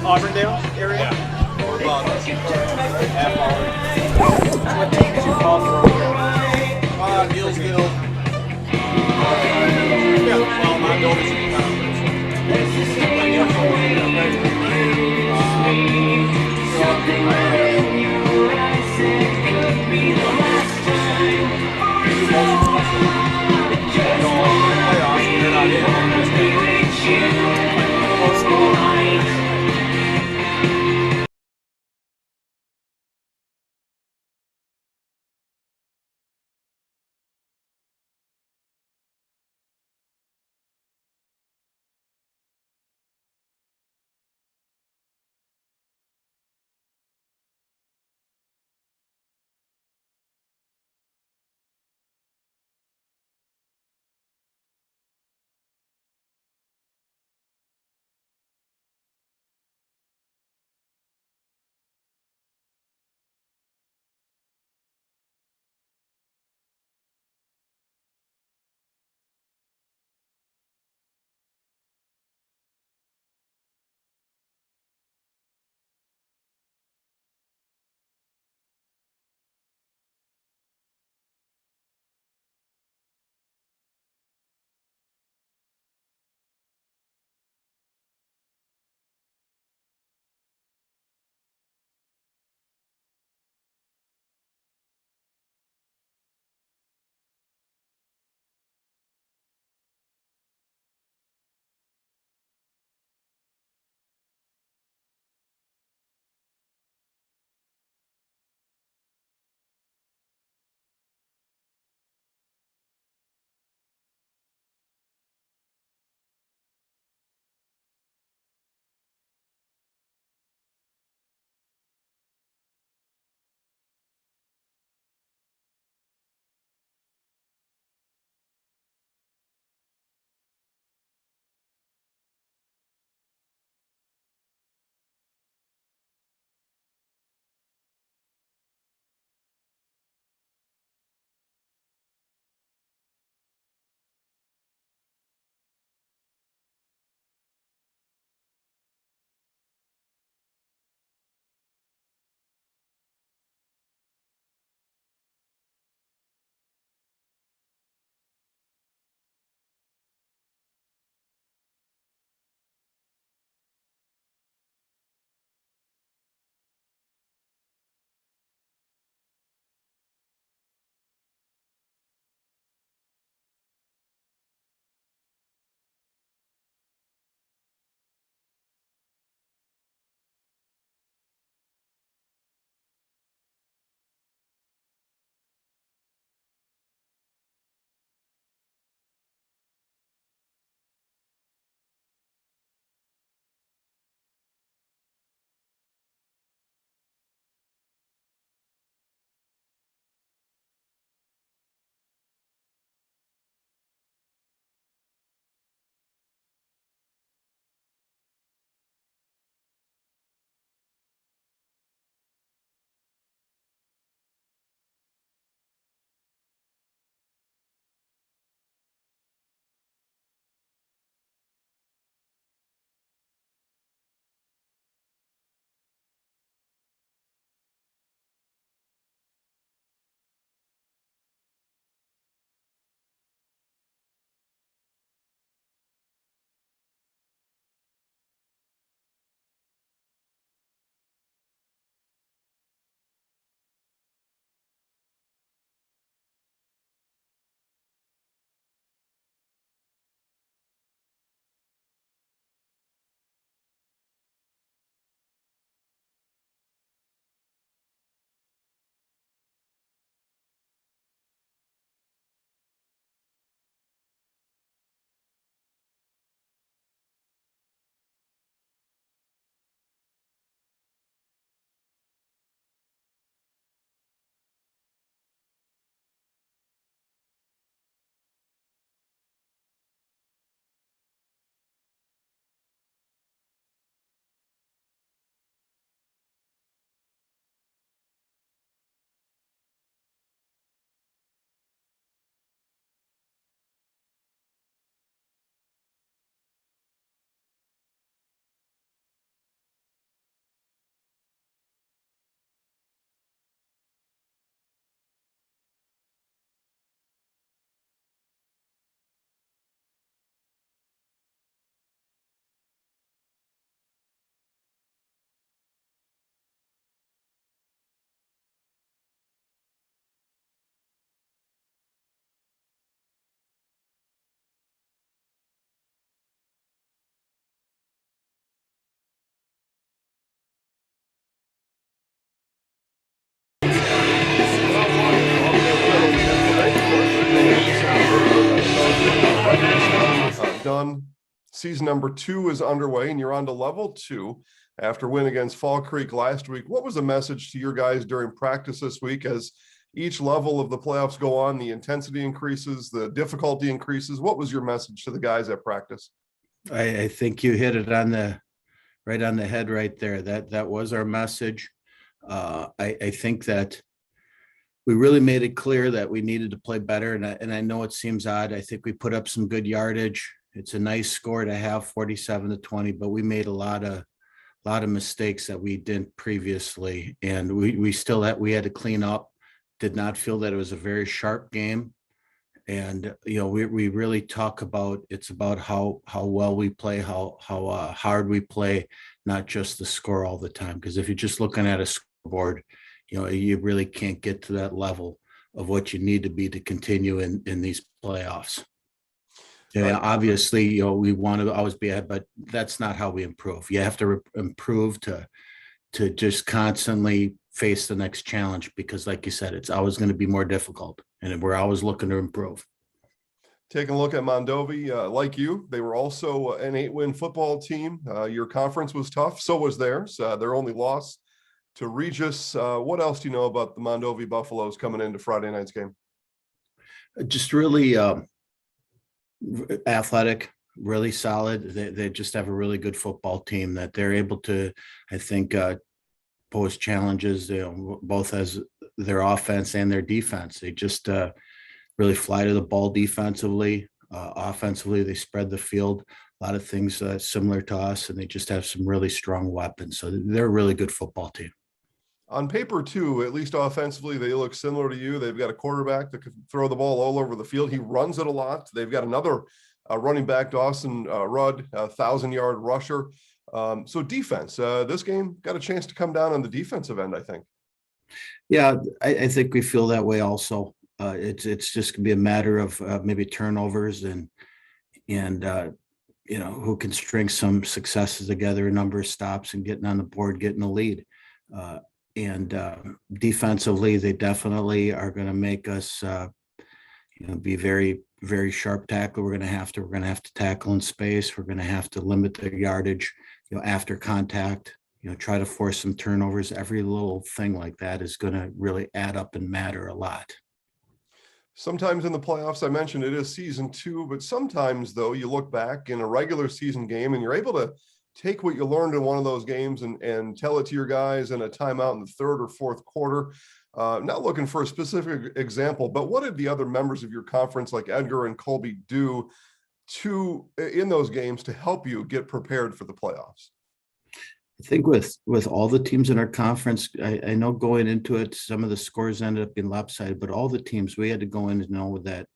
Auburndale area? Yeah. We're about half hour. What teams you call for over there? Gillsville. Yeah. Well, Mondovi's in the conference. Playoffs, they're not in. done. Season number 2 is underway, and you're on to level 2 after win against Fall Creek last week. What was the message to your guys during practice this week as each level of the playoffs go on, the intensity increases, the difficulty increases? What was your message to the guys at practice? I think you hit it on the right on the head right there. That was our message. I think that we really made it clear that we needed to play better. And I know it seems odd. I think we put up some good yardage. It's a nice score to have, 47-20, but we made a lot of mistakes that we didn't previously. And we had to clean up. Did not feel that it was a very sharp game. And, we really talk about, it's about how well we play, how hard we play, not just the score all the time. Because if you're just looking at a scoreboard, you really can't get to that level of what you need to be to continue in these playoffs. Yeah, obviously, we want to always be ahead, but that's not how we improve. You have to improve to just constantly face the next challenge, because like you said, it's always going to be more difficult, and we're always looking to improve. Taking a look at Mondovi, like you, they were also an 8-win football team. Your conference was tough, so was theirs. Their only loss to Regis. What else do you know about the Mondovi Buffaloes coming into Friday night's game? Just really athletic, really solid. They just have a really good football team that they're able to, I think, pose challenges, both as their offense and their defense. They just really fly to the ball defensively. Offensively, they spread the field. A lot of things similar to us, and they just have some really strong weapons. So they're a really good football team. On paper, too, at least offensively, they look similar to you. They've got a quarterback that can throw the ball all over the field. He runs it a lot. They've got another running back, Dawson Rudd, 1,000-yard rusher. So defense, this game got a chance to come down on the defensive end, I think. Yeah, I think we feel that way also. It's just gonna be a matter of maybe turnovers and who can string some successes together, a number of stops, and getting on the board, getting a lead. And defensively, they definitely are going to make us, be very, very sharp tackle. We're going to have to tackle in space. We're going to have to limit their yardage, after contact. Try to force some turnovers. Every little thing like that is going to really add up and matter a lot. Sometimes in the playoffs, I mentioned it is season 2, but sometimes, though, you look back in a regular season game and you're able to take what you learned in one of those games and tell it to your guys in a timeout in the third or fourth quarter. Not looking for a specific example, but what did the other members of your conference, like Edgar and Colby, do in those games to help you get prepared for the playoffs? I think with all the teams in our conference, I know going into it, some of the scores ended up being lopsided, but all the teams, we had to go in and know that,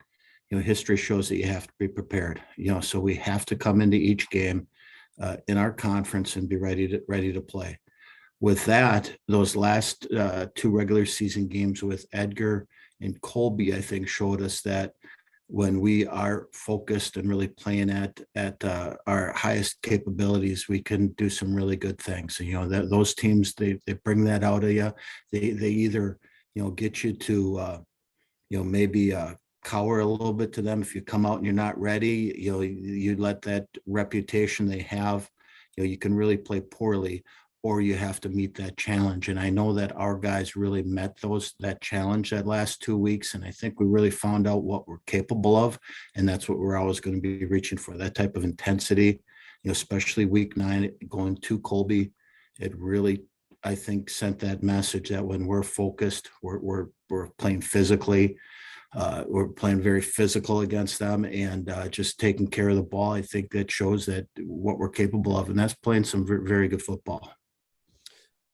history shows that you have to be prepared, so we have to come into each game in our conference and be ready to play. With that, those last 2 regular season games with Edgar and Colby, I think, showed us that when we are focused and really playing at our highest capabilities, we can do some really good things. Those teams, they bring that out of you. They either get you to maybe cower a little bit to them if you come out and you're not ready. You let that reputation they have. You can really play poorly, or you have to meet that challenge. And I know that our guys really met that challenge that last 2 weeks. And I think we really found out what we're capable of. And that's what we're always going to be reaching for, that type of intensity, especially week 9 going to Colby. It really, I think, sent that message that when we're focused, we're playing physically. We're playing very physical against them and just taking care of the ball. I think that shows that what we're capable of, and that's playing some very good football.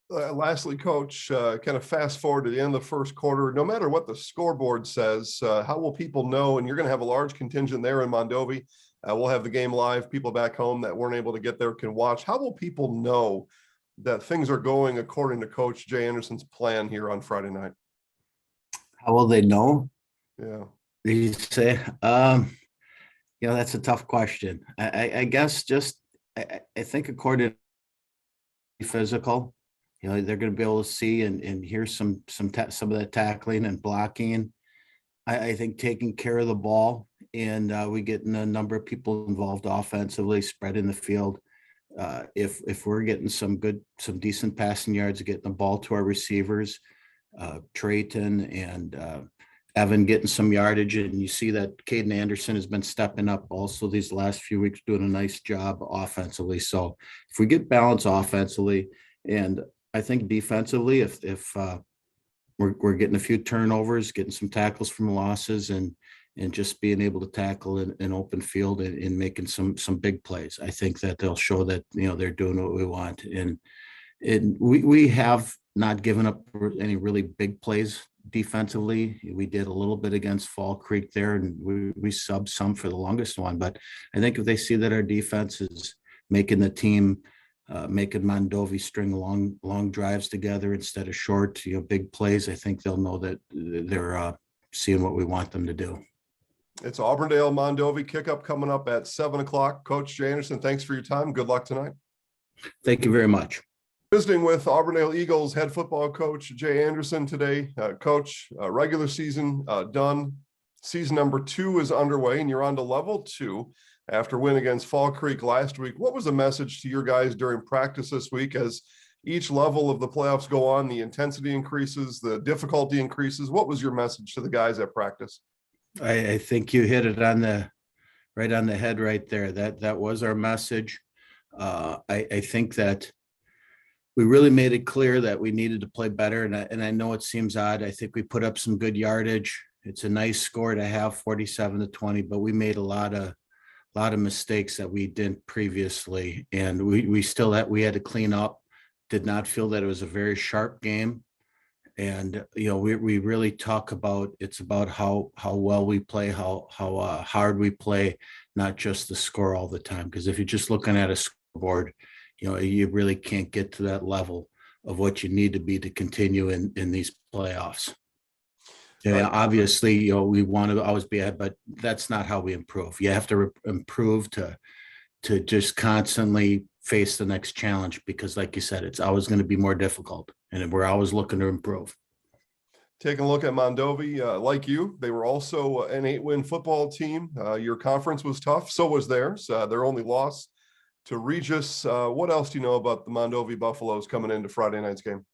Lastly, Coach, kind of fast forward to the end of the first quarter. No matter what the scoreboard says, how will people know? And you're going to have a large contingent there in Mondovi. We'll have the game live. People back home that weren't able to get there can watch. How will people know that things are going according to Coach Jay Anderson's plan here on Friday night? How will they know? Yeah. You say, that's a tough question. I guess I think according to physical, they're going to be able to see and hear some of that tackling and blocking. I think taking care of the ball and we getting a number of people involved offensively, spreading the field. If we're getting some decent passing yards, getting the ball to our receivers, Trayton and Evan getting some yardage, and you see that Caden Anderson has been stepping up also these last few weeks, doing a nice job offensively. So if we get balance offensively, and I think defensively, if we're getting a few turnovers, getting some tackles from losses, and just being able to tackle an open field and making some big plays, I think that they'll show that they're doing what we want. And we have not given up any really big plays defensively. We did a little bit against Fall Creek there, and we subbed some for the longest one. But I think if they see that our defense is making the team, making Mondovi string long drives together instead of short, big plays, I think they'll know that they're seeing what we want them to do. It's Auburndale Mondovi kickoff coming up at 7:00. Coach Jay Anderson, thanks for your time. Good luck tonight. Thank you very much. Visiting with Auburndale Eagles head football coach Jay Anderson today. Coach, regular season done. Season number 2 is underway, and you're on to level 2 after win against Fall Creek last week. What was the message to your guys during practice this week as each level of the playoffs go on? The intensity increases, the difficulty increases. What was your message to the guys at practice? I think you hit it right on the head right there. That was our message. I think that we really made it clear that we needed to play better. And I know it seems odd. I think we put up some good yardage. It's a nice score to have, 47-20, but we made a lot of mistakes that we didn't previously. And we had to clean up. Did not feel that it was a very sharp game. And, we really talk about, it's about how well we play, how hard we play, not just the score all the time. Because if you're just looking at a scoreboard, you really can't get to that level of what you need to be to continue in these playoffs. Yeah, obviously, we want to always be ahead, but that's not how we improve. You have to improve to just constantly face the next challenge, because like you said, it's always going to be more difficult, and we're always looking to improve. Taking a look at Mondovi, like you, they were also an 8-win football team. Your conference was tough, so was theirs. Their only loss to Regis. What else do you know about the Mondovi Buffaloes coming into Friday night's game?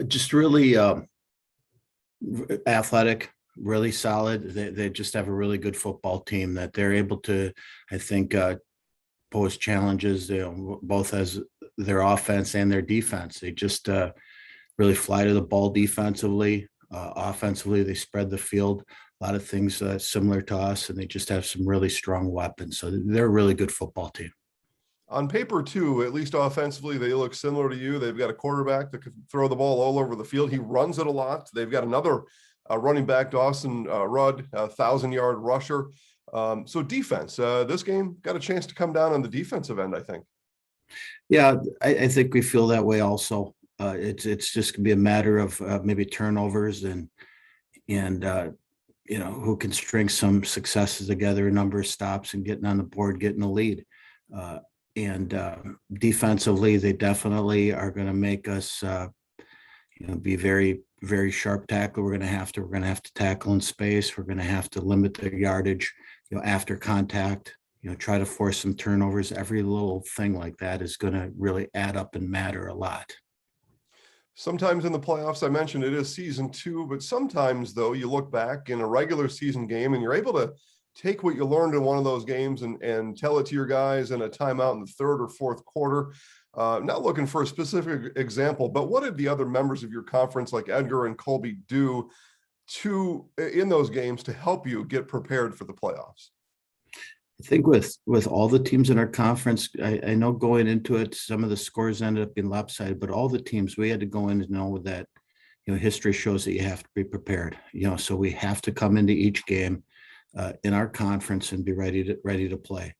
Just really athletic, really solid. They just have a really good football team that they're able to, I think, pose challenges, both as their offense and their defense. They just really fly to the ball defensively. Offensively, they spread the field. A lot of things similar to us, and they just have some really strong weapons. So they're a really good football team. On paper, too, at least offensively, they look similar to you. They've got a quarterback that can throw the ball all over the field. He runs it a lot. They've got another running back, Dawson Rudd, 1,000-yard rusher. So defense, this game got a chance to come down on the defensive end, I think. Yeah, I think we feel that way also. It's just gonna be a matter of maybe turnovers and who can string some successes together, a number of stops, and getting on the board, getting a lead. And defensively, they definitely are going to make us, be very, very sharp tackle. We're going to have to tackle in space. We're going to have to limit their yardage, after contact. Try to force some turnovers. Every little thing like that is going to really add up and matter a lot. Sometimes in the playoffs, I mentioned it is season 2, but sometimes, though, you look back in a regular season game and you're able to take what you learned in one of those games and tell it to your guys in a timeout in the 3rd or 4th quarter. Not looking for a specific example, but what did the other members of your conference, like Edgar and Colby, do in those games to help you get prepared for the playoffs? I think with all the teams in our conference, I know going into it, some of the scores ended up being lopsided, but all the teams, we had to go in and know that, history shows that you have to be prepared, so we have to come into each game in our conference and be ready to play.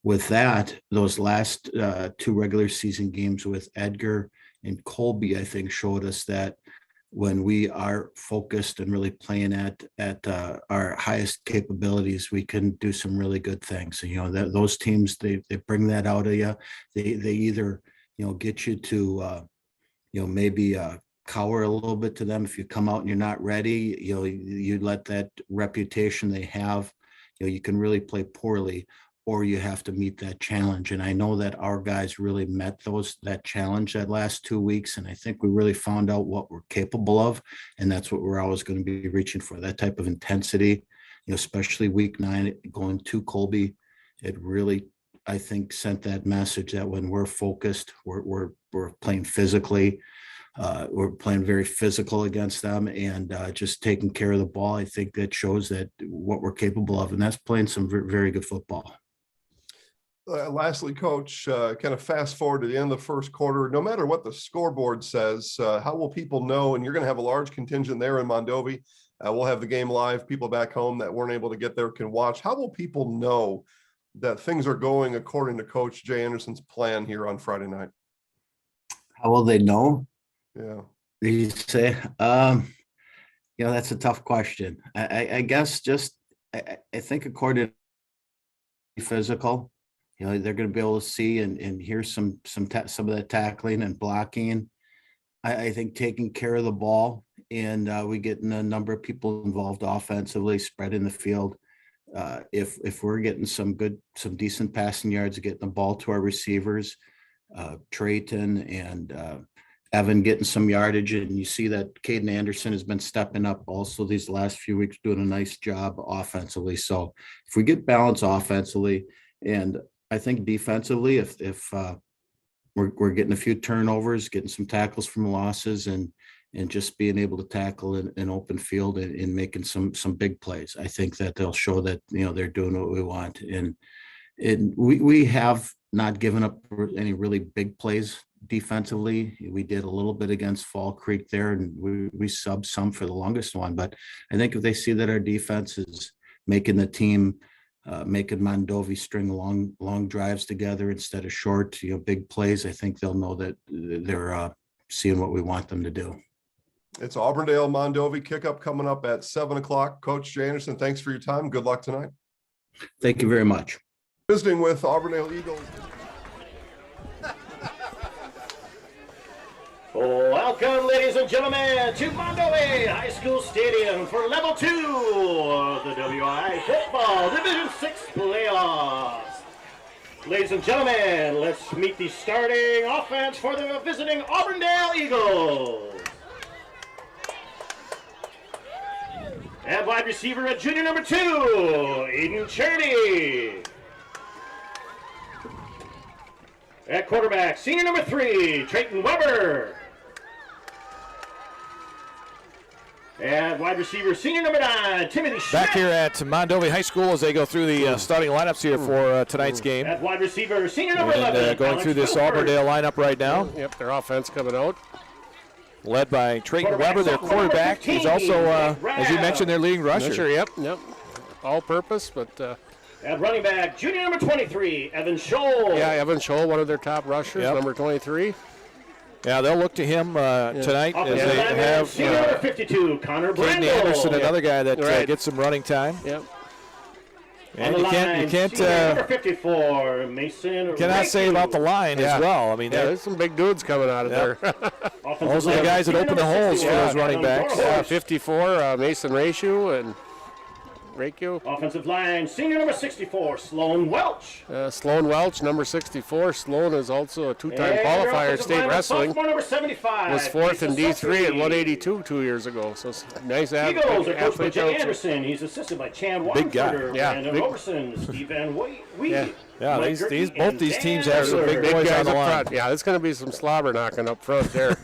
With that, those last 2 regular season games with Edgar and Colby, I think, showed us that when we are focused and really playing at our highest capabilities, we can do some really good things. Those teams, they bring that out of you. They either get you to maybe cower a little bit to them. If you come out and you're not ready, you let that reputation they have, you can really play poorly, or you have to meet that challenge. And I know that our guys really met that challenge that last 2 weeks. And I think we really found out what we're capable of. And that's what we're always going to be reaching for, that type of intensity, especially week 9 going to Colby. It really, I think, sent that message that when we're focused, we're playing physically. We're playing very physical against them, and just taking care of the ball. I think that shows that what we're capable of, and that's playing some very good football. Lastly, Coach, kind of fast forward to the end of the first quarter. No matter what the scoreboard says, how will people know? And you're going to have a large contingent there in Mondovi. We'll have the game live. People back home that weren't able to get there can watch. How will people know that things are going according to Coach Jay Anderson's plan here on Friday night? How will they know? Yeah. You say, that's a tough question. I guess I think according to physical, they're going to be able to see and hear some of that tackling and blocking. I think taking care of the ball, and we getting a number of people involved offensively, spreading the field. If we're getting some decent passing yards, getting the ball to our receivers, Trayton and Evan getting some yardage, and you see that Caden Anderson has been stepping up also these last few weeks, doing a nice job offensively. So if we get balance offensively, and I think defensively, if we're getting a few turnovers, getting some tackles from losses, and just being able to tackle an open field and making some big plays, I think that they'll show that they're doing what we want. And we have not given up any really big plays defensively. We did a little bit against Fall Creek there, and we subbed some for the longest one. But I think if they see that our defense is making the team, making Mondovi string long drives together instead of short, big plays, I think they'll know that they're seeing what we want them to do. It's Auburndale Mondovi kickoff coming up at 7:00. Coach Jay Anderson, thanks for your time. Good luck tonight. Thank you very much. Visiting with Auburndale Eagles. Welcome, ladies and gentlemen, to Mondovi High School Stadium for Level 2 of the WIAA Football Division 6 playoffs. Ladies and gentlemen, let's meet the starting offense for the visiting Auburndale Eagles. And wide receiver at junior number 2, Aiden Charity. At quarterback, senior number 3, Trayton Weber. And wide receiver, senior number 9, Timothy Schmidt. Back here at Mondovi High School as they go through the starting lineups here for tonight's game. At wide receiver, senior number 11, going Alex through this Milford. Auburndale lineup right now. Yep, their offense coming out. Led by Trayton Weber, their quarterback. He's also, as you mentioned, their leading rusher. Yep. All purpose, but At running back, junior number 23, Evan Scholl. yeah, Evan Scholl, one of their top rushers, Yep. number 23. Yeah, they'll look to him tonight as Offensive they lineman, have senior number 52, Connor Caden Brandel. Anderson, another guy that Right. gets some running time. Yep. And On you the line, can't senior number 54, Mason cannot say Reiki. about the line Yeah. as well. I mean, Yeah, there's some big dudes coming out of there. Offensive those are the lineman, guys that senior open the number holes for 61, those running Adam backs. Dorhorst. 54, Mason Ratio and Rakio. Offensive line, senior number 64, Sloan Welch. Sloan Welch, number 64. Sloan is also a two-time And your qualifier offensive state lineman, wrestling. sophomore number 75, Was fourth in Lisa D3 at Sussey. 182 2 years ago. So it's nice Eagles are coached by athlete Jay out there. Anderson. He's assisted by Chan Big guy. Weinfurter, Yeah, Brandon big- Roberson, Steve Van Wheat. Yeah. Yeah, Mike these Gerke, both and these Dan teams have some big Adler. Big boys guys on the up line. front. Yeah, there's going to be some slobber knocking up front there.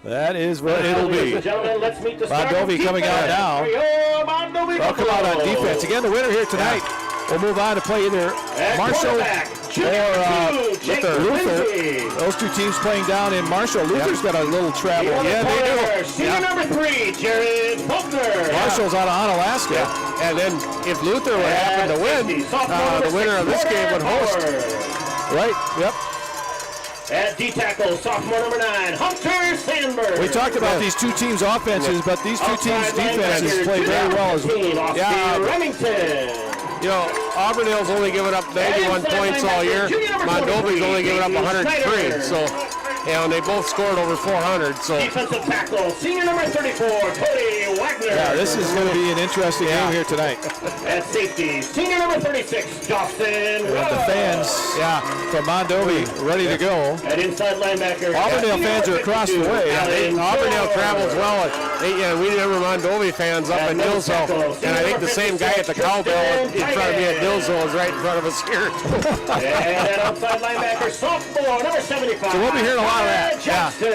That is what it'll Ladies be. and gentlemen, let's meet the starting Mondovi coming out defense now. for your Mondovi They'll come out on Buffalo. defense. Again, the winner here tonight will move on to play either At Marshall quarterback, junior or number 2, Jake Luther. Lindsay. Those two teams playing down in Marshall. Luther's got a little travel. Yeah, they do. Senior number 3, Jared Faulkner. Marshall's out of Onalaska. And then if Luther would happen to win, the winner of this game would host. Right, yep. At D-tackle, sophomore number 9, Hunter Sandberg. We talked about these two teams' offenses, but these two teams' defenses play very well as well. Yeah, Remington. You know, Auburndale's only given up 91 points all year. Mondovi's only given up 103. So and they both scored over 400. So Defensive tackle, senior number 34, Cody Wagner. Yeah, this is going to be an interesting game here tonight. At safety, senior number 36, Dawson. And the fans from Mondovi ready to go. At inside linebacker. Auburndale fans are across the way. Auburndale travels well. We remember Mondovi fans up in Dillsville, and I think the same guy at the cowbell in front of me at Dillsville is right in front of us here. And at outside linebacker, sophomore, number 75. So we'll be hearing a lot of that. Jackson.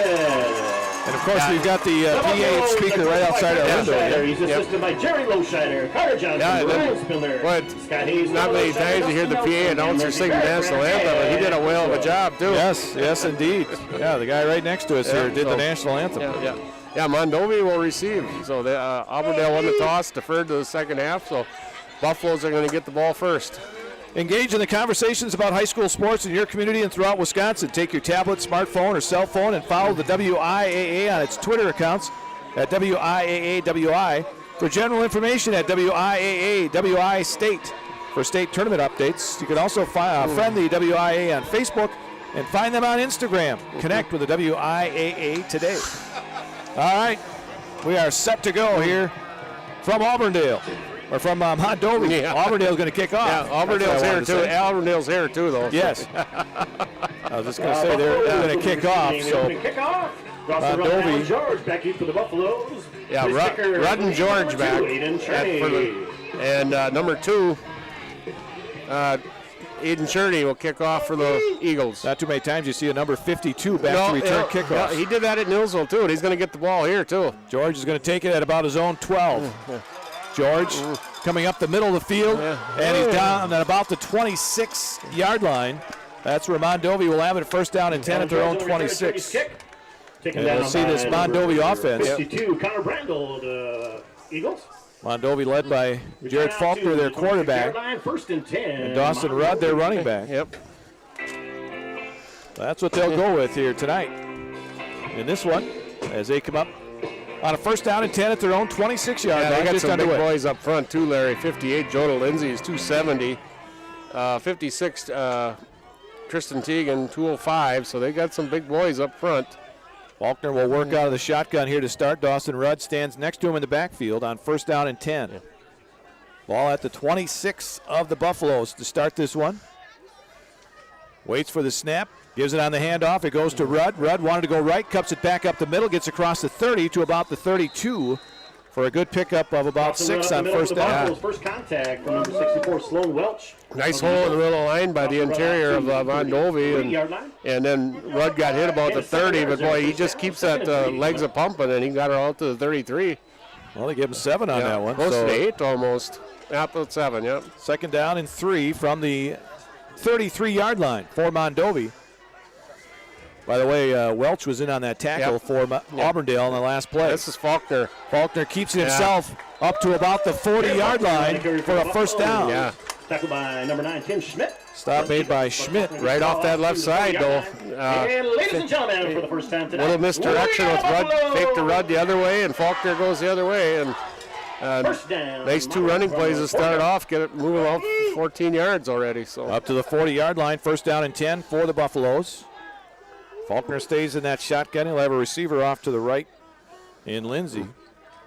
And of course, we've got the PA speaker right outside our window. He's assisted by Jerry Lowshiner, Carter Johnson, Ryan Spiller, Scott Hayes. Not many times you hear the PA announcer sing the national anthem, but he did a whale of a job, too. Yes, indeed. Yeah, the guy right next to us here did the national anthem. Yeah, Mondovi will receive. So Auburndale won the toss, deferred to the second half, so Buffaloes are going to get the ball first. Engage in the conversations about high school sports in your community and throughout Wisconsin. Take your tablet, smartphone, or cell phone and follow the WIAA on its Twitter accounts at WIAAWI. For general information at WIAA State. For state tournament updates, you can also friend the WIAA on Facebook and find them on Instagram. Connect with the WIAA today. All right, we are set to go here from Auburndale. Or from Mondovi. Yeah. Auburndale's going to kick off. Yeah, Auburndale's here too. Auburndale's here too, though. Yes. I was just going to say they're going to kick off. So Mondovi. George back in for the Buffaloes. Yeah, Rudd and George back. And number 2, Aiden Cherney will kick off for the Eagles. Not too many times you see a number 52 back to return kickoff. He did that at Newsville too, and he's going to get the ball here too. George is going to take it at about his own 12. George coming up the middle of the field, and he's down at about the 26-yard line. That's where Mondovi will have it first down and 10 at their own 26. And we'll see this Mondovi offense. 52, Connor Brandel, Eagles. Mondovi led by Jared Faulkner, their quarterback, first and 10. and Dawson Rudd, their running back. Yep. That's what they'll go with here tonight. In this one, as they come up on a first down and 10 at their own 26-yard line. They got just some big underway. boys up front too, Larry. 58, Jonah Lindsay is 270. 56, Tristan Teagan, 205. So they got some big boys up front. Faulkner will work out of the shotgun here to start. Dawson Rudd stands next to him in the backfield on first down and 10. Yeah. Ball at the 26 of the Buffaloes to start this one. Waits for the snap. Gives it on the handoff. It goes to Rudd. Rudd wanted to go right, cups it back up the middle, gets across the 30 to about the 32 for a good pickup of about 6 on first down. First contact from number 64, Sloan Welch. Nice hole in the middle of the line by the interior of Mondovi. And then Rudd got hit about the 30, but boy, he just keeps that legs a pumping, and he got her out to the 33. Well, they gave him 7 on that one. Close to 8 almost. Yeah, about 7, yep. Second down and 3 from the 33-yard line for Mondovi. By the way, Welch was in on that tackle for Auburndale in the last play. This is Faulkner. Faulkner keeps it himself up to about the 40-yard line for a first down. Yeah. Tackled by number 9, Tim Schmidt. Stop made by Schmidt. Right off that left side, though. And ladies and gentlemen, for the first time tonight, little misdirection with Rudd. Fake to Rudd the other way, and Faulkner goes the other way. And first down. Nice 2 running plays to start off. Get it moving off 14 yards already. So up to the 40-yard line, first down and 10 for the Buffaloes. Faulkner stays in that shotgun. He'll have a receiver off to the right in Lindsay.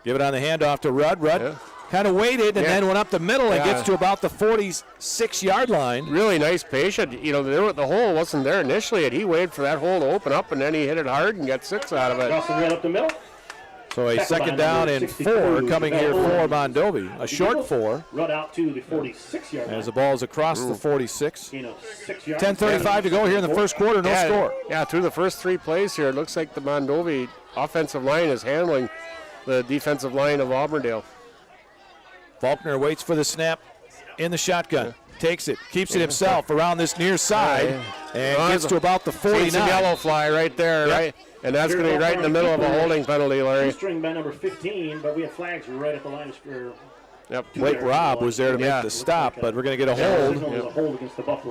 Give it on the handoff to Rudd. Rudd kind of waited and then went up the middle and gets to about the 46-yard line. Really nice patient. You know, the hole wasn't there initially, and he waited for that hole to open up, and then he hit it hard and got 6 out of it. Dawson ran up the middle. So a second down and 4 coming here for Mondovi. A short 4. Run out to the 46-yard line. As the ball is across the 46. 10:35 10:35 to go here in the first quarter, no score. Yeah, through the first 3 plays here, it looks like the Mondovi offensive line is handling the defensive line of Auburndale. Faulkner waits for the snap in the shotgun. Takes it, keeps it himself around this near side, and gets to about the 49. It's a yellow fly right there, right? And that's going to be right in the middle of a holding penalty, Larry. String by number 15, but we have flags right at the line of square. Blake Robb was there to make the stop, but we're going to get a hold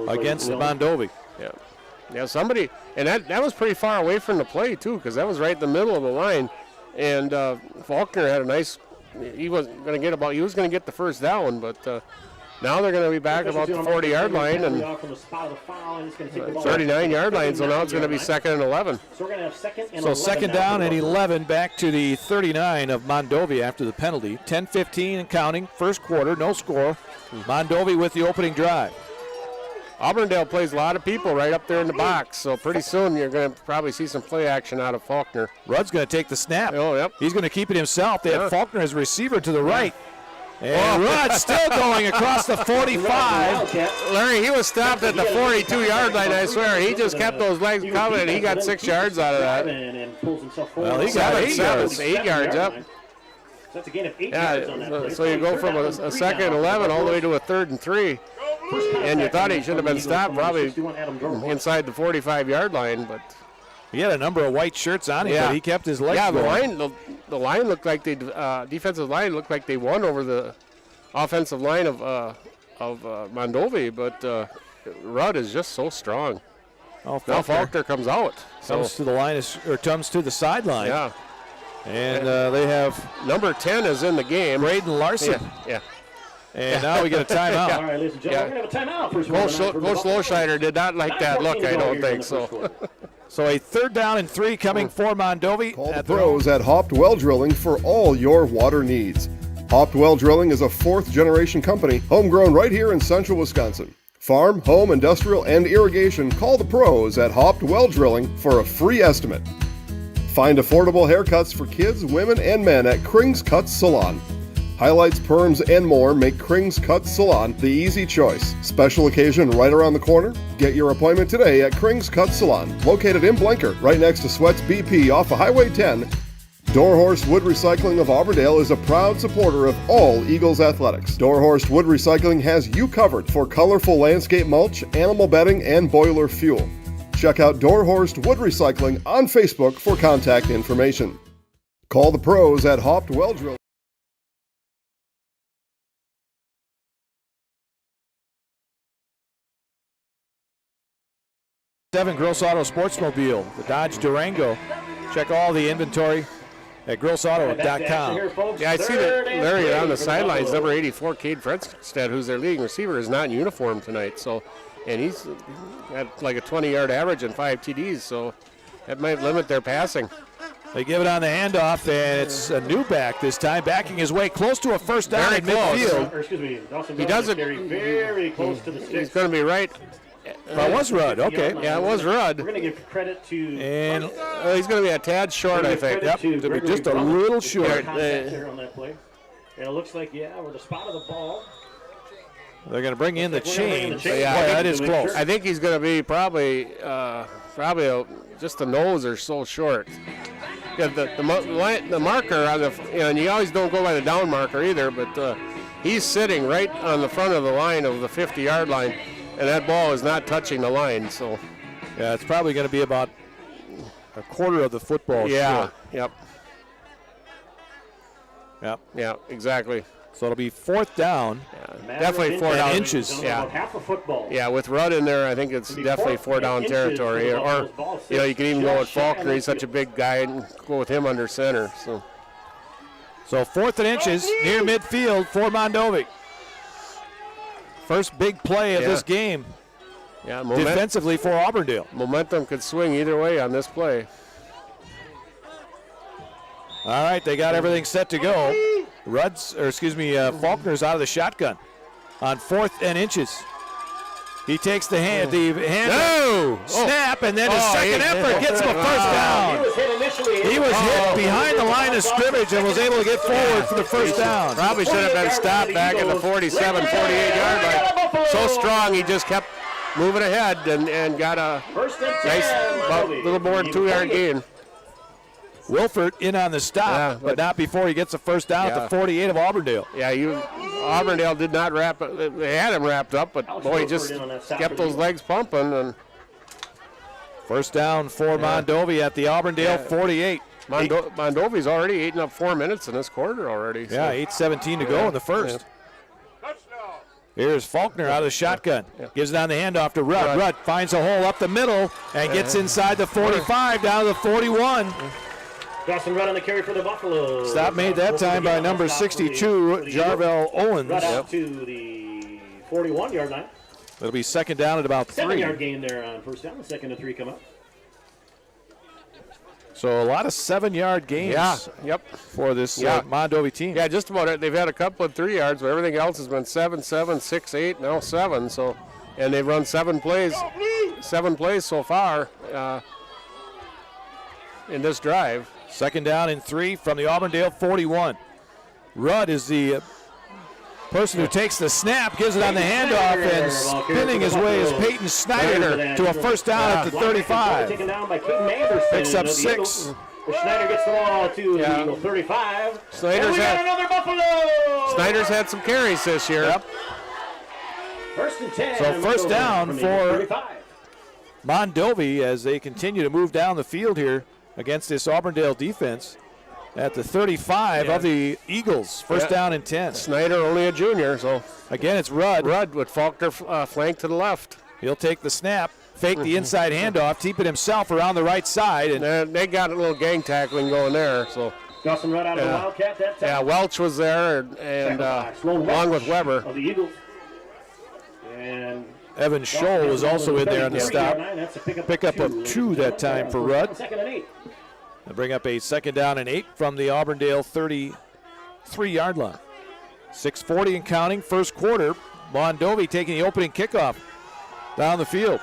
against Mondovi. Yeah, somebody, and that was pretty far away from the play, too, because that was right in the middle of the line. And Faulkner had a nice, he was going to get the first down, but Now they're going to be back about the 40-yard line and 39-yard line, so now it's going to be 2nd and 11. So we're going to have 2nd and 11. So 2nd down and 11 back to the 39 of Mondovi after the penalty. 10-15 and counting. First quarter, no score. Mondovi with the opening drive. Auburndale plays a lot of people right up there in the box, so pretty soon you're going to probably see some play action out of Faulkner. Rudd's going to take the snap. Oh, yep. He's going to keep it himself. They have Faulkner as receiver to the right. And Rudd still going across the 45. Larry, he was stopped at the 42-yard line, I swear. He just kept those legs coming, and he got 6 yards out of that. Well, he got 8 yards. 8 yards up. That's a gain of 8 yards on that play. So you go from a 2nd and 11 all the way to a 3rd and 3. And you thought he should have been stopped probably inside the 45-yard line, but he had a number of white shirts on him, but he kept his legs going. The line looked like defensive line looked like they won over the offensive line of Mondovi, but Rudd is just so strong. Oh, now Faulkner comes out. Comes to the line, comes to the sideline. Yeah. And they have number 10 is in the game. Braden Larson. Yeah. And now we get a timeout. All right, ladies and gentlemen, we're going to have a timeout. Coach Loscheider did not like that look, I don't think so. So a 3rd down and 3 coming for Mondovi. Call the pros at Hopped Well Drilling for all your water needs. Hopped Well Drilling is a 4th-generation company, homegrown right here in central Wisconsin. Farm, home, industrial, and irrigation, call the pros at Hopped Well Drilling for a free estimate. Find affordable haircuts for kids, women, and men at Kring's Cuts Salon. Highlights, perms, and more make Kring's Cuts Salon the easy choice. Special occasion right around the corner? Get your appointment today at Kring's Cuts Salon, located in Blanker, right next to Sweats BP off of Highway 10. Dorhorst Wood Recycling of Auburndale is a proud supporter of all Eagles athletics. Dorhorst Wood Recycling has you covered for colorful landscape mulch, animal bedding, and boiler fuel. Check out Dorhorst Wood Recycling on Facebook for contact information. Call the pros at Hopped Well Drilling. Gross Auto Sportsmobile, the Dodge Durango. Check all the inventory at grossauto.com. Yeah, I see that Larry on the sidelines, number 84, Cade Fredstead, who's their leading receiver, is not in uniform tonight. So, and he's got like a 20-yard average and 5 TDs, so that might limit their passing. They give it on the handoff, and it's a new back this time, backing his way close to a 1st down at midfield. He does it very close to the sticks. He's going to be right. Well, it was Rudd, okay. Yeah, it was Rudd. We're going to give credit to... And he's going to be a tad short, I think. Yep, to be just a little short. On that play. And it looks like, we're the spot of the ball. They're going to bring in the change. Yeah, that is close. I think he's going to be probably just the nose are so short. Yeah, the marker on the, and you always don't go by the down marker either, but he's sitting right on the front of the line of the 50-yard line, and that ball is not touching the line. So, yeah, it's probably going to be about a quarter of the football short. Yep. Yep. Yeah, exactly. So it'll be 4th down. Yeah, definitely 4 down inches. Yeah. Half a football. Yeah, with Rudd in there, I think it's definitely 4 down territory. Or, you can even go with Faulkner. He's such a big guy, and go with him under center. So 4th and inches near midfield for Mondovi. First big play of this game. Yeah, defensively for Auburndale. Momentum could swing either way on this play. All right, they got everything set to go. Faulkner's out of the shotgun on 4th and inches. He takes the hand, snap, and then his second effort gets him a 1st down. He was hit behind the line of scrimmage and was able to get forward for the 1st down. Probably should have been stopped back at the 47, 48-yard line. So strong, he just kept moving ahead and got a nice, about a little more than 2-yard gain. Wilford in on the stop, but not before he gets a 1st down at the 48 of Auburndale. Yeah, Auburndale did not wrap it. They had him wrapped up, but boy, he just kept those legs pumping. And 1st down for Mondovi at the Auburndale 48. Mondovi's already eaten up 4 minutes in this quarter already. So. Yeah, 8:17 to go in the first. Here's Faulkner out of the shotgun. Gives it on the handoff to Rudd. Rudd finds a hole up the middle and gets inside the 45 down to the 41. Dawson Rudd on the carry for the Buffaloes. Stop made that time by number 62, Jarvell Owens. Rudd out to the 41-yard line. It'll be second down at about 3. 7-yard gain there on first down. 2nd and 3 come up. So a lot of 7-yard gains for this Mondovi team. Yeah, just about it. They've had a couple of 3 yards, but everything else has been 7, 7, 6, 8, now 7. So, and they've run 7 plays so far in this drive. Second down and 3 from the Auburndale 41. Rudd is the person who takes the snap, gives it on the handoff, and spinning his way is Peyton Snyder to a first down at the 35. Taken down by Caden Anderson. Picks up of the 6. Eagles. Schneider gets the ball to the Eagle 35. Snyder's got another Buffalo. Snyder's had some carries this year. Yep. First and 10. So first down from for 35. Mondovi as they continue to move down the field here against this Auburndale defense at the 35 of the Eagles. First down and 10. Snyder only a junior, so again it's Rudd. Rudd with Faulkner flank to the left. He'll take the snap, fake the inside handoff, keep it himself around the right side. And they got a little gang tackling going there. So Dawson Rudd out of the Wildcat that time. yeah, Welch was there and along with Weber. Of the Eagles. And Evan Scholl was also in there on the stop. That's a Pickup of 2 that time for Rudd. 2nd and 8. They'll bring up a second down and 8 from the Auburndale 33-yard line. 6:40 and counting, first quarter. Mondovi taking the opening kickoff down the field.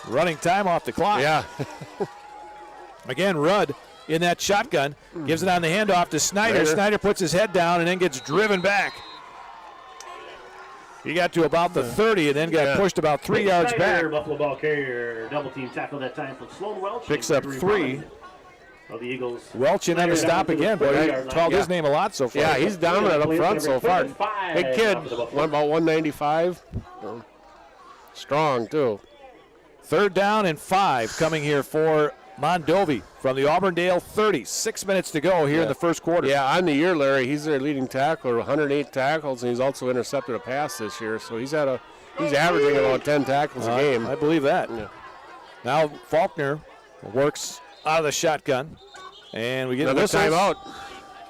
Running time off the clock. Yeah. Again, Rudd in that shotgun. Gives it on the handoff to Snyder. Snyder puts his head down and then gets driven back. He got to about the 30 and then got pushed about 3 yards back. Buffalo ball carrier. Double team tackle that time from Sloan Welch. Picks up 3. Of the Eagles. Welch in on the stop again, but I called his name a lot so far. Yeah, he's dominant up front so far. Big kid, went about 195. Strong, too. Third down and 5 coming here for Mondovi from the Auburndale 30. 6 minutes to go here in the first quarter. Yeah, on the year, Larry, he's their leading tackler, 108 tackles, and he's also intercepted a pass this year. So he's averaging about 10 tackles a game. I believe that. Yeah. Now Faulkner works out of the shotgun, and we get another timeout.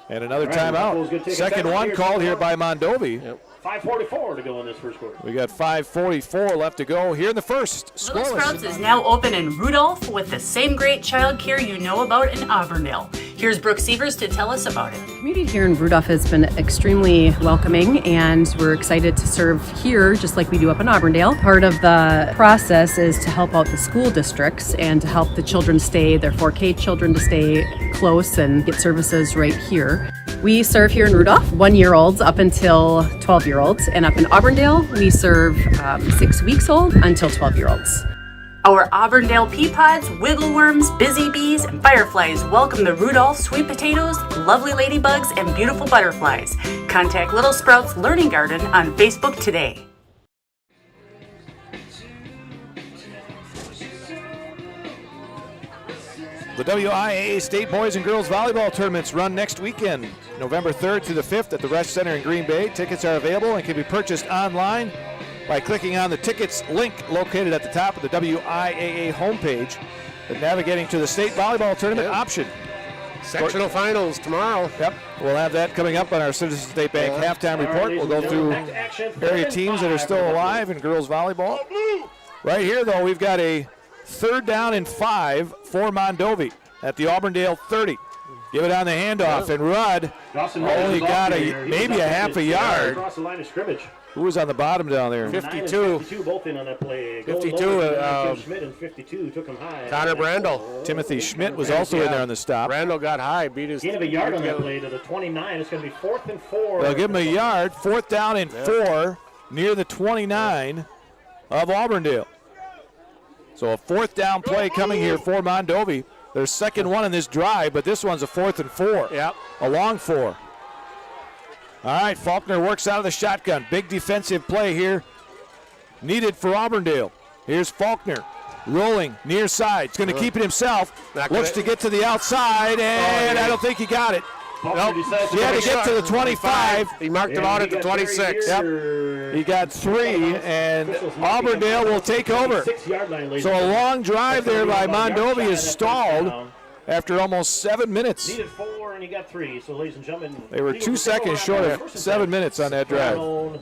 And another timeout. Second one called here by Mondovi. Yep. 5:44 to go in this first quarter. We got 5:44 left to go here in the first. Little Scoreless. Sprouts is now open in Rudolph with the same great child care you know about in Auburndale. Here's Brooke Sievers to tell us about it. The community here in Rudolph has been extremely welcoming, and we're excited to serve here just like we do up in Auburndale. Part of the process is to help out the school districts and to help the children their 4K children to stay close and get services right here. We serve here in Rudolph 1-year-olds up until 12-year-olds, and up in Auburndale we serve 6 weeks old until 12-year-olds. Our Auburndale pea pods, wiggle worms, busy bees, and fireflies welcome the Rudolph sweet potatoes, lovely ladybugs, and beautiful butterflies. Contact Little Sprouts Learning Garden on Facebook today. The WIAA State Boys and Girls Volleyball Tournaments run next weekend, November 3rd to the 5th at the Resch Center in Green Bay. Tickets are available and can be purchased online by clicking on the tickets link located at the top of the WIAA homepage and navigating to the State Volleyball Tournament option. Sectional finals tomorrow. Yep, we'll have that coming up on our Citizens State Bank halftime report. We'll go through area teams that are still alive in girls volleyball. Right here, though, we've got a third down and 5 for Mondovi at the Auburndale 30. Give it on the handoff, and Rudd only got maybe a half a yard. Across the line of scrimmage. Who was on the bottom down there? 52. 52 both in on that play. 52, Schmidt and 52 took him high. Connor Brandel. Timothy Schmidt was also in there on the stop. Brandel got high, beat his. Gain of a yard on that play to the 29. It's going to be 4th and 4. They'll give him a yard. 4th down and 4 near the 29 of Auburndale. So a 4th down play coming here for Mondovi. Their second one in this drive, but this one's a 4th and 4. Yep. A long 4. All right, Faulkner works out of the shotgun. Big defensive play here needed for Auburndale. Here's Faulkner rolling near side. He's going to keep it himself. Looks to get to the outside, and I don't think he got it. Nope. He had to get to the 25. He marked him out at the 26. Yep. He got 3, and Auburndale will take over. So a long drive there by Mondovi is stalled after almost 7 minutes. Needed 4 and he got 3. So, ladies and gentlemen, they were 2 seconds short of 7 minutes on that drive.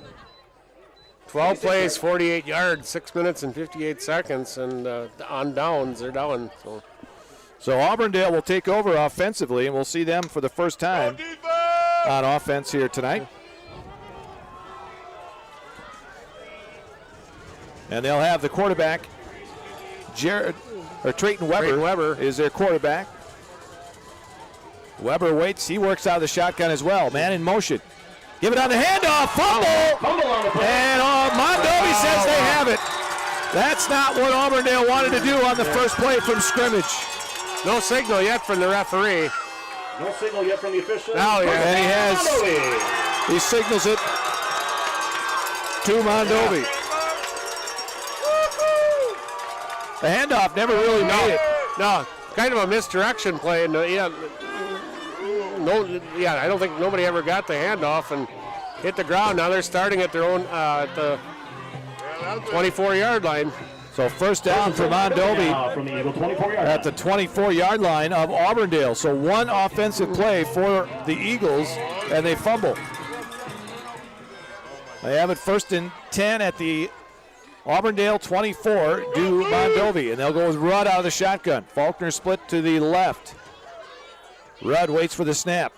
12 plays, 48 yards, 6 minutes and 58 seconds, and on downs, they're down. So Auburndale will take over offensively, and we'll see them for the first time on offense here tonight. And they'll have the quarterback, Trayton Weber is their quarterback. Weber waits. He works out of the shotgun as well. Man in motion. Give it on the handoff. Fumble. And Mondovi says they have it. That's not what Auburndale wanted to do on the first play from scrimmage. No signal yet from the referee. No signal yet from the official. Now, And he signals it to Mondovi. The handoff never really made it. No, kind of a misdirection play. And, I don't think nobody ever got the handoff and hit the ground. Now they're starting at their own at the 24-yard line. So first down for Mondovi From the Eagle 24-yard at the 24-yard line of Auburndale. So one offensive play for the Eagles, and they fumble. They have it 1st and 10 at the Auburndale 24, do Mondovi, and they'll go with Rudd out of the shotgun. Faulkner split to the left. Rudd waits for the snap,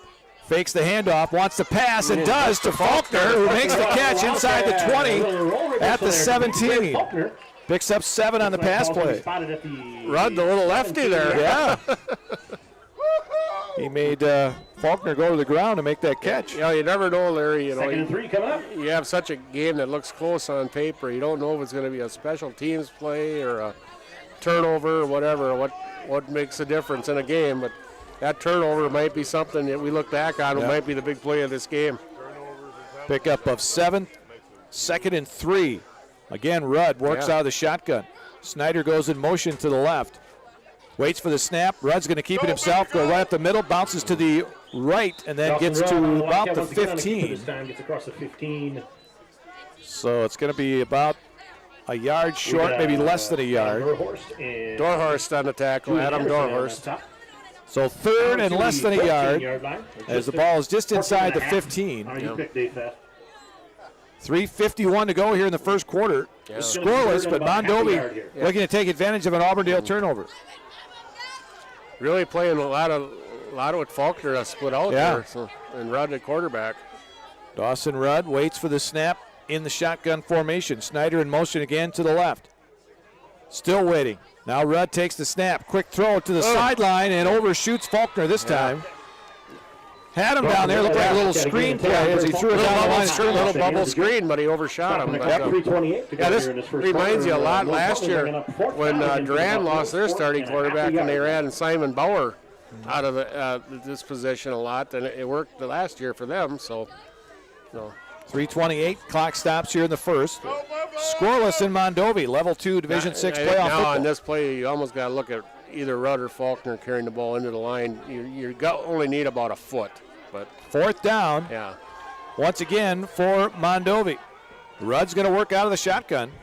fakes the handoff, wants to pass, and does to Faulkner, who makes the catch inside the 20 at the 17. Picks up 7 on the pass play. Rudd, the little lefty there. Yeah. He made Faulkner go to the ground to make that catch. Yeah, you never know, Larry. Second and 3 coming up. You have such a game that looks close on paper. You don't know if it's going to be a special teams play or a turnover or whatever, what makes a difference in a game. But that turnover might be something that we look back on. It might be the big play of this game. Pickup of 7, 2nd and 3. Again, Rudd works out of the shotgun. Snyder goes in motion to the left. Waits for the snap. Rudd's going to keep it himself, go right up the middle, bounces to the right, and then gets to about the 15. Gets across the 15. So it's going to be about a yard short, maybe less than a yard. Dorhorst on the tackle, Adam Dorhorst. So 3rd and less than a yard as the ball is just inside the 15. 3:51 to go here in the first quarter. Scoreless, but Mondovi looking to take advantage of an Auburndale turnover. Really playing a lot of with Faulkner split out there, and Rudd at quarterback. Dawson Rudd waits for the snap in the shotgun formation. Snyder in motion again to the left. Still waiting. Now Rudd takes the snap. Quick throw to the sideline and overshoots Faulkner this time. Had him down there, looked like a little screen play as he threw it down the line. A little bubble screen, but he overshot him. This reminds you a lot last year when Durand lost their starting quarterback and they ran Simon Bauer out of this position a lot, and it worked the last year for them. So, 3:28, clock stops here in the first. Scoreless in Mondovi, level 2 Division 6 playoff now football. On this play, you almost got to look at either Rudd or Faulkner carrying the ball into the line. You only need about a foot. But 4th down. Yeah. Once again for Mondovi. Rudd's going to work out of the shotgun.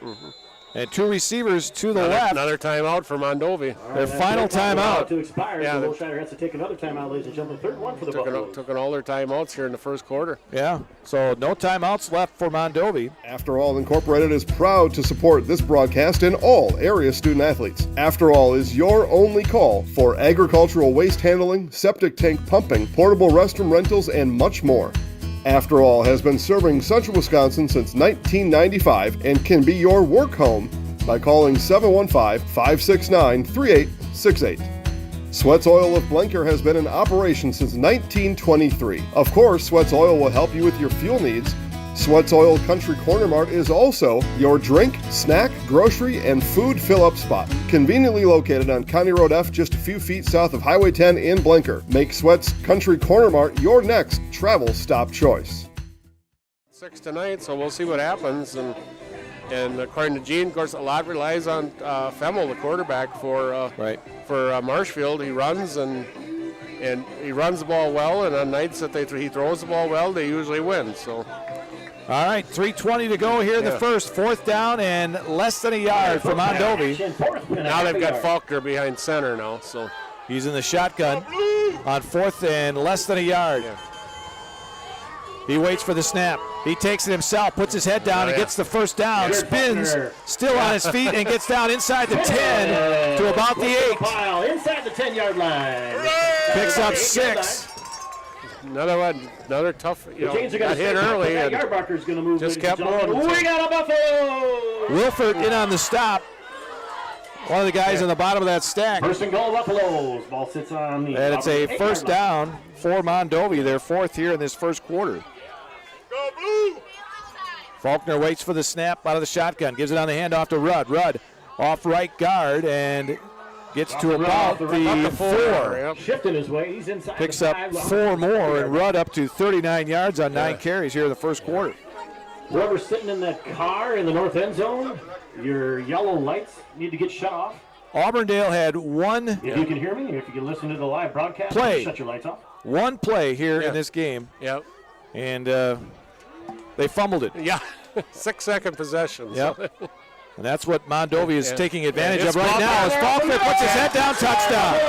And 2 receivers to the left. Another timeout for Mondovi. Their final timeout. To expire. So Wilshire has to take another timeout, ladies and gentlemen. 3rd one for the Buffaloes. Took all their timeouts here in the first quarter. Yeah, so no timeouts left for Mondovi. After All Incorporated is proud to support this broadcast and all area student athletes. After All is your only call for agricultural waste handling, septic tank pumping, portable restroom rentals, and much more. After All has been serving Central Wisconsin since 1995 and can be your work home by calling 715-569-3868. Sweats Oil of Blenker has been in operation since 1923. Of course, Sweats Oil will help you with your fuel needs. Sweats Oil Country Corner Mart is also your drink, snack, grocery, and food fill-up spot. Conveniently located on County Road F, just a few feet south of Highway 10 in Blenker. Make Sweats Country Corner Mart your next travel stop choice. 6 tonight, so we'll see what happens. And according to Gene, of course, a lot relies on Femmel, the quarterback for Marshfield. He runs and he runs the ball well, and on nights that he throws the ball well, they usually win. So. All right, 3:20 to go here in the first. 4th down and less than a yard for Mondovi. Now they've got Faulkner behind center now, so he's in the shotgun on 4th and less than a yard. He waits for the snap. He takes it himself, puts his head down, and gets the first down, spins, still on his feet, and gets down inside the 10 to about the 8. Inside the 10-yard line. Picks up 6. Another one, another tough, got hit early. That yard marker's going to move. Just kept moving. We got a Buffalo. Wilford in on the stop. One of the guys on the bottom of that stack. First and goal, Buffaloes. Ball sits on the. And it's a first down for Mondovi, their 4th here in this first quarter. Go Blue! Faulkner waits for the snap out of the shotgun, gives it on the handoff to Rudd. Rudd off right guard and gets to about the 4. Shifting his way. He's inside. Picks up 4 more, and Rudd up to 39 yards on 9 carries here in the first quarter. Whoever's sitting in that car in the north end zone, your yellow lights need to get shut off. Auburndale had one. If you can hear me, if you can listen to the live broadcast, shut your lights off. One play here in this game. Yep. And they fumbled it. Yeah. 6-second possession. Yep. And that's what Mondovi is taking advantage of right now. As Faulkner puts his head down, touchdown.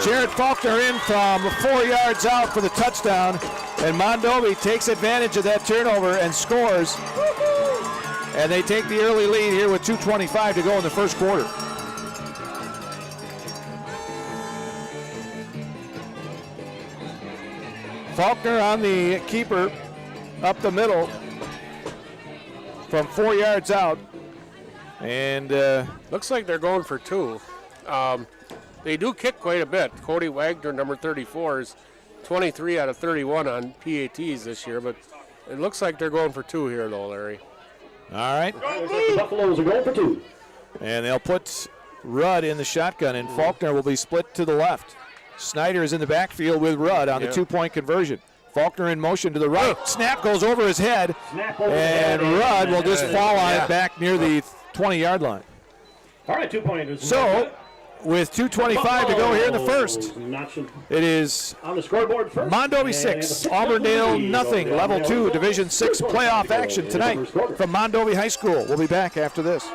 Jared Faulkner in from 4 yards out for the touchdown. And Mondovi takes advantage of that turnover and scores. And they take the early lead here with 2:25 to go in the first quarter. Faulkner on the keeper up the middle from 4 yards out. And looks like they're going for 2. They do kick quite a bit. Cody Wagner, number 34, is 23 out of 31 on PATs this year, but it looks like they're going for 2 here, though, Larry. All right. The Buffaloes are going for 2. And they'll put Rudd in the shotgun, and Faulkner will be split to the left. Snyder is in the backfield with Rudd on the 2-point conversion. Faulkner in motion to the right. Snap goes over his head, and Rudd will just fall on it back near the 20-yard line. All right, 2-pointers. So, with 2:25 to go here in the first, it is on the scoreboard first. Mondovi 6, Auburndale nothing. Level 2 Division 6 playoff action tonight from Mondovi High School. We'll be back after this.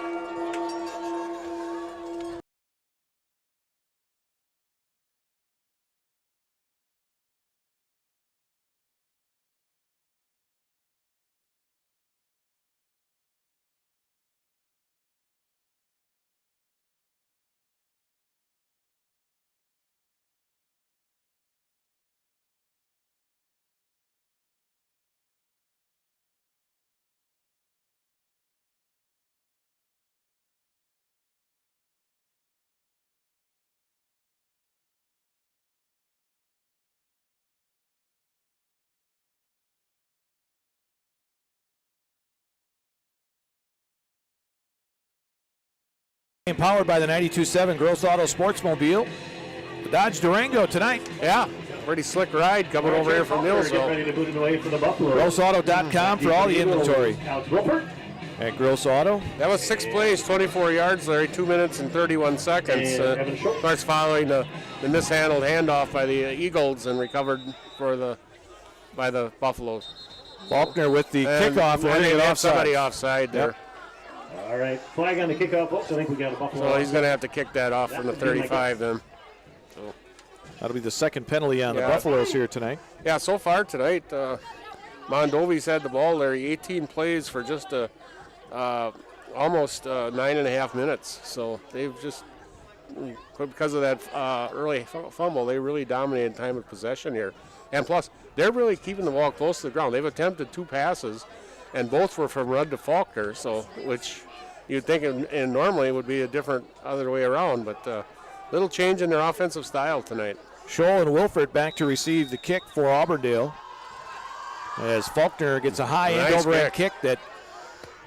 Powered by the 92.7 Gross Auto Sportsmobile. The Dodge Durango tonight. Yeah, pretty slick ride coming over here from Millsville. Ready to boot it away for the Buffalo. GrossAuto.com for all the inventory. Alex Wilford. At Gross Auto. That was 6 plays, 24 yards, Larry, 2 minutes and 31 seconds. Of course, following the mishandled handoff by the Eagles and recovered by the Buffaloes. Faulkner with the kickoff. I think they have somebody offside there. All right, flag on the kickoff. I think we got a Buffalo. So he's going to have to kick that off from the 35 then. So. That'll be the second penalty on the Buffaloes here tonight. Yeah, so far tonight, Mondovi's had the ball, Larry, 18 plays for just almost 9.5 minutes. So they've just, because of that early fumble, they really dominated time of possession here. And plus, they're really keeping the ball close to the ground. They've attempted 2 passes, and both were from Rudd to Faulkner, so which you'd think and normally would be a different other way around, but little change in their offensive style tonight. Scholl and Wilford back to receive the kick for Auburndale, as Faulkner gets a high end overhead kick that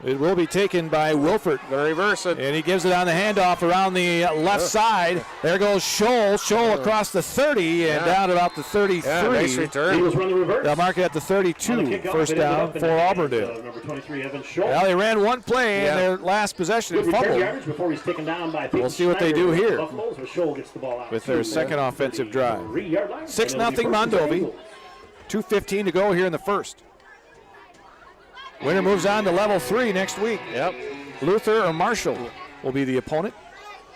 it will be taken by Wilford. Going to reverse it. And he gives it on the handoff around the left side. There goes Scholl. Scholl across the 30 and down about the 33. Yeah, nice return. Eagles run the reverse. They'll mark it at the 32. First down for Auburndale. Number 23, Evan Scholl. Well, they ran one play in their last possession and fumbled. Before he's taken down by We'll see what they do here Scholl gets the ball out with their second offensive drive. 6-0 Mondovi. 2:15 to go here in the first. Winner moves on to level 3 next week. Yep. Luther or Marshall will be the opponent.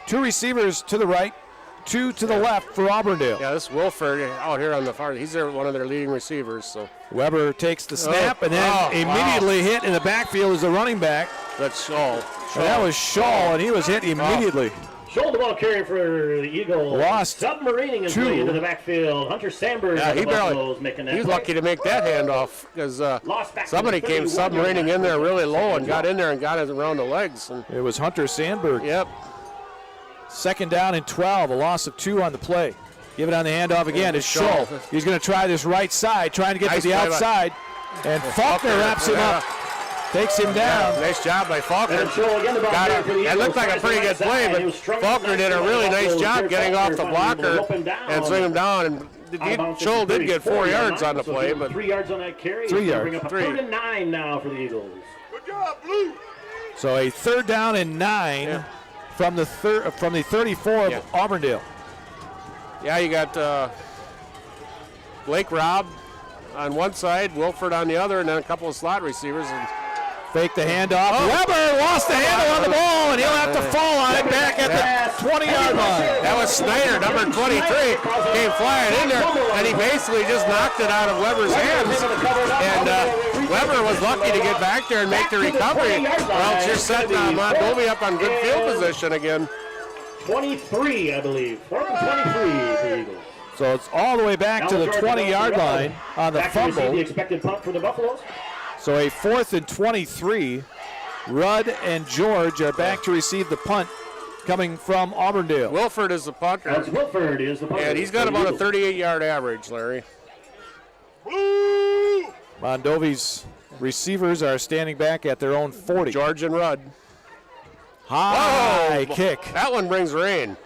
2 receivers to the right. two to the left for Auburndale. Yeah, this Wilford out here on the far, he's one of their leading receivers. So Weber takes the snap and then immediately hit in the backfield as a running back. That's Shaw. That was Shaw, and he was hit immediately. Shoulder ball carry for the Eagles. Lost submarining his way into the backfield. Hunter Sandberg. Yeah, he was lucky to make that handoff because somebody came submarining in there really low and got in there and got it around the legs. And it was Hunter Sandberg. Yep. 2nd down and 12, a loss of 2 on the play. Give it on the handoff again to Scholl. He's going to try this right side, trying to get to the outside. And Faulkner wraps him up. Takes him down. Nice job by Faulkner. That looked like a pretty good play, but Faulkner did a really nice job getting off the blocker and swing him down. And Scholl did get 4 yards on the play, but 3 yards on that carry. 3 yards. 3rd and 9 now for the Eagles. Good job, Blue. So a 3rd down and 9 from the 34 of Auburndale. Yeah, you got Blake Robb on one side, Wilford on the other, and then a couple of slot receivers. And fake the handoff. Weber lost the handle on the ball, and he'll have to fall on it back at the 20-yard line. That was Snyder, number 23, came flying in there, and he basically just knocked it out of Weber's hands. And Weber was lucky to get back there and make the recovery, or else you're setting Mondovi up on good field position again. 23, I believe. 4th and 23 for the Eagles. So it's all the way back to the 20-yard line on the fumble. The expected punt for the Buffaloes. So a 4th and 23. Rudd and George are back to receive the punt coming from Auburndale. Wilford is the punter. That's Wilford is the punter. And he's got about a 38-yard average, Larry. Mondovi's receivers are standing back at their own 40. George and Rudd. High kick. That one brings rain.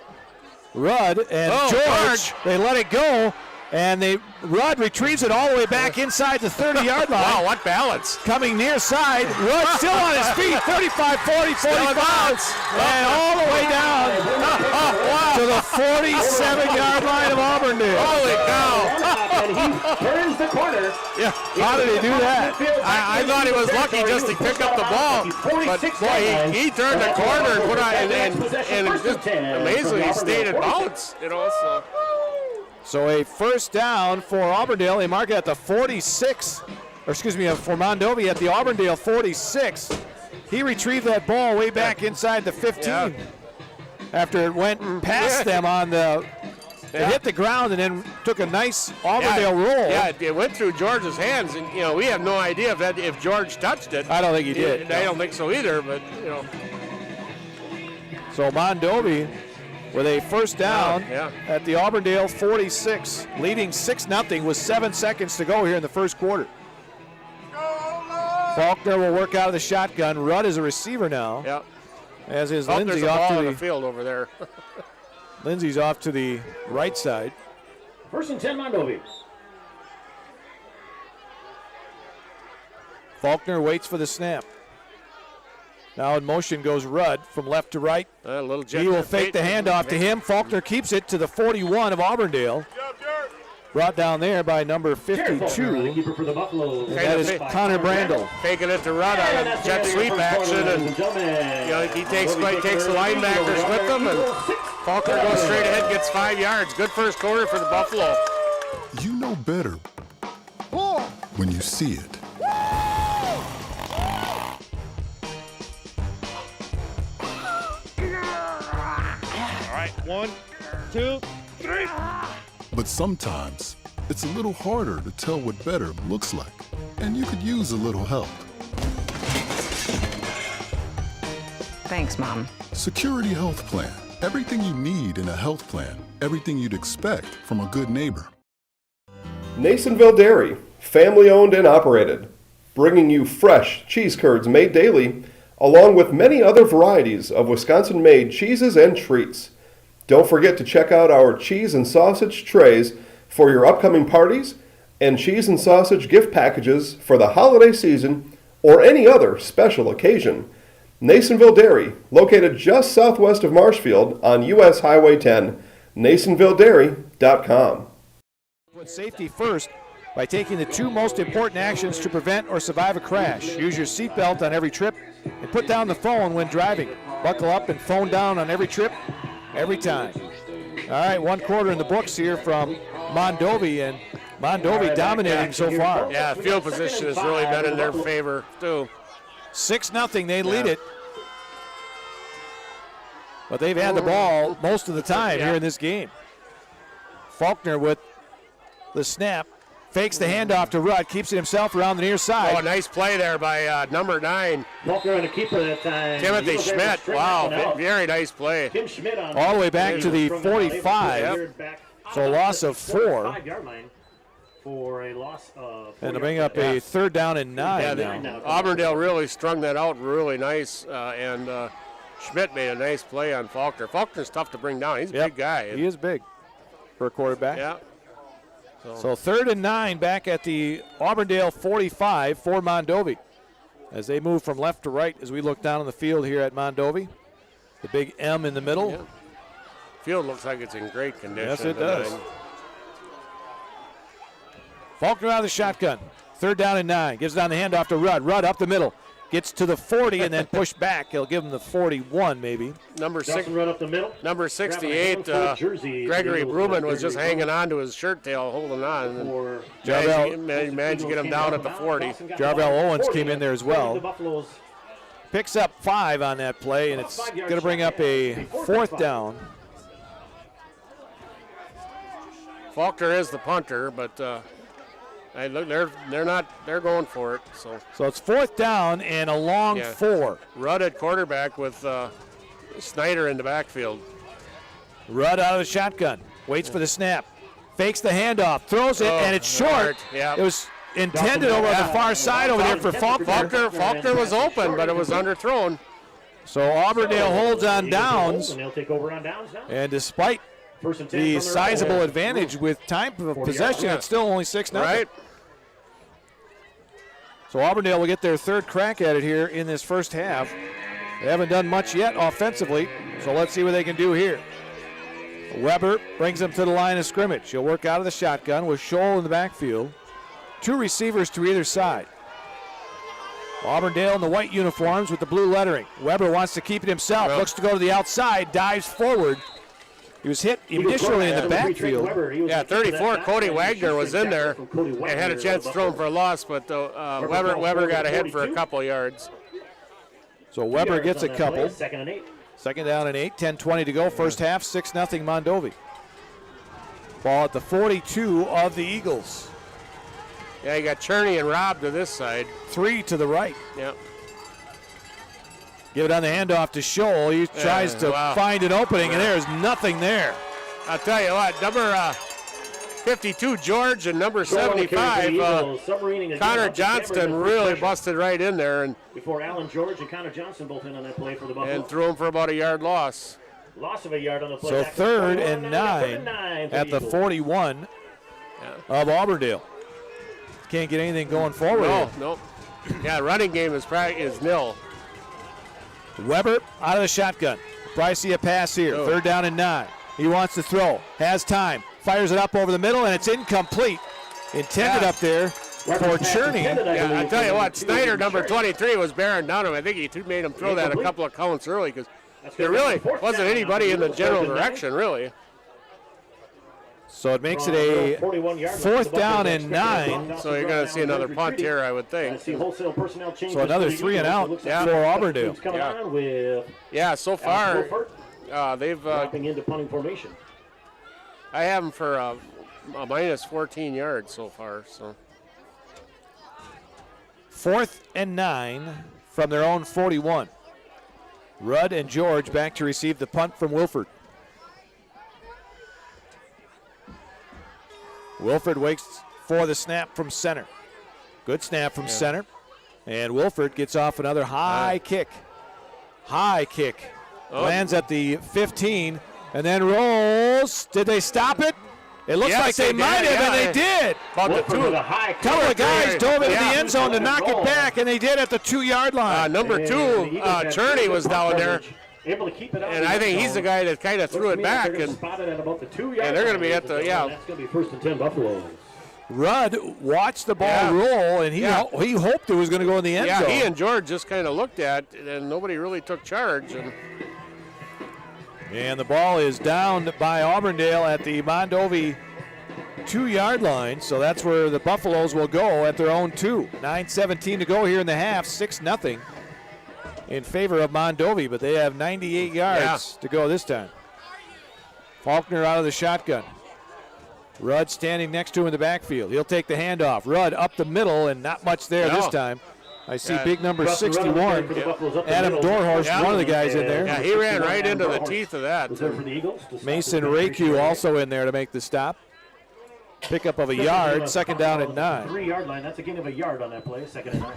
Rudd and George, they let it go, and Rudd retrieves it all the way back inside the 30-yard line. Wow, what balance. Coming near side, Rudd still on his feet, 35, 40, 45, and all the way down to the 47-yard line of Auburndale. Holy cow. And he turns the corner. Yeah, how did he do that? I thought he was lucky just to pick up the ball, but boy, he turned the corner and put on, and just amazingly he stayed in bounds, So a 1st down for Auburndale. They mark it at the 46, or excuse me, for Mondovi at the Auburndale 46. He retrieved that ball way back inside the 15 after it went past them on the. It hit the ground and then took a nice Auburndale roll. Yeah, it went through George's hands, and we have no idea if George touched it. I don't think he did. I don't think so either, but So Mondovi with a 1st down at the Auburndale 46, leading 6-0 with 7 seconds to go here in the 1st quarter. Faulkner will work out of the shotgun. Rudd is a receiver now. Yeah. As is Faulkner's Lindsey off to the field over there. Lindsey's off to the right side. 1st and 10, Mondovi. Faulkner waits for the snap. Now in motion goes Rudd from left to right. A little jet He will fake the handoff to him. Faulkner keeps it to the 41 of Auburndale. Brought down there by number 52. For the Buffaloes. That is Connor Brandel. Faking it to Rudd on a jet sweep action, and he takes the linebackers with him, and Faulkner goes straight ahead, gets 5 yards. Good 1st quarter for the Buffalo. You know better when you see it. All right, 1, 2, 3. But sometimes it's a little harder to tell what better looks like, and you could use a little help. Thanks, Mom. Security Health Plan. Everything you need in a health plan. Everything you'd expect from a good neighbor. Nasonville Dairy, family owned and operated, bringing you fresh cheese curds made daily, along with many other varieties of Wisconsin-made cheeses and treats. Don't forget to check out our cheese and sausage trays for your upcoming parties and cheese and sausage gift packages for the holiday season or any other special occasion. Nasonville Dairy, located just southwest of Marshfield on U.S. Highway 10, NasonvilleDairy.com. Put safety first by taking the 2 most important actions to prevent or survive a crash. Use your seatbelt on every trip and put down the phone when driving. Buckle up and phone down on every trip, every time. All right, 1 quarter in the books here from Mondovi, and Mondovi dominating so far. Yeah, field position has really been in their favor, too. 6-0, they lead it. But they've had the ball most of the time here in this game. Faulkner with the snap. Fakes the handoff to Rudd, keeps it himself around the near side. Oh, nice play there by number 9. Faulkner and a keeper that time. Timothy Schmidt. Wow, very nice play. Tim Schmidt on All the way back to the 45. So a loss of 4. 5-yard line for a loss of 4 And to bring up a 3rd down and 9 now. Auburndale really strung that out really nice, and Schmidt made a nice play on Faulkner. Faulkner's tough to bring down. He's a big guy. He is big for a quarterback. Yeah. So 3rd and 9 back at the Auburndale 45 for Mondovi as they move from left to right as we look down on the field here at Mondovi. The big M in the middle. Yeah. Field looks like it's in great condition. Yes, it does. Faulkner out of the shotgun. 3rd down and 9. Gives it on the handoff to Rudd. Rudd up the middle. Gets to the 40 and then pushed back. He'll give him the 41 maybe. Number 68, Gregory Bruman was just hanging on to his shirt tail, holding on. And managed to get him down at the 40. Jarvell Owens came in there as well. Picks up 5 on that play, and it's going to bring up a 4th down. Faulkner is the punter, but they're going for it. So it's 4th down and a long 4. Rudd at quarterback with Snyder in the backfield. Rudd out of the shotgun, waits for the snap, fakes the handoff, throws it, and it's short. Yeah. It was intended over on the far side over there for Faulkner. Faulkner was open, but it was underthrown. So Auburndale holds on downs, and they'll take over on downs now. and despite the sizable advantage with time of possession, it's still only 6-0. Right. So Auburndale will get their 3rd crack at it here in this first half. They haven't done much yet offensively, so let's see what they can do here. Weber brings them to the line of scrimmage. He'll work out of the shotgun with Scholl in the backfield. 2 receivers to either side. Auburndale in the white uniforms with the blue lettering. Weber wants to keep it himself, looks to go to the outside, dives forward. He was hit initially in the backfield. Yeah, 34, Cody Wagner was in there and had a chance to throw him for a loss, but Weber got ahead for a couple yards. So Weber gets a couple. 2nd and 8. 2nd down and 8, 10:20 to go. First half, 6-0 Mondovi. Ball at the 42 of the Eagles. Yeah, you got Cherney and Robb to this side. 3 to the right. Yep. Give it on the handoff to Scholl. He tries to find an opening, and there's nothing there. I'll tell you what, number 52, George, and number 75, Connor Johnston really busted right in there. And before Alan George and Connor Johnston both in on that play for the Buffalo. And threw him for about a yard loss. Loss of a yard on the play. So 3rd and 9 at the 41 of Auburndale. Can't get anything going forward. No. Yeah, running game is nil. Weber out of the shotgun. Probably see a pass here. 3rd down and 9. He wants to throw. Has time. Fires it up over the middle, and it's incomplete. Intended up there for Cherney. Yeah, I tell you what, Snyder, number 23, was bearing down him. I think he made him throw that a couple of counts early because there really wasn't anybody in the general direction, really. So it makes it a 4th down and 9. So you're going to see another punt here, I would think. So another 3 and out for Auburndale. Yeah, so far they've dropping into punting formation. I have them for a minus 14 yards so far. So 4th and 9 from their own 41. Rudd and George back to receive the punt from Wilford. Wilford waits for the snap from center. Good snap from center. And Wilford gets off another high kick. High kick. Lands at the 15 and then rolls. Did they stop it? It looks like they might have, and they did. About the couple of guys dove into the end zone to knock it back, and they did at the 2-yard line. Number 2, Cherney was down there. Able to keep it out, and I think he's the guy that kind of threw it back. And at about the 2 they're going to be at the, That's going to be 1st and 10 Buffalo. Rudd watched the ball roll, and he hoped it was going to go in the end zone. Yeah, he and George just kind of looked at it, and nobody really took charge. And And the ball is down by Auburndale at the Mondovi 2-yard line, so that's where the Buffaloes will go at their own 2. 9:17 to go here in the half, 6-0 in favor of Mondovi, but they have 98 yards to go this time. Faulkner out of the shotgun. Rudd standing next to him in the backfield. He'll take the handoff. Rudd up the middle, and not much there this time. I see big number 61, Adam Dorhorst, one of the guys in there. Yeah, he ran right into the teeth of that. Mason Raku also in there to make the stop. Pickup of a yard, second down and 9. 3-yard line, that's a gain of a yard on that play, second and 9.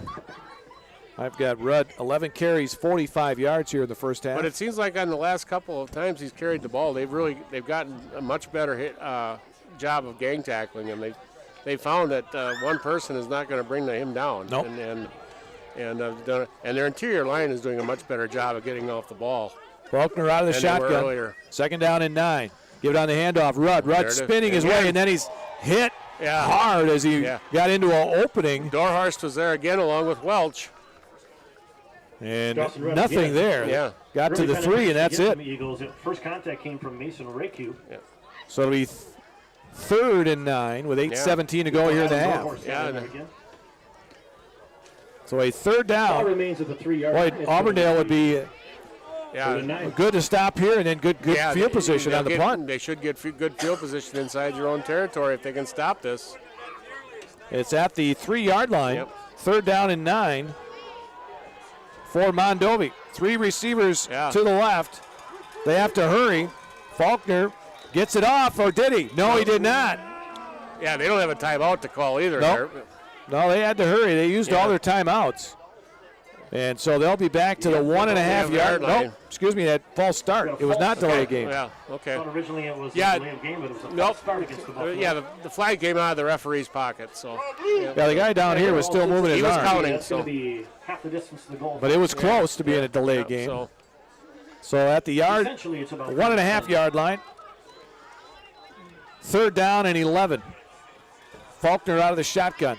I've got Rudd, 11 carries, 45 yards here in the first half. But it seems like on the last couple of times he's carried the ball, they've gotten a much better job of gang tackling him. They found that one person is not going to bring him down. Nope. And their interior line is doing a much better job of getting off the ball. Faulkner out of the shotgun. Second down and 9. Give it on the handoff. Rudd spinning his way, and then he's hit hard as he got into an opening. Dorhorst was there again along with Welch. And nothing there. Yeah. Got to the 3, and that's it. Eagles. First contact came from Mason Raku. Yeah. So it'll be 3rd and 9 with 8:17 to go here in the half. So a 3rd down. Ball remains at the 3-yard line. Auburndale would be good to stop here, and then good field position on the punt. They should get good field position inside your own territory if they can stop this. It's at the 3-yard line. 3rd down and 9 for Mondovi. 3 receivers to the left. They have to hurry. Faulkner gets it off, or did he? No, he did not. Yeah, they don't have a timeout to call either. Nope. No, they had to hurry. They used all their timeouts. And so they'll be back to the 1.5-yard line. Nope, excuse me, that false start. It was not delay of game. Yeah, okay. Originally it was a delay of game, but it was a false start against the Buffalo. Yeah, the flag came out of the referee's pocket. So. Yeah, the guy down here was still moving his arm. He was counting. That's going to be half the distance to the goal. But it was close to being a delay game. So at the 1.5-yard line. 3rd down and 11. Faulkner out of the shotgun.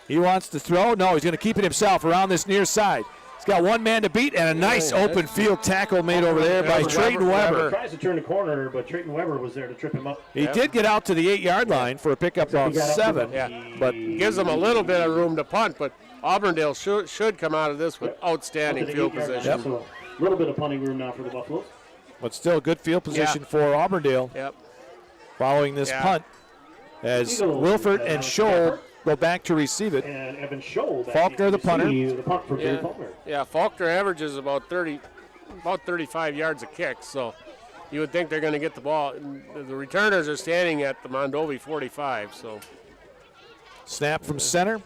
He wants to throw. No, he's going to keep it himself around this near side. He's got one man to beat, and a nice open field tackle made over there by Trayton Weber. Tries to turn the corner, but Trayton Weber was there to trip him up. He did get out to the 8-yard line for a pickup of 7. But gives them a little bit of room to punt, but Auburndale should come out of this with outstanding field position. So a little bit of punting room now for the Buffaloes. But still good field position for Auburndale following this punt as Wilford and Scholl go back to receive it. And Evan Scholl. Faulkner, the punter. The punt for Faulkner. Yeah, Faulkner averages about 35 yards a kick, so you would think they're going to get the ball. The returners are standing at the Mondovi 45, so. Snap from center.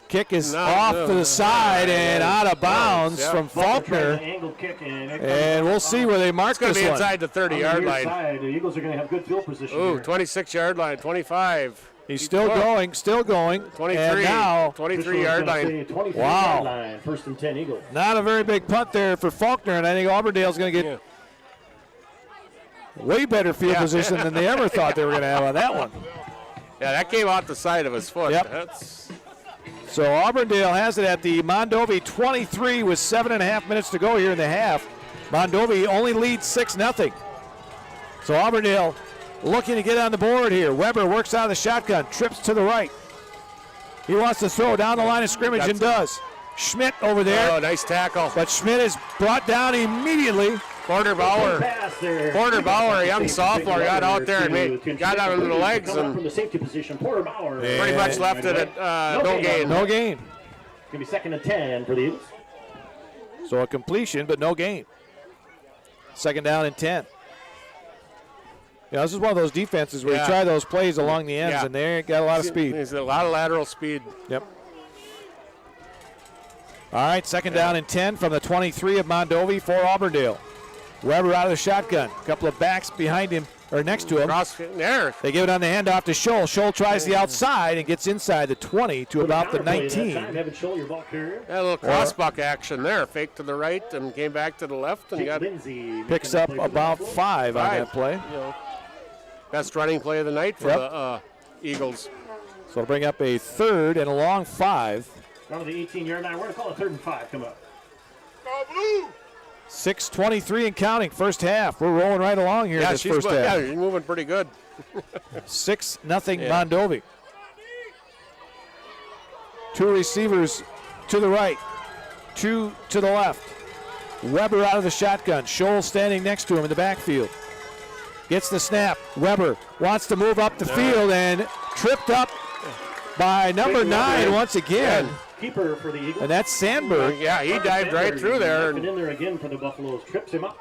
Kick is off to the side and out of bounds from Faulkner. And we'll see where they mark this one. It's going to be inside the 30-yard line. The Eagles are going to have good field position. Ooh, 26-yard line, 25. He's still going. 23, and now 23-yard line. 23-yard line, 1st and 10 Eagles. Not a very big punt there for Faulkner, and I think Auburndale's going to get way better field position than they ever thought they were going to have on that one. Yeah, that came out the side of his foot. Yep. So Auburndale has it at the Mondovi 23 with 7.5 minutes to go here in the half. Mondovi only leads 6-0. So Auburndale looking to get on the board here. Weber works out of the shotgun, trips to the right. He wants to throw down the line of scrimmage and does. Schmidt over there. Oh, nice tackle. But Schmidt is brought down immediately. Porter Bauer, young sophomore, got out there and got out under the legs and from the safety position. Porter Bauer pretty much left it at no gain. No gain. It's going to be 2nd and 10 for the Eagles. So a completion, but no gain. 2nd down and 10. Yeah, this is one of those defenses where you try those plays along the ends, and they got a lot of speed. There's a lot of lateral speed. Yep. All right, 2nd down and 10 from the 23 of Mondovi for Auburndale. Weber out of the shotgun. A couple of backs behind him, or next to him. There. They give it on the handoff to Scholl. Scholl tries the outside and gets inside the 20 to about the 19. Evan Scholl, your ball carrier. A little crossbuck action there. Fake to the right and came back to the left and picks up about 5 on that play. You know, best running play of the night for the Eagles. So it'll bring up a 3rd and a long 5. Down to the 18-yard line. We're going to call it 3rd and 5. Come up. 6:23 and counting, first half. We're rolling right along here in this first half. Yeah, she's moving pretty good. 6-0 Mondovi. Two receivers to the right, two to the left. Weber out of the shotgun. Scholl standing next to him in the backfield. Gets the snap. Weber wants to move up the field and tripped up by number 9 once again. Keeper for the Eagles. And that's Sandberg. Yeah, he dived right through there. In there again for the Buffaloes. Trips him up.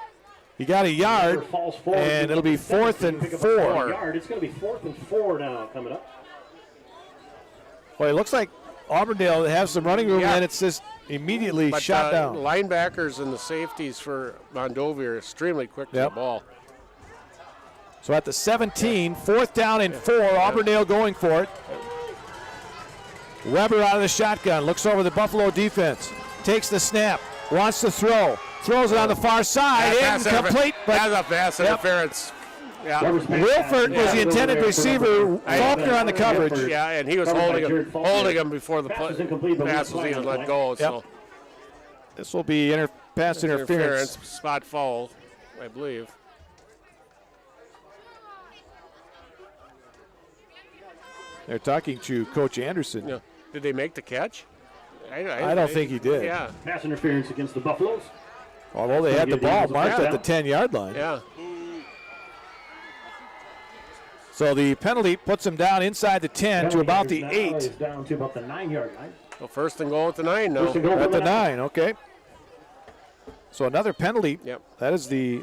He got a yard, and it'll be 4th and 4. It's going to be 4th and 4 now coming up. Well, it looks like Auburndale has some running room, and it's just immediately shot down. Linebackers and the safeties for Mondovi are extremely quick to the ball. So at the 17, 4th down and 4, Auburndale going for it. Weber out of the shotgun, looks over the Buffalo defense, takes the snap, wants to throw, throws it on the far side, incomplete. That's a pass interference. Yeah. Wilford was the intended receiver, Faulkner on the coverage. Yeah, and he was holding him before the pass was even let go. So this will be pass interference. Spot foul, I believe. They're talking to Coach Anderson. Yeah. Did they make the catch? I don't think he did. Yeah. Pass interference against the Buffaloes. Although they had the ball marked at the 10-yard line. Yeah. So the penalty puts him down inside the 10 to about the 8. Down to about the 9-yard line. Well, first and goal at the 9 now. At the 9, okay. So another penalty. Yep. That is the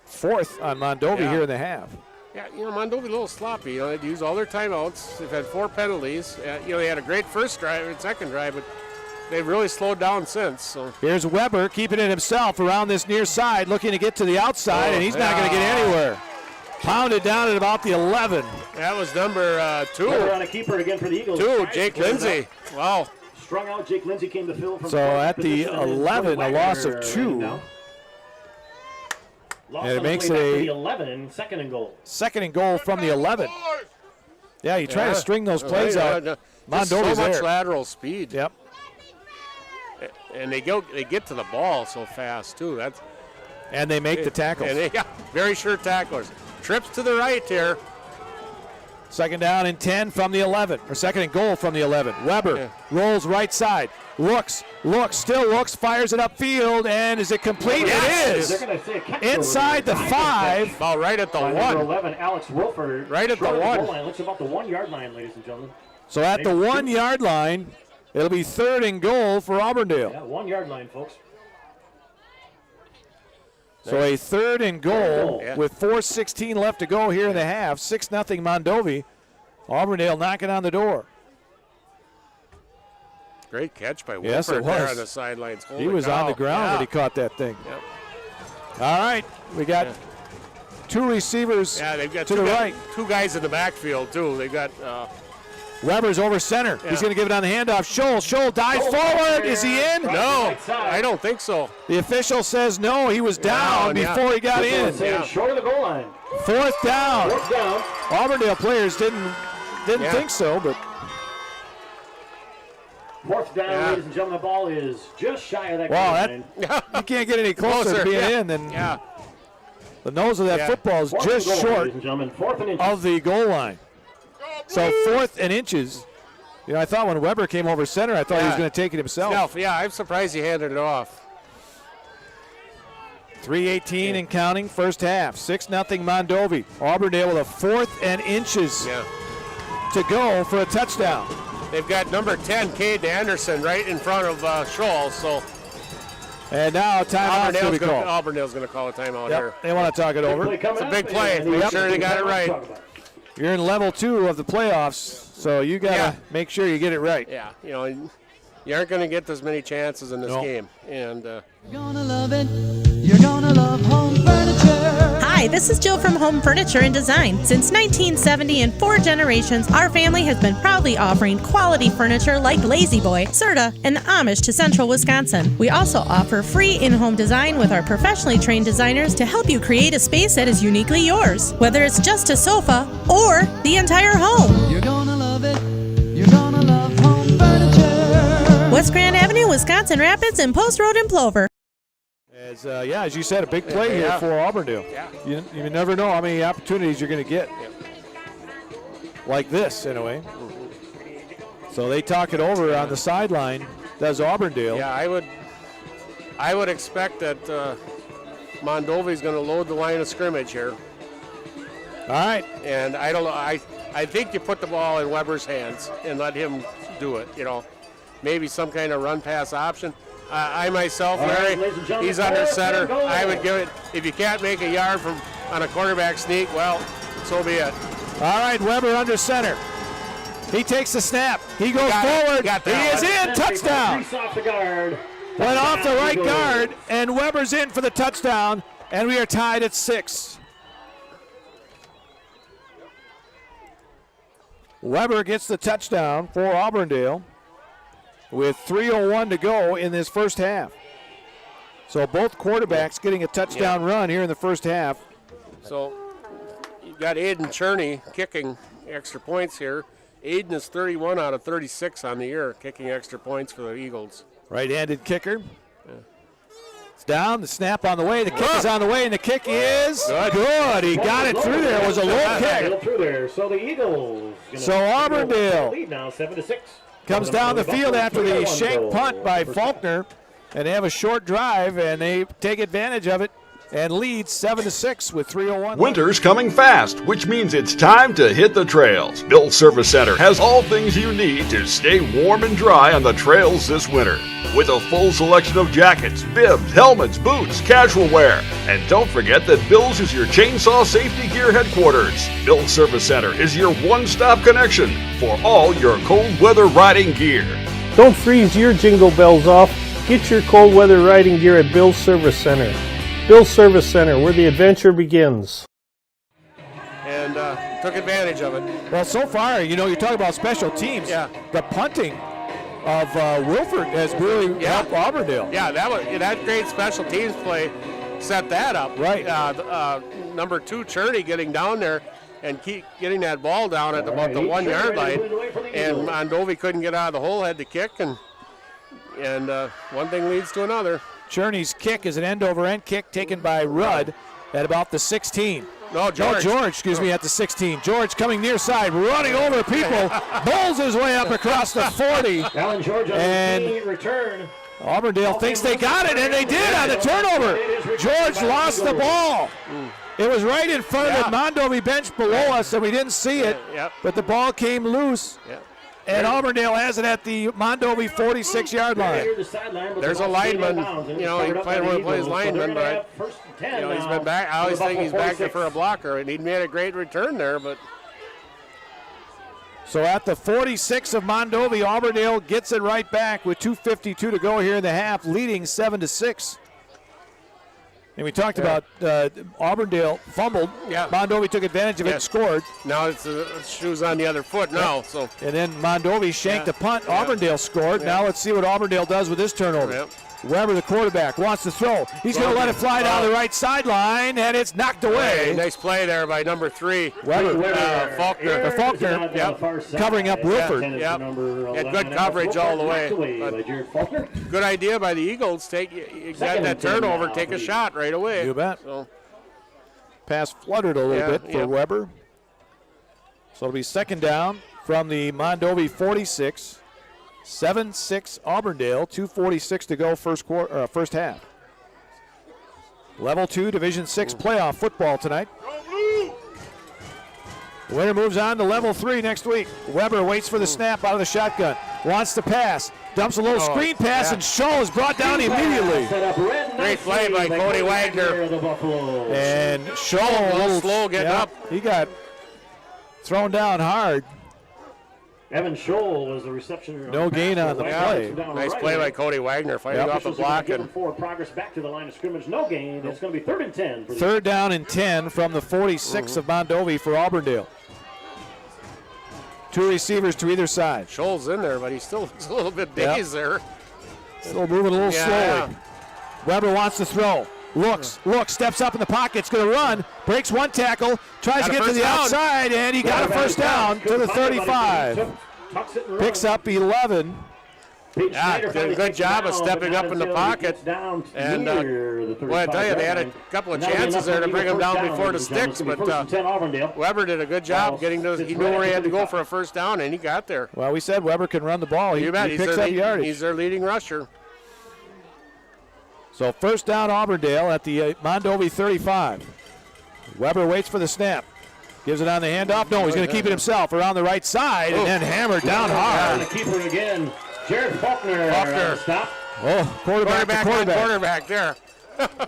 4th on Mondovi here in the half. Yeah, Mondovi a little sloppy. They'd used all their timeouts. They've had 4 penalties. They had a great first drive and second drive, but they've really slowed down since. So. Here's Weber keeping it himself around this near side, looking to get to the outside, and he's not going to get anywhere. Pounded down at about the 11. That was number 2. We're on a keeper again for the Eagles. 2, Jake Lindsay. Wow. Strung out, Jake Lindsay came to fill from so at the 11, a loss of 2. And it makes it a 11, second and goal. Second and goal from the 11. Yeah, you try to string those plays out. Mondovi's so much there. lateral speed. Yep. And they get to the ball so fast too. And they make the tackles. And very sure tacklers. Trips to the right here. Second down and 10 from the 11, or second and goal from the 11. Weber rolls right side, looks, still looks, fires it upfield, and is it complete? Yes. It is. Inside the 5. Ball right at the 1. 11, Alex Wilford. Right at the 1. Looks about the 1-yard line, ladies and gentlemen. So at the 1-yard line, it'll be third and goal for Auburndale. Yeah, 1-yard line, folks. So a third and goal with 4:16 left to go here in the half. 6-0 Mondovi. Auburndale knocking on the door. Great catch by Wilford yes, it was. there on the sidelines. Holy he was cow. on the ground when he caught that thing. Yep. All right, we got 2 receivers they've got to the right. 2 guys in the backfield, too. They've got Weber's over center. He's going to give it on the handoff. Scholl dives forward. Is he in? No, I don't think so. The official says no. He was down before he got in. Short of the goal line. 4th down. 4th down. Auburndale players didn't think so, but 4th down, ladies and gentlemen. The ball is just shy of that goal line. You can't get any closer to being in than the nose of that football is just short of the goal line. So 4th and inches. I thought when Weber came over center, I thought he was going to take it himself. Yeah, I'm surprised he handed it off. 3:18 and counting, first half. 6-0 Mondovi. Auburndale with a 4th and inches to go for a touchdown. They've got number 10, Cade Anderson, right in front of Scholl. So. And now timeout to be called. Auburndale's going to call a timeout here. They want to talk it over. It's a big play. Make sure they got it right. You're in level 2 of the playoffs, so you got to make sure you get it right. Yeah, you aren't going to get as many chances in this game. And you're gonna love it. You're gonna love home furniture. Hi, this is Jill from Home Furniture and Design. Since 1970 and 4 generations, our family has been proudly offering quality furniture like Lazy Boy, Serta, and Amish to Central Wisconsin. We also offer free in-home design with our professionally trained designers to help you create a space that is uniquely yours, whether it's just a sofa or the entire home. You're gonna love it. You're gonna love home furniture. West Grand Avenue, Wisconsin Rapids, and Post Road in Plover. As you said, a big play here for Auburndale. Yeah. You never know how many opportunities you're going to get like this, in a way. So they talk it over on the sideline, does Auburndale. Yeah, I would expect that Mondovi's going to load the line of scrimmage here. All right. And I don't know. I think you put the ball in Weber's hands and let him do it. Maybe some kind of run pass option. I myself, Larry, he's under center. I would give it, if you can't make a yard on a quarterback sneak, well, so be it. All right, Weber under center. He takes the snap. He goes forward. He is in. Touchdown. Went off the right guard, and Weber's in for the touchdown, and we are tied at 6. Weber gets the touchdown for Auburndale with 3:01 to go in this first half. So both quarterbacks getting a touchdown run here in the first half. So you've got Aiden Cherney kicking extra points here. Aiden is 31 out of 36 on the year, kicking extra points for the Eagles. Right-handed kicker. It's down, the snap on the way, the kick is on the way, and the kick is good. He got it through there. It was a low kick. Through there. So the Eagles. So Auburndale lead now 7-6. Comes down the field after the shank punt by Faulkner, and they have a short drive, and they take advantage of it and lead 7-6 with 3:01. Winter's coming fast, which means it's time to hit the trails. Bill's Service Center has all things you need to stay warm and dry on the trails this winter. With a full selection of jackets, bibs, helmets, boots, casual wear. And don't forget that Bill's is your chainsaw safety gear headquarters. Bill's Service Center is your one-stop connection for all your cold weather riding gear. Don't freeze your jingle bells off. Get your cold weather riding gear at Bill's Service Center. Bill's Service Center, where the adventure begins. And took advantage of it. Well, so far, you're talking about special teams. Yeah. The punting of Wilford has really helped Auburndale. Yeah, that great special teams play set that up. Right. Number 2, Cherney getting down there and keep getting that ball down at about the 1 yard line. And Mondovi couldn't get out of the hole, had to kick, and one thing leads to another. Cherney's kick is an end-over-end kick taken by Rudd at about the 16. George, at the 16. George coming near side, running over people, bowls his way up across the 40. Alan George on the return. Auburndale thinks they got it, and they did on the turnover. George lost the ball. It was right in front of the Mondovi bench below us, and we didn't see it, but the ball came loose. And Auburndale has it at the Mondovi 46-yard line. There's a lineman, he plays lineman, but he's been back. I always think he's back there for a blocker, and he made a great return there. But so at the 46 of Mondovi, Auburndale gets it right back with 2:52 to go here in the half, leading 7-6. And we talked about Auburndale fumbled. Yeah. Mondovi took advantage of it and scored. Now it's the shoes on the other foot now. So. And then Mondovi shanked the punt. Auburndale scored. Now let's see what Auburndale does with this turnover. Weber, the quarterback, wants to throw. He's going to let it fly down the right sideline, and it's knocked away. Nice play there by number 3. Weber. Faulkner. Covering up Wilford. Had good coverage all the way. Good idea by the Eagles. You got that turnover, take a shot right away. You bet. Pass fluttered a little bit for Weber. So it'll be second down from the Mondovi 46. 7-6 Auburndale, 2:46 to go first half. Level 2 Division 6 playoff football tonight. Winner moves on to level 3 next week. Weber waits for the snap out of the shotgun. Wants to pass. Dumps a little screen pass, and Shaw is brought down immediately. Great play by Cody Wagner. And Shaw a little slow getting up. He got thrown down hard. Evan Scholl was the reception. No gain on the play. Nice play by Cody Wagner, fighting off a block. And forward progress back to the line of scrimmage. No gain. It's going to be 3rd and 10. Third down and 10 from the 46 of Mondovi for Auburndale. 2 receivers to either side. Scholl's in there, but he's still a little bit dazed there. Still moving a little slowly. Weber wants to throw. Looks, steps up in the pocket, it's going to run, breaks one tackle, tries to get to the outside, and he got a first down to the 35. Picks up 11. Yeah, did a good job of stepping up in the pocket. And well, I tell you, they had a couple of chances there to bring him down before the sticks, but Weber did a good job getting to. He knew where he had to go for a first down, and he got there. Well, we said Weber can run the ball. He picks up yardage. He's their leading rusher. So first down, Auburndale at the Mondovi 35. Weber waits for the snap. Gives it on the handoff. No, he's going to keep it himself around the right side and then hammered down hard. The keeper again, Jared Faulkner. Stop. Oh, quarterback there.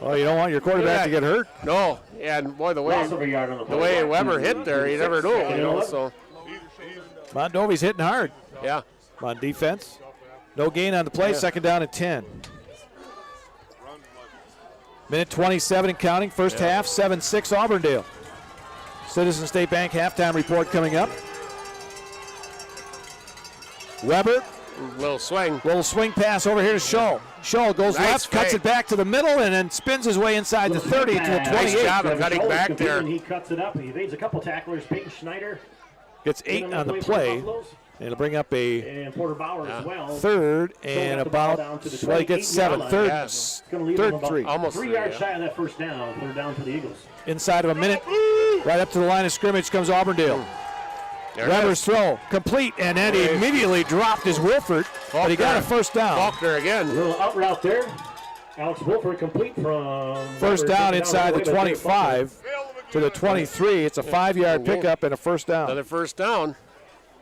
Well, you don't want your quarterback to get hurt. No, and boy, the way Weber hit there, you never knew. You know, so Mondovi's hitting hard. Yeah. On defense. No gain on the play. Second down and 10. Minute 27 and counting. First half, 7-6 Auburndale. Citizen State Bank halftime report coming up. Weber. Little swing pass over here to Scholl. Scholl goes left, cuts it back to the middle, and then spins his way inside the 30 to the 28. Nice job of cutting back there. He cuts it up. He evades a couple tacklers. Peyton Schneider gets 8 on the play. And it'll bring up a Porter Bauer as well. Third and about, well, he gets 7. Third 3. Almost 3 yards shy of that first down. Third down for the Eagles. Inside of a minute, right up to the line of scrimmage comes Auburndale. Weber's throw, complete, and then he immediately dropped his Wilford, but he got a first down. Faulkner again. A little out route there. Alex Wilford complete from... First down inside the 25 to the 23. It's a 5-yard pickup and a first down. Another first down.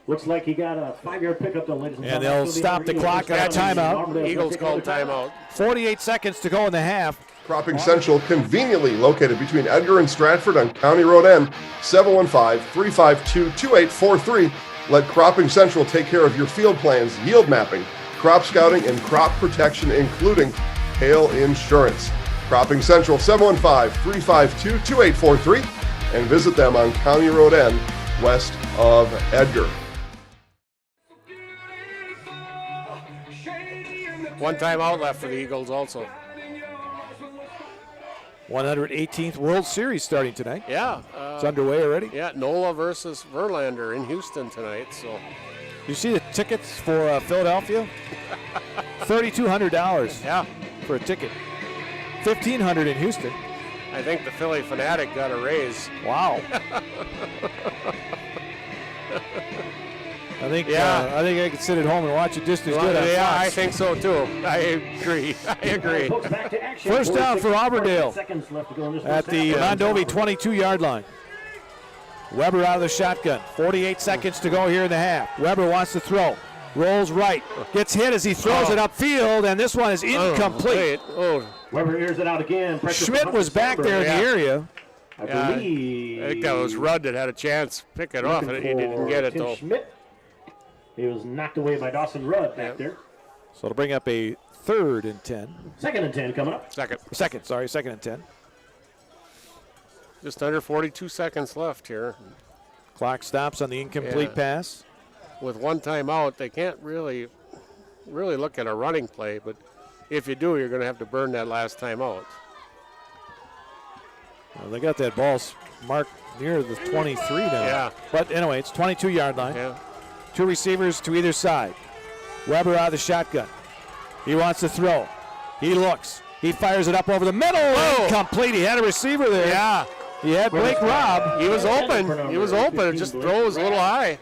Looks like he got a 5-yard pickup, though, ladies and gentlemen. And they'll stop the clock on a timeout. Eagles called timeout. 48 seconds to go in the half. Cropping Central, conveniently located between Edgar and Stratford on County Road N, 715-352-2843. Let Cropping Central take care of your field plans, yield mapping, crop scouting, and crop protection, including hail insurance. Cropping Central, 715-352-2843, and visit them on County Road N, west of Edgar. One timeout left for the Eagles also. 118th World Series starting tonight. Yeah. It's underway already. Yeah, NOLA versus Verlander in Houston tonight. So, you see the tickets for Philadelphia? $3,200 for a ticket. $1,500 in Houston. I think the Philly Fanatic got a raise. Wow. I think I could sit at home and watch it just as good. Yeah, I think so too. I agree. First down for Auburndale at the Mondovi 22-yard line. Weber out of the shotgun. 48 seconds to go here in the half. Weber wants to throw. Rolls right. Gets hit as he throws it upfield, and this one is incomplete. Weber airs it out again. Schmidt was back there in the area. I believe. I think that was Rudd that had a chance to pick it off, and he didn't get it though. Schmidt. He was knocked away by Dawson Rudd back there. So it'll bring up a 3rd and 10. 2nd and 10 coming up. Second and 10. Just under 42 seconds left here. Clock stops on the incomplete pass. With one timeout, they can't really look at a running play, but if you do, you're going to have to burn that last timeout. Well, they got that ball marked near the 23 now. Yeah. But anyway, it's 22-yard line. Yeah. 2 receivers to either side. Weber out of the shotgun. He wants to throw. He looks. He fires it up over the middle. Incomplete. He had a receiver there. Yeah. He had Blake Robb. He was open. It just throws a little high.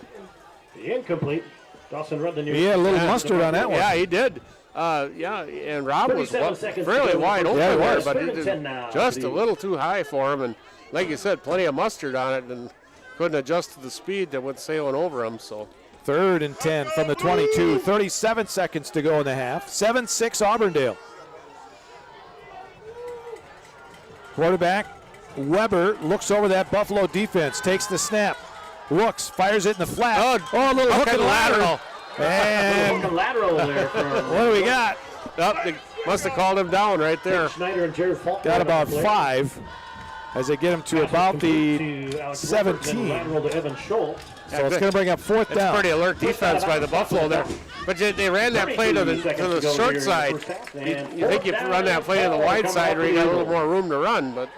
Incomplete. Dawson Rudd, the new. He had a little mustard on that one. Yeah, he did. And Robb was fairly wide open there, but it was just a little too high for him. And like you said, plenty of mustard on it, and couldn't adjust to the speed that went sailing over him. So 3rd and 10 from the 22. 37 seconds to go in the half. 7-6 Auburndale. Quarterback Weber looks over that Buffalo defense, takes the snap, looks, fires it in the flat. Oh, a little hook and lateral. And lateral there. What do we got? They must have called him down right there. Schneider and Jared Faulkner got about 5 as they get him to about the 17. So it's going to bring up 4th down. It's pretty alert defense by the Buffalo there. But they ran that play to the short side. You think you run that play to the wide side where you got a little more room to run. But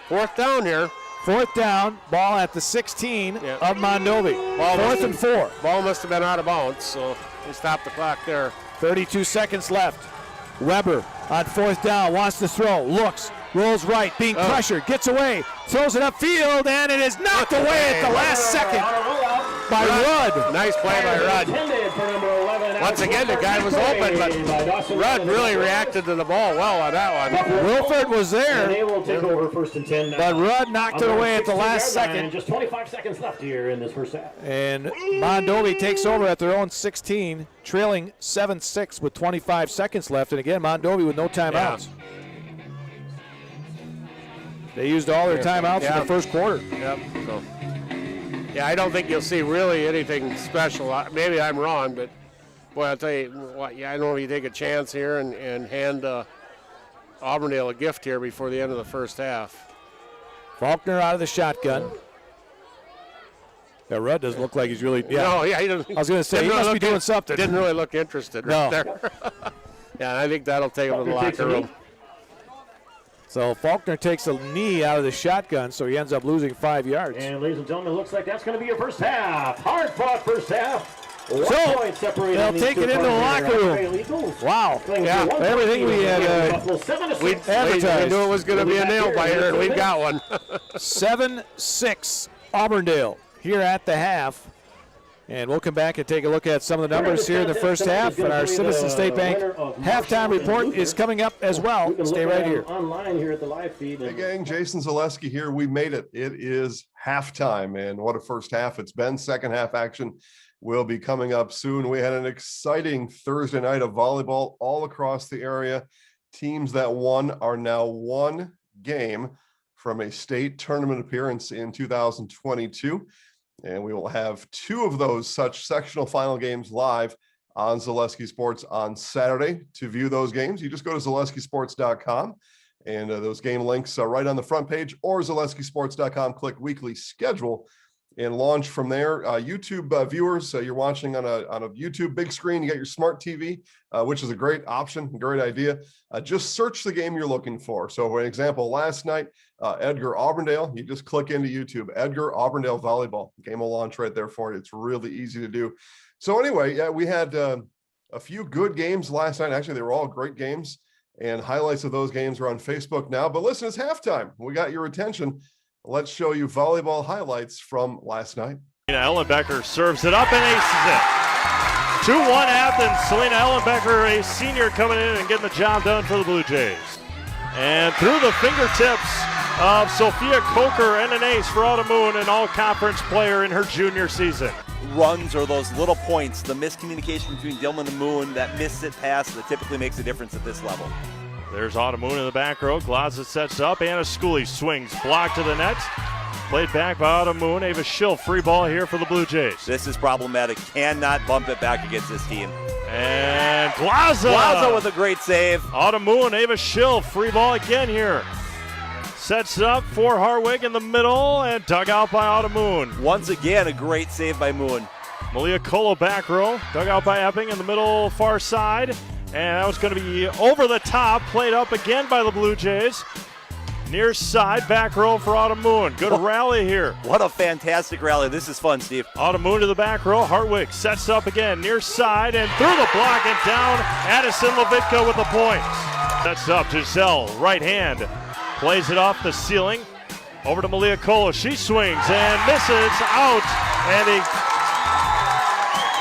4th down here. 4th down, ball at the 16 of Mondovi. 4th and 4. Ball must have been out of bounds, so they stopped the clock there. 32 seconds left. Weber on 4th down, wants to throw, looks, rolls right, being pressured, gets away, throws it upfield, and it is knocked away at the last second by Rudd. Nice play by Rudd. Once again, the guy was open, but Rudd really reacted to the ball well on that one. Wilford was there, They will take over 1st and 10 now. but Rudd knocked it away at the last second. Just 25 seconds left here in this first half. And Mondovi takes over at their own 16, trailing 7-6 with 25 seconds left. And again, Mondovi with no timeouts. They used all their timeouts in the first quarter. Yep. So, yeah, I don't think you'll see really anything special. Maybe I'm wrong, but boy, I'll tell you what. Yeah, I know you take a chance here and hand Auburndale a gift here before the end of the first half. Faulkner out of the shotgun. Yeah, Rudd doesn't look like he's really. Yeah. No, yeah, he doesn't. I was going to say he must be doing something. Didn't really look interested right there. Yeah, and I think that'll take him to the locker room. So Faulkner takes a knee out of the shotgun, so he ends up losing 5 yards. And ladies and gentlemen, it looks like that's going to be your first half. Hard fought first half. So they'll take it into the locker room. Wow. Yeah, everything we had we advertised. knew it was going to be a nail biter, and we've got one. 7-6 Auburndale here at the half. And we'll come back and take a look at some of the numbers here in the first half. And our Citizen State Bank halftime report is coming up as well. Stay right here. Online here at the live feed. Hey gang, Jason Zaleski here. We made it. It is halftime, and what a first half it's been. Second half action will be coming up soon. We had an exciting Thursday night of volleyball all across the area. Teams that won are now one game from a state tournament appearance in 2022. And we will have two of those such sectional final games live on Zaleski Sports on Saturday. To view those games, you just go to zaleskisports.com, and those game links are right on the front page, or zaleskisports.com, click weekly schedule, and launch from there. YouTube viewers, you're watching on a YouTube big screen, you got your smart TV, which is a great option, great idea. Just search the game you're looking for. So for an example, last night, Edgar Auburndale, you just click into YouTube, Edgar Auburndale volleyball. Game will launch right there for you. It's really easy to do. So anyway, yeah, we had a few good games last night. Actually, they were all great games, and highlights of those games are on Facebook now. But listen, it's halftime. We got your attention. Let's show you volleyball highlights from last night. Ellenbecker serves it up and aces it. 2-1 Athens. Selena Ellenbecker, a senior, coming in and getting the job done for the Blue Jays. And through the fingertips of Sophia Coker, and an ace for Autumn Moon, an all-conference player in her junior season. Runs or those little points, the miscommunication between Dillman and Moon, that missed it pass that typically makes a difference at this level. There's Autumn Moon in the back row. Glaza sets up. Anna Schooley swings. Blocked to the net. Played back by Autumn Moon. Ava Schill, free ball here for the Blue Jays. This is problematic. Cannot bump it back against this team. And Glaza! Glaza with a great save. Autumn Moon, Ava Schill, free ball again here. Sets it up for Harwig in the middle and dug out by Autumn Moon. Once again, a great save by Moon. Malia Colo back row. Dug out by Epping in the middle far side. And that was going to be over the top. Played up again by the Blue Jays. Near side, back row for Autumn Moon. Good rally here. What a fantastic rally. This is fun, Steve. Autumn Moon to the back row. Hartwig sets up again. Near side and through the block and down. Addison Levitka with the points. Sets up. Giselle, right hand. Plays it off the ceiling. Over to Malia Colo. She swings and misses out. And a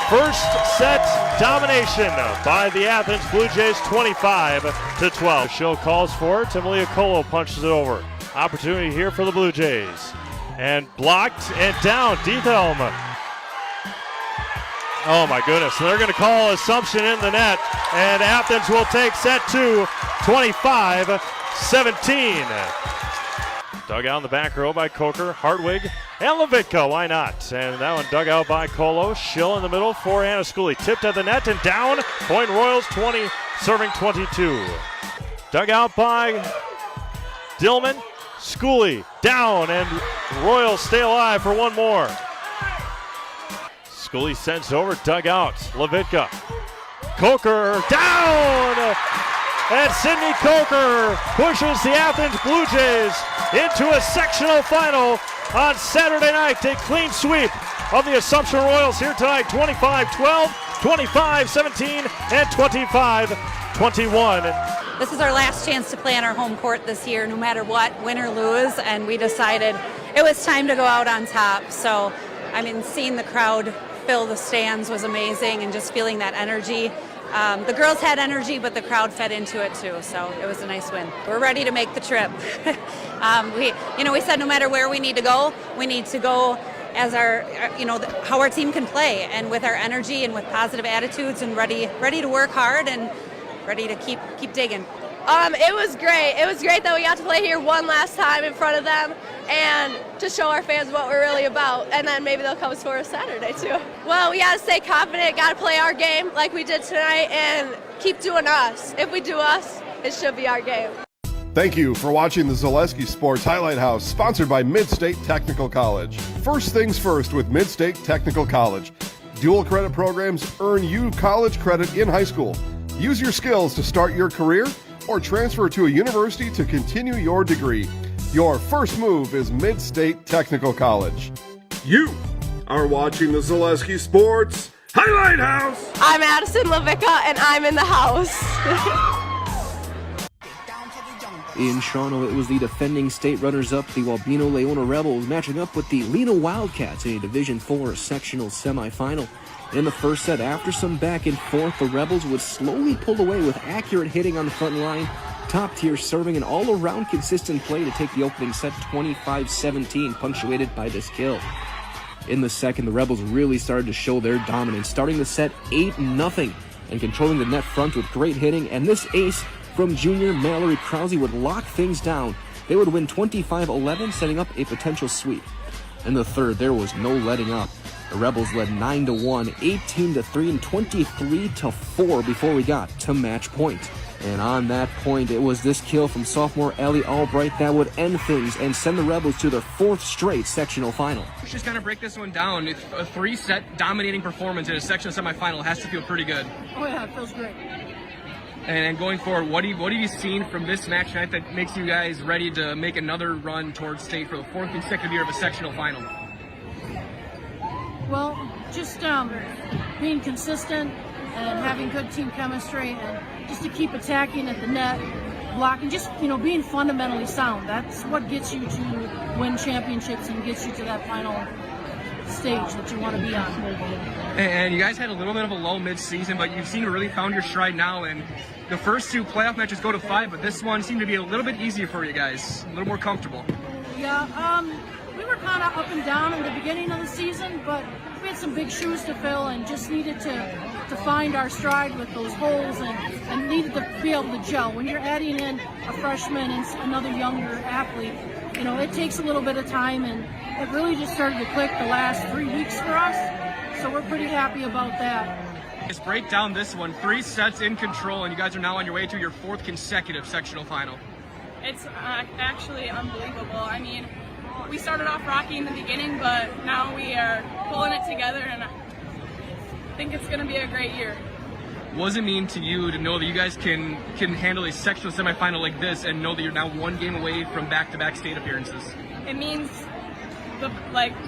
first set domination by the Athens Blue Jays, 25-12. Show calls for it. Malia Colo punches it over. Opportunity here for the Blue Jays. And blocked and down. Diethelm. Oh my goodness. They're going to call Assumption in the net. And Athens will take set two, 25-17. Dug out in the back row by Coker, Hartwig, and Levitka. Why not? And that one dug out by Colo. Schill in the middle for Anna Schooley. Tipped at the net and down. Point Royals 20, serving 22. Dug out by Dillman. Schooley down, and Royals stay alive for one more. Schooley sends over, dug out. Levitka. Coker down! And Sydney Coker pushes the Athens Blue Jays into a sectional final on Saturday night. A clean sweep of the Assumption Royals here tonight, 25-12. 25-17 and 25-21. This is our last chance to play on our home court this year, no matter what, win or lose, and we decided it was time to go out on top. So, I mean, seeing the crowd fill the stands was amazing, and just feeling that energy. The girls had energy, but the crowd fed into it too, so it was a nice win. We're ready to make the trip. We said no matter where we need to go as how our team can play, and with our energy and with positive attitudes, and ready to work hard and ready to keep digging. It was great. It was great that we got to play here one last time in front of them and to show our fans what we're really about. And then maybe they'll come for us Saturday too. Well, we got to stay confident, got to play our game like we did tonight and keep doing us. If we do us, it should be our game. Thank you for watching the Zaleski Sports Highlight House, sponsored by Mid-State Technical College. First things first with Mid-State Technical College. Dual credit programs earn you college credit in high school. Use your skills to start your career or transfer to a university to continue your degree. Your first move is Mid-State Technical College. You are watching the Zaleski Sports Highlight House. I'm Addison LaVicka, and I'm in the house. In Shawano, it was the defending state runners-up, the Wabeno Leona Rebels, matching up with the Lena Wildcats in a Division IV sectional semifinal. In the first set, after some back and forth, the Rebels would slowly pull away with accurate hitting on the front line, top-tier serving, and all-around consistent play to take the opening set 25-17, punctuated by this kill. In the second, the Rebels really started to show their dominance, starting the set 8-0 and controlling the net front with great hitting, and this ace from junior Mallory Krause would lock things down. They would win 25-11, setting up a potential sweep. In the third, there was no letting up. The Rebels led 9-1, 18-3, and 23-4 before we got to match point. And on that point, it was this kill from sophomore Ellie Albright that would end things and send the Rebels to their fourth straight sectional final. Let's just kind of break this one down. It's a three-set dominating performance in a sectional semifinal has to feel pretty good. Oh yeah, it feels great. And going forward, what have you seen from this match tonight that makes you guys ready to make another run towards state for the fourth consecutive year of a sectional final? Well, just being consistent and having good team chemistry, and just to keep attacking at the net, blocking, just being fundamentally sound. That's what gets you to win championships and gets you to that final stage that you want to be on. And you guys had a little bit of a lull mid-season, but you've really found your stride now. And the first two playoff matches go to 5, but this one seemed to be a little bit easier for you guys, a little more comfortable. Yeah, we were kind of up and down in the beginning of the season, but we had some big shoes to fill and just needed to find our stride with those holes and needed to be able to gel. When you're adding in a freshman and another younger athlete, it takes a little bit of time, and it really just started to click the last 3 weeks for us, so we're pretty happy about that. Let's break down this one. 3 sets in control, and you guys are now on your way to your 4th consecutive sectional final. It's actually unbelievable. I mean, we started off rocky in the beginning, but now we are pulling it together, and I think it's going to be a great year. What does it mean to you to know that you guys can handle a sectional semifinal like this and know that you're now 1 game away from back-to-back state appearances? It means the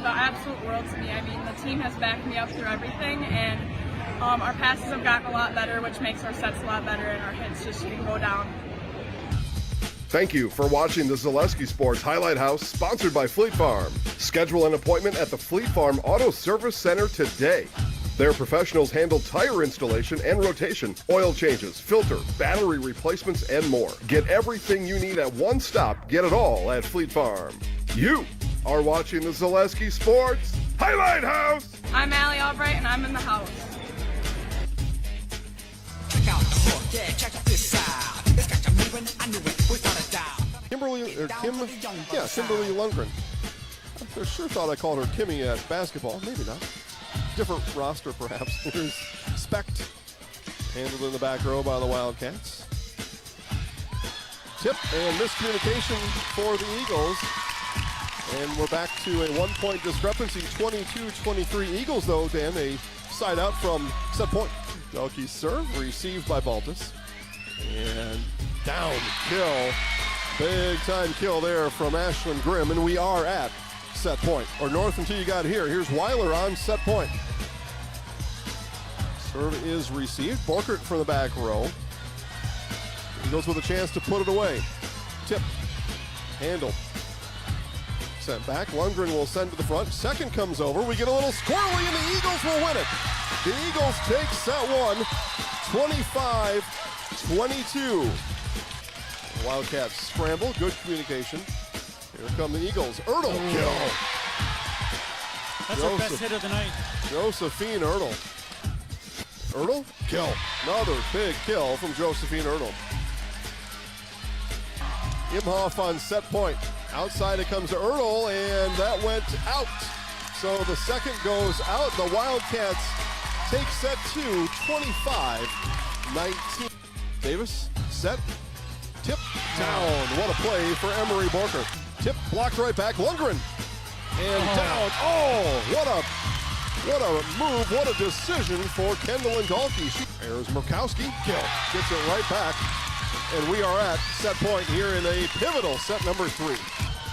absolute world to me. I mean, the team has backed me up through everything, and our passes have gotten a lot better, which makes our sets a lot better, and our hits just can go down. Thank you for watching the Zaleski Sports Highlight House, sponsored by Fleet Farm. Schedule an appointment at the Fleet Farm Auto Service Center today. Their professionals handle tire installation and rotation, oil changes, filter, battery replacements, and more. Get everything you need at one stop. Get it all at Fleet Farm. You are watching the Zaleski Sports Highlight House. I'm Allie Albright, and I'm in the house. Check out the hook, yeah, check out this side. It's got you moving, I knew it, without a doubt. Kimberly Lundgren. I sure thought I called her Kimmy at basketball. Maybe not. Different roster, perhaps. Here's Specht, handled in the back row by the Wildcats. Tip and miscommunication for the Eagles. And we're back to a 1-point discrepancy, 22-23. Eagles, though, Dan, a side out from set point. Delkey's serve, received by Baltus. And down, kill. Big time kill there from Ashlyn Grimm. And we are at set point, or north until you got here. Here's Weiler on set point. Serve is received. Borkert from the back row. Eagles with a chance to put it away. Tip. Handled. Sent back. Lundgren will send to the front. Second comes over. We get a little squirrely, and the Eagles will win it. The Eagles take set one, 25-22. Wildcats scramble. Good communication. Here come the Eagles. Ertl kill. That's our best hit of the night. Josephine Ertl. Ertl kill. Another big kill from Josephine Ertl. Imhoff on set point. Outside it comes to Ertl, and that went out. So the second goes out. The Wildcats take set two, 25-19. Davis, set, tip, down. What a play for Emery Borker. Tip, blocked right back. Lundgren, and down. Oh, what a move, what a decision for Kendall and Dalkey. There's Murkowski, kill, gets it right back. And we are at set point here in a pivotal set number 3.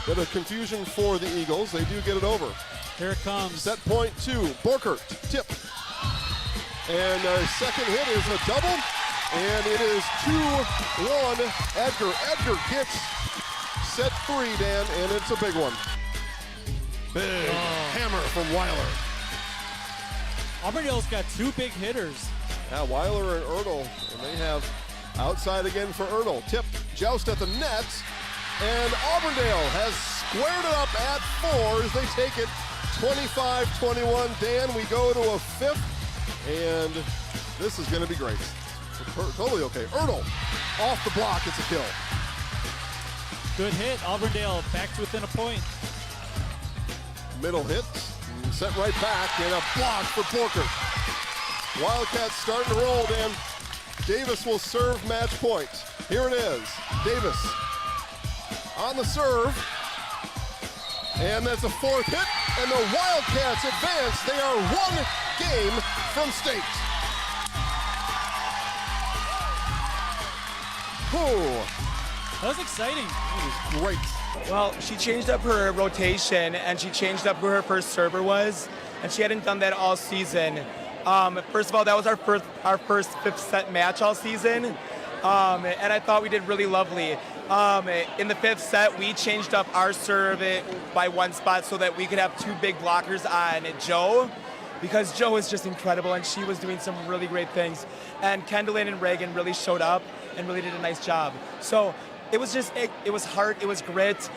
Bit of confusion for the Eagles. They do get it over. Here it comes. Set point 2, Borkert, tip. And second hit is a double. And it is 2-1 Edgar. Edgar gets set 3, Dan, and it's a big one. Big hammer from Weiler. Auburndale's got 2 big hitters. Yeah, Weiler and Ertl, and they have outside again for Ertl. Tip, joust at the net, and Auburndale has squared it up at 4 as they take it 25-21. Dan, we go to a 5th, and this is going to be great. Totally okay. Ertl off the block, it's a kill. Good hit. Auburndale back to within a point. Middle hit, set right back, and a block for Borkert. Wildcats starting to roll, Dan. Davis will serve match point. Here it is. Davis on the serve. And that's a 4th hit. And the Wildcats advance. They are 1 game from state. That was exciting. That was great. Well, she changed up her rotation, and she changed up who her first server was, and she hadn't done that all season. First of all, that was our first 5th set match all season, and I thought we did really lovely. In the 5th set, we changed up our serve by 1 spot so that we could have 2 big blockers on Joe, because Joe is just incredible, and she was doing some really great things. And Kendall and Reagan really showed up and really did a nice job. So it was just, it was heart, it was grit.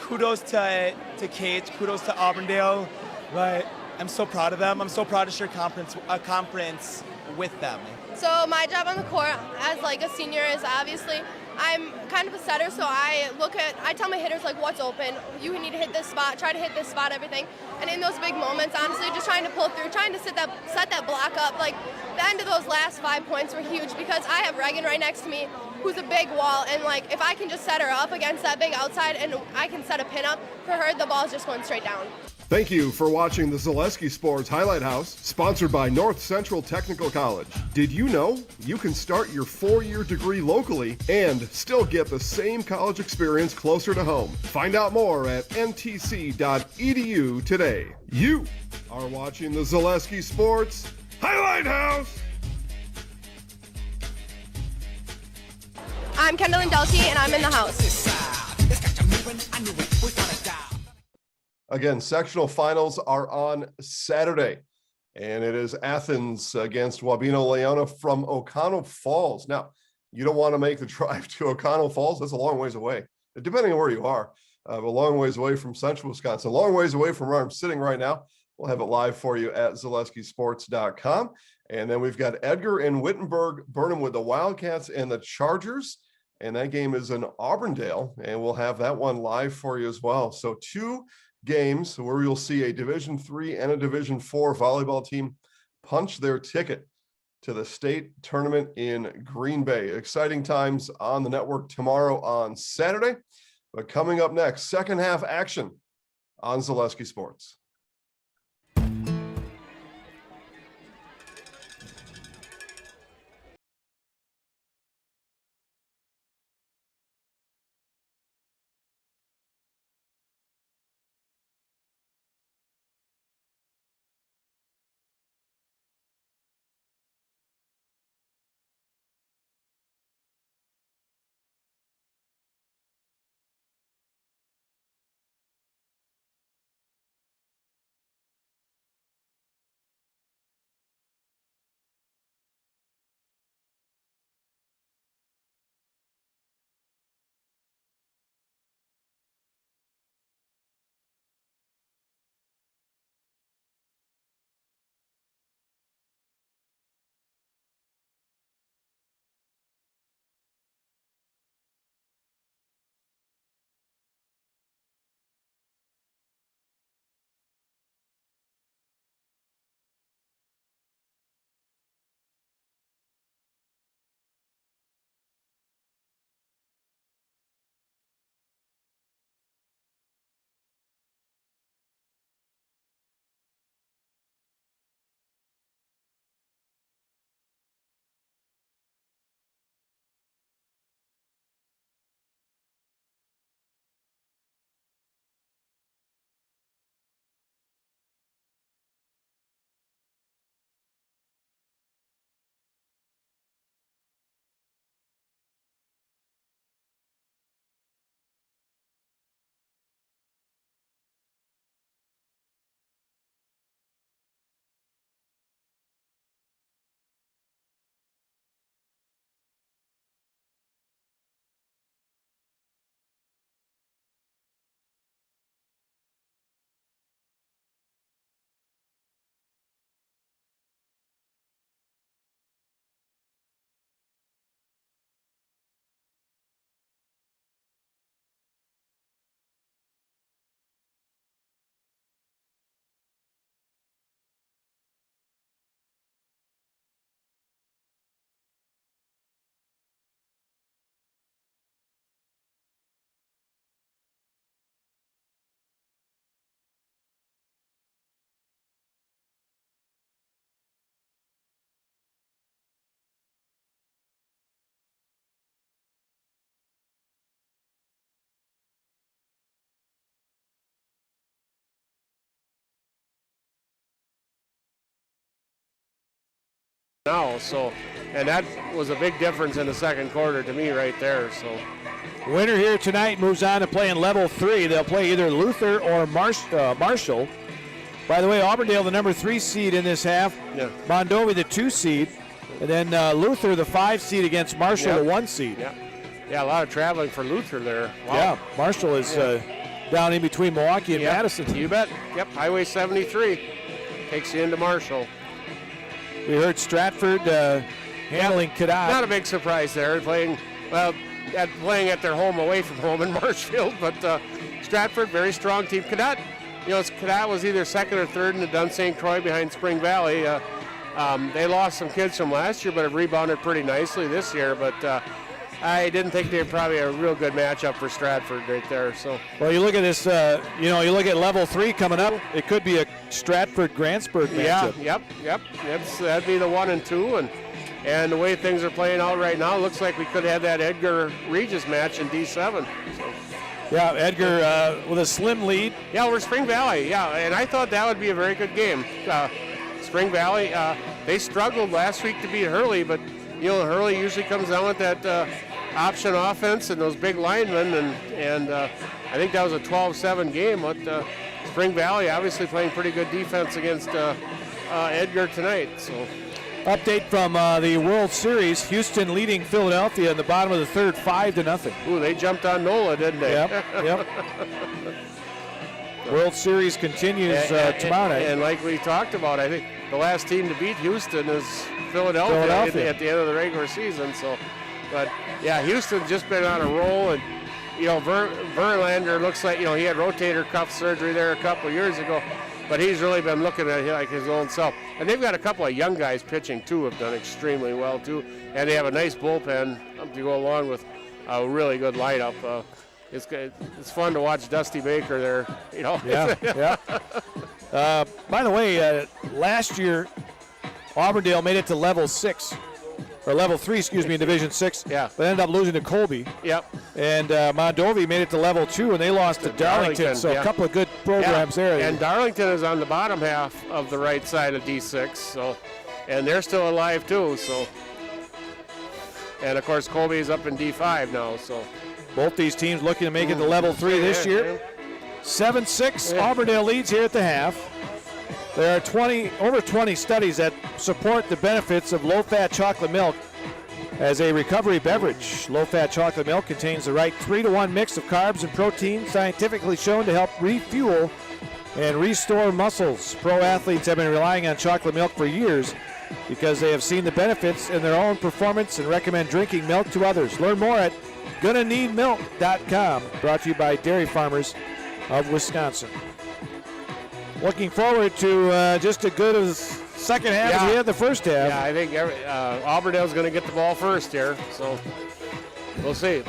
Kudos to Kate, kudos to Auburndale, but I'm so proud of them. I'm so proud to share a conference with them. So my job on the court as like a senior is obviously I'm kind of a setter, so I tell my hitters like what's open. You need to hit this spot, try to hit this spot, everything. And in those big moments, honestly, just trying to pull through, trying to set that block up. Like the end of those last 5 points were huge because I have Reagan right next to me, who's a big wall, and like if I can just set her up against that big outside and I can set a pin up for her, the ball's just going straight down. Thank you for watching the Zaleski Sports Highlight House, sponsored by North Central Technical College. Did you know you can start your 4-year degree locally and still get the same college experience closer to home? Find out more at ntc.edu today. You are watching the Zaleski Sports Highlight House. I'm Kendall and Delty, and I'm in the house. Again, sectional finals are on Saturday, and it is Athens against Wabeno Leona from O'Connell Falls. Now, you don't want to make the drive to O'Connell Falls. That's a long ways away, depending on where you are. A long ways away from central Wisconsin, a long ways away from where I'm sitting right now. We'll have it live for you at ZaleskiSports.com. And then we've got Edgar and Wittenberg Burnham with the Wildcats and the Chargers. And that game is in Auburndale, and we'll have that one live for you as well. So 2 games where you'll see a Division III and a Division IV volleyball team punch their ticket to the state tournament in Green Bay. Exciting times on the network tomorrow on Saturday. But coming up next, second half action on Zaleski Sports. now. So, and that was a big difference in the second quarter to me right there. So, winner here tonight moves on to play in level 3. They'll play either Luther or Marshall. By the way, Auburndale, the number 3 seed in this half. Yeah. Mondovi, the 2 seed. And then Luther, the 5 seed against Marshall, the 1 seed. Yeah, a lot of traveling for Luther there. Wow. Yeah, Marshall is down in between Milwaukee and Madison. You bet. Yep, Highway 73 takes you into Marshall. We heard Stratford handling Cadott. Not a big surprise there, playing at their home away from home in Marshfield, but Stratford, very strong team. Cadott, Cadott was either second or third in the Dun St. Croix behind Spring Valley. They lost some kids from last year, but have rebounded pretty nicely this year. But I didn't think they were probably a real good matchup for Stratford right there. So, well, you look at this. You look at level 3 coming up. It could be a Stratford-Grantsburg matchup. Yep. That'd be the 1 and 2, and the way things are playing out right now, it looks like we could have that Edgar-Regis match in D7. So. Yeah, Edgar with a slim lead. Yeah, over Spring Valley. Yeah, and I thought that would be a very good game. Spring Valley, they struggled last week to beat Hurley, but Hurley usually comes down with that option offense and those big linemen, and I think that was a 12-7 game. But Spring Valley obviously playing pretty good defense against Edgar tonight. So, update from the World Series: Houston leading Philadelphia in the bottom of the third, 5-0. Ooh, they jumped on NOLA, didn't they? Yep. World Series continues tomorrow night. And like we talked about, I think the last team to beat Houston is Philadelphia. At the end of the regular season. So, but yeah, Houston's just been on a roll, and Verlander looks like he had rotator cuff surgery there a couple of years ago, but he's really been looking at like his own self. And they've got a couple of young guys pitching too, have done extremely well too, and they have a nice bullpen to go along with a really good lineup. It's fun to watch Dusty Baker there. Yeah. By the way, last year Auburndale made it to level 6, or level 3, in Division 6. Yeah. But ended up losing to Colby. Yep. And Mondovi made it to level 2, and they lost to Darlington. So a couple of good programs there. And Darlington is on the bottom half of the right side of D6. So, and they're still alive too. So, and of course Colby is up in D5 now. So, both these teams looking to make it to level 3 this year. 7-6. Auburndale leads here at the half. There are over 20 studies that support the benefits of low-fat chocolate milk as a recovery beverage. Low-fat chocolate milk contains the right 3-to-1 mix of carbs and protein, scientifically shown to help refuel and restore muscles. Pro athletes have been relying on chocolate milk for years because they have seen the benefits in their own performance and recommend drinking milk to others. Learn more at GonnaNeedMilk.com. Brought to you by Dairy Farmers of Wisconsin. Looking forward to just as good a second half as we had the first half. Yeah, I think Auburndale's going to get the ball first here, so we'll see.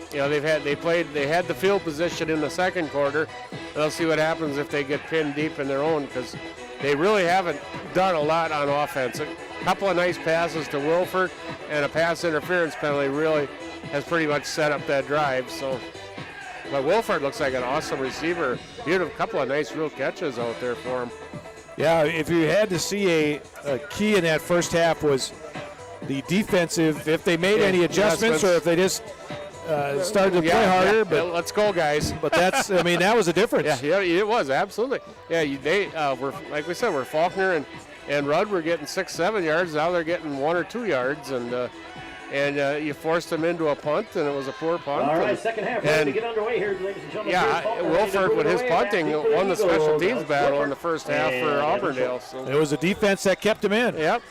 They had the field position in the second quarter. We'll see what happens if they get pinned deep in their own, because they really haven't done a lot on offense. A couple of nice passes to Wilford and a pass interference penalty really has pretty much set up that drive. So. But Wilford looks like an awesome receiver. He had a couple of nice real catches out there for him. Yeah, if you had to see a key in that first half was the defensive, if they made any adjustments or if they just started to play harder. But let's go, guys. But that was a difference. Yeah, it was, absolutely. Yeah, they were, like we said, Faulkner and Rudd were getting 6-7 yards. Now they're getting 1 or 2 yards, and you forced them into a punt, and it was a poor punt. All right, second half ready to get underway here, ladies and gentlemen. Yeah, Wilford with his punting won the special teams battle in the first half for Auburndale. So. It was a defense that kept him in. Yep.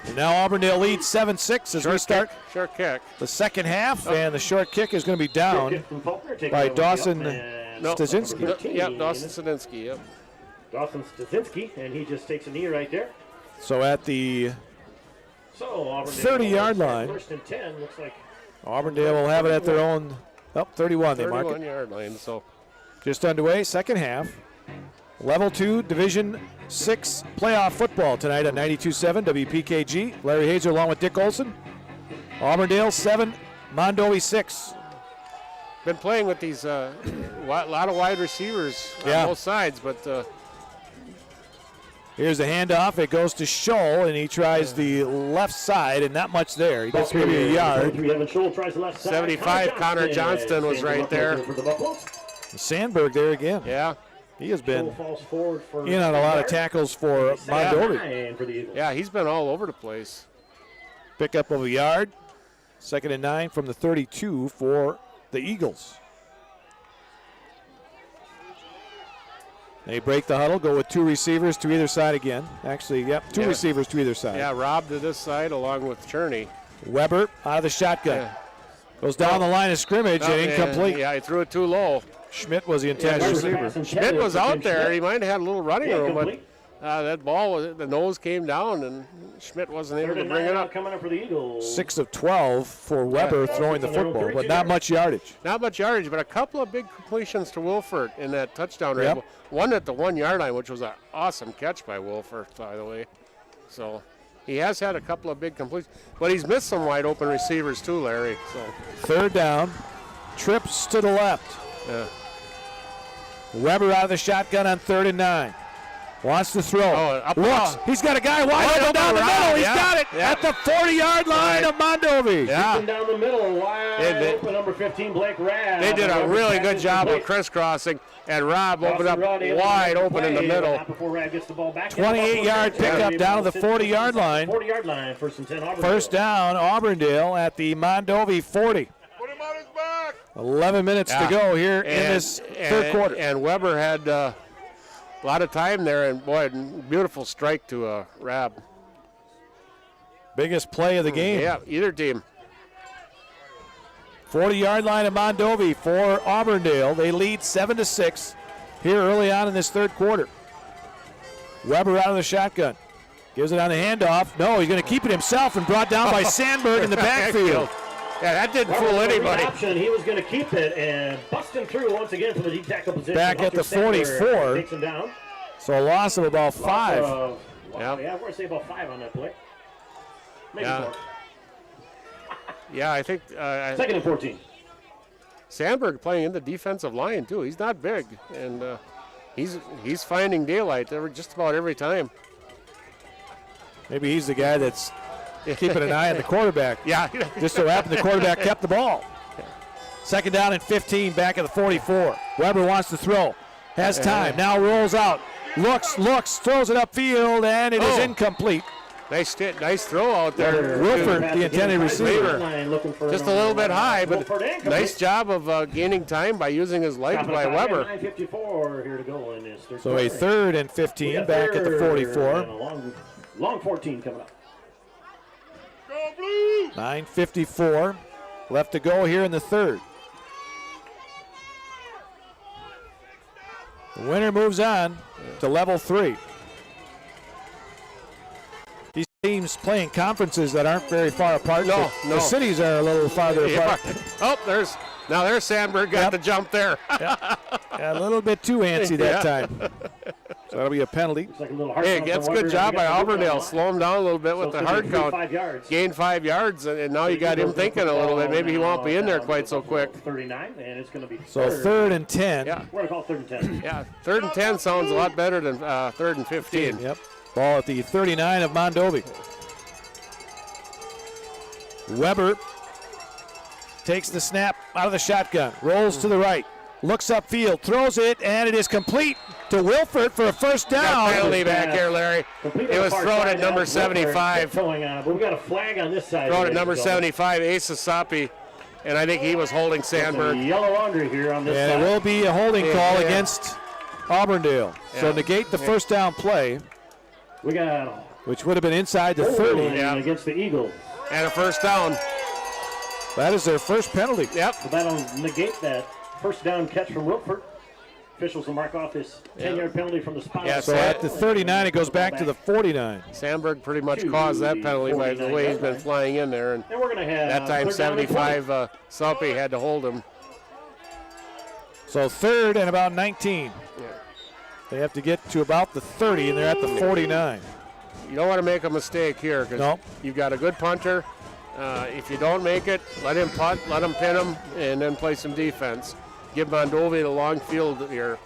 And now Auburndale leads 7-6 as we start short kick. The second half, and the short kick is going to be down by Dawson Stasinski. Yep, Dawson Stasinski, yep. Dawson Stasinski, and he just takes a knee right there. So at the 30-yard line. First and 10, looks like Auburndale will have it at their own 31. They mark it. 31-yard line. So just underway, second half. Level 2 Division 6 playoff football tonight on 92.7 WPKG. Larry Hazer along with Dick Olson. Auburndale 7, Mondovi 6. Been playing with these lot of wide receivers on both sides, but Here's the handoff. It goes to Scholl, and he tries the left side, and not much there. He gets maybe a yard. 75, Connor Johnston was right there. Sandberg there again. Yeah. He has been in on a lot of tackles for Mondovi. Yeah, he's been all over the place. Pickup of a yard. 2nd and 9 from the 32 for the Eagles. They break the huddle, go with 2 receivers to either side again. Actually, yep, 2 receivers to either side. Yeah, Rob to this side along with Cherney. Weber out of the shotgun. Yeah. Goes down the line of scrimmage and incomplete. Yeah, he threw it too low. Schmidt was the intended receiver. Schmidt was out there. He might have had a little running room, but that ball, the nose came down, and Schmidt wasn't able to bring it up. Coming up for the Eagles. 6 of 12 for Weber throwing the football, but not much yardage. Not much yardage, but a couple of big completions to Wilford in that touchdown rate. One at the 1 yard line, which was an awesome catch by Wilford, by the way. So he has had a couple of big completions, but he's missed some wide open receivers too, Larry. So 3rd down, trips to the left. Yeah. Weber out of the shotgun on 3rd and 9. Wants to throw. Looks. He's got a guy wide open down the middle. He's got it at the 40-yard line of Mondovi. Yeah. Down the middle, wide open, number 15, Blake Rabb. They did a really good job of crisscrossing, and Rob opened up wide open in the middle. 28-yard pickup down to the 40-yard line. 40-yard line, 1st and 10, Auburndale. First down, Auburndale at the Mondovi 40. 11 minutes to go here in this third quarter. And Weber had a lot of time there, and boy, beautiful strike to Rabb. Biggest play of the game. Yeah, either team. 40-yard line of Mondovi for Auburndale. They lead 7-6 here early on in this third quarter. Weber out of the shotgun. Gives it on the handoff. No, he's going to keep it himself and brought down by Sandberg in the backfield. Yeah, that didn't fool anybody. Option. He was going to keep it and busting through once again from the deep tackle position. Back at the 44. Takes him down. So a loss of about 5. Yeah, I'm going to say about 5 on that play. Maybe 4. Yeah, I think. 2nd and 14. Sandberg playing in the defensive line too. He's not big, and he's finding daylight just about every time. Maybe he's the guy that's keeping an eye on the quarterback. Yeah. Just so happened the quarterback kept the ball. 2nd down and 15 back at the 44. Weber wants to throw. Has time. Now rolls out. Looks, throws it upfield, and it is incomplete. Nice throw out there. Wilford, the intended receiver. Just a little bit high, but nice job of gaining time by using his legs by Weber. So a 3rd and 15 back at the 44. Long 14 coming up. 9:54 left to go here in the third. The winner moves on to level 3. These teams playing conferences that aren't very far apart. No. The cities are a little farther apart. Oh, there's Sandberg got the jump there. Yeah, a little bit too antsy that time. So that'll be a penalty. Hey, that's a good job by Auburndale. Slow him down a little bit with the hard count. Gained 5 yards, and now you got him thinking a little bit. Maybe he won't be in there quite so quick. 39, and it's going to be so 3rd and 10. Yeah, we're going to call 3rd and 10. Yeah, 3rd and 10 sounds a lot better than 3rd and 15. Yep. Ball at the 39 of Mondovi. Weber takes the snap out of the shotgun, rolls to the right, looks upfield, throws it, and it is complete to Wilford for a first down. Penalty back here, Larry. It was thrown at number 75. But we got a flag on this side. Thrown at number 75, Asa Sapi, and I think he was holding Sandberg. Yellow laundry here on this side. And it will be a holding call against Auburndale. So negate the first down play. We got, which would have been inside the 30 against the Eagles. And a first down. That is their first penalty. Yep. So that'll negate that first down catch from Wilford. Officials will mark off this 10-yard penalty from the spot. Yeah, so at the 39, it goes back to the 49. Sandberg pretty much caused that penalty by the way he's been flying in there. And we're going to have that time 75, Salpe had to hold him. So 3rd and about 19. Yeah. They have to get to about the 30, and they're at the 49. You don't want to make a mistake here because you've got a good punter. If you don't make it, let him punt, let him pin him, and then play some defense. Give Mondovi the long field here.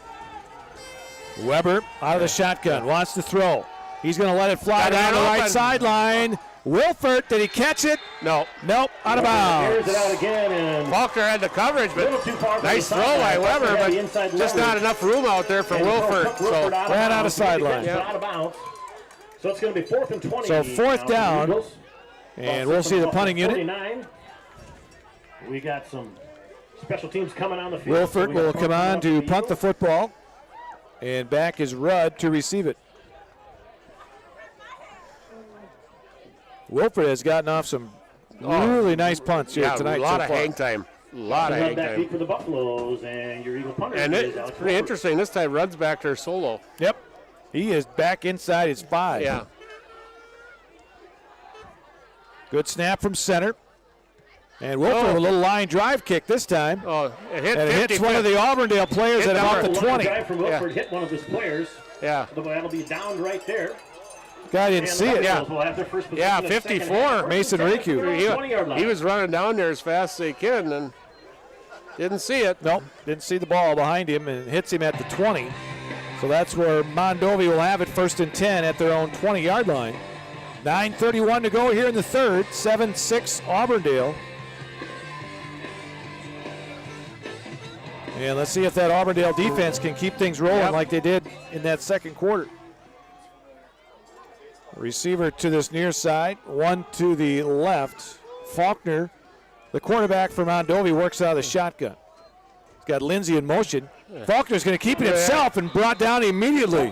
Weber out of the shotgun, wants to throw. He's going to let it fly down the right sideline. Wilford, did he catch it? No. Nope, out of bounds. Here's it out again. And Faulkner had the coverage, but nice throw by Weber, but just not enough room out there for Wilford. So ran out of sideline. Out of bounds. So it's going to be 4th and 20. So 4th down, and we'll see the punting unit. 49. We got some special teams coming on the field. Wilford will come on to punt the football, and back is Rudd to receive it. Wilford has gotten off some really nice punts here tonight. A lot of hang time. A lot of hang time. For the Buffaloes, and your Eagle punter. And it's pretty interesting. This time, Rudd's back there solo. Yep. He is back inside his 5. Yeah. Good snap from center. And Wilford a little line drive kick this time. Oh, it hit. And it hits one of the Auburndale players at about the 20. Drive from Wilford hit one of his players. Yeah. That'll be downed right there. Guy didn't see it. Yeah, 54. Mason Riku. He was running down there as fast as he can and didn't see it. Nope, didn't see the ball behind him and hits him at the 20. So that's where Mondovi will have it 1st and 10 at their own 20-yard line. 9:31 to go here in the third. 7-6 Auburndale. And let's see if that Auburndale defense can keep things rolling like they did in that second quarter. Receiver to this near side, one to the left. Faulkner, the quarterback for Mondovi, works out of the shotgun. He's got Lindsey in motion. Faulkner's going to keep it himself and brought down immediately.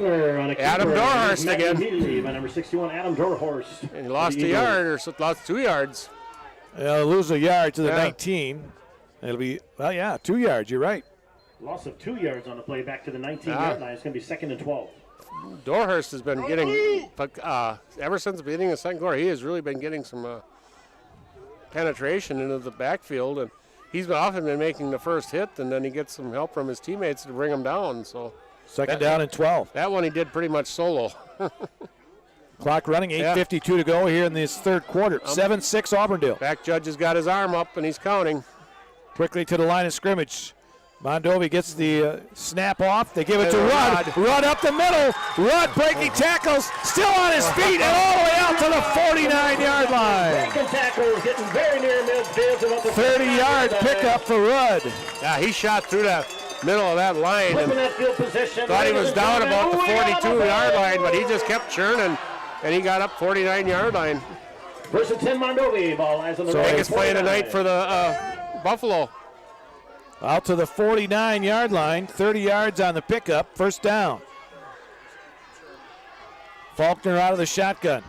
Adam Dorhorst again. Immediately by number 61, Adam Dorhorst. And he lost a yard or lost 2 yards. They'll lose a yard to the 19. It'll be, 2 yards, you're right. Loss of 2 yards on the play back to the 19-yard line. It's going to be 2nd and 12. Dorhurst has been getting, ever since the beginning of the second quarter, he has really been getting some penetration into the backfield, and he's often been making the first hit, and then he gets some help from his teammates to bring him down. So second down and 12. That one he did pretty much solo. Clock running, 8:52 to go here in this third quarter. 7-6 Auburndale. Back judge has got his arm up, and he's counting. Quickly to the line of scrimmage. Mondovi gets the snap off. They give it to Rudd. Rudd up the middle. Rudd breaking tackles. Still on his feet and all the way out to the 49-yard line. Breaking tackles, getting very near midfield. 30-yard pickup for Rudd. Yeah, he shot through the middle of that line and that field position. Thought he was down about the 42-yard line, but he just kept churning, and he got up 49-yard line. 1st and 10 Mondovi. Ball lies on the right. Biggest play of the night for the Buffalo. Out to the 49-yard line, 30 yards on the pickup, 1st down. Faulkner out of the shotgun.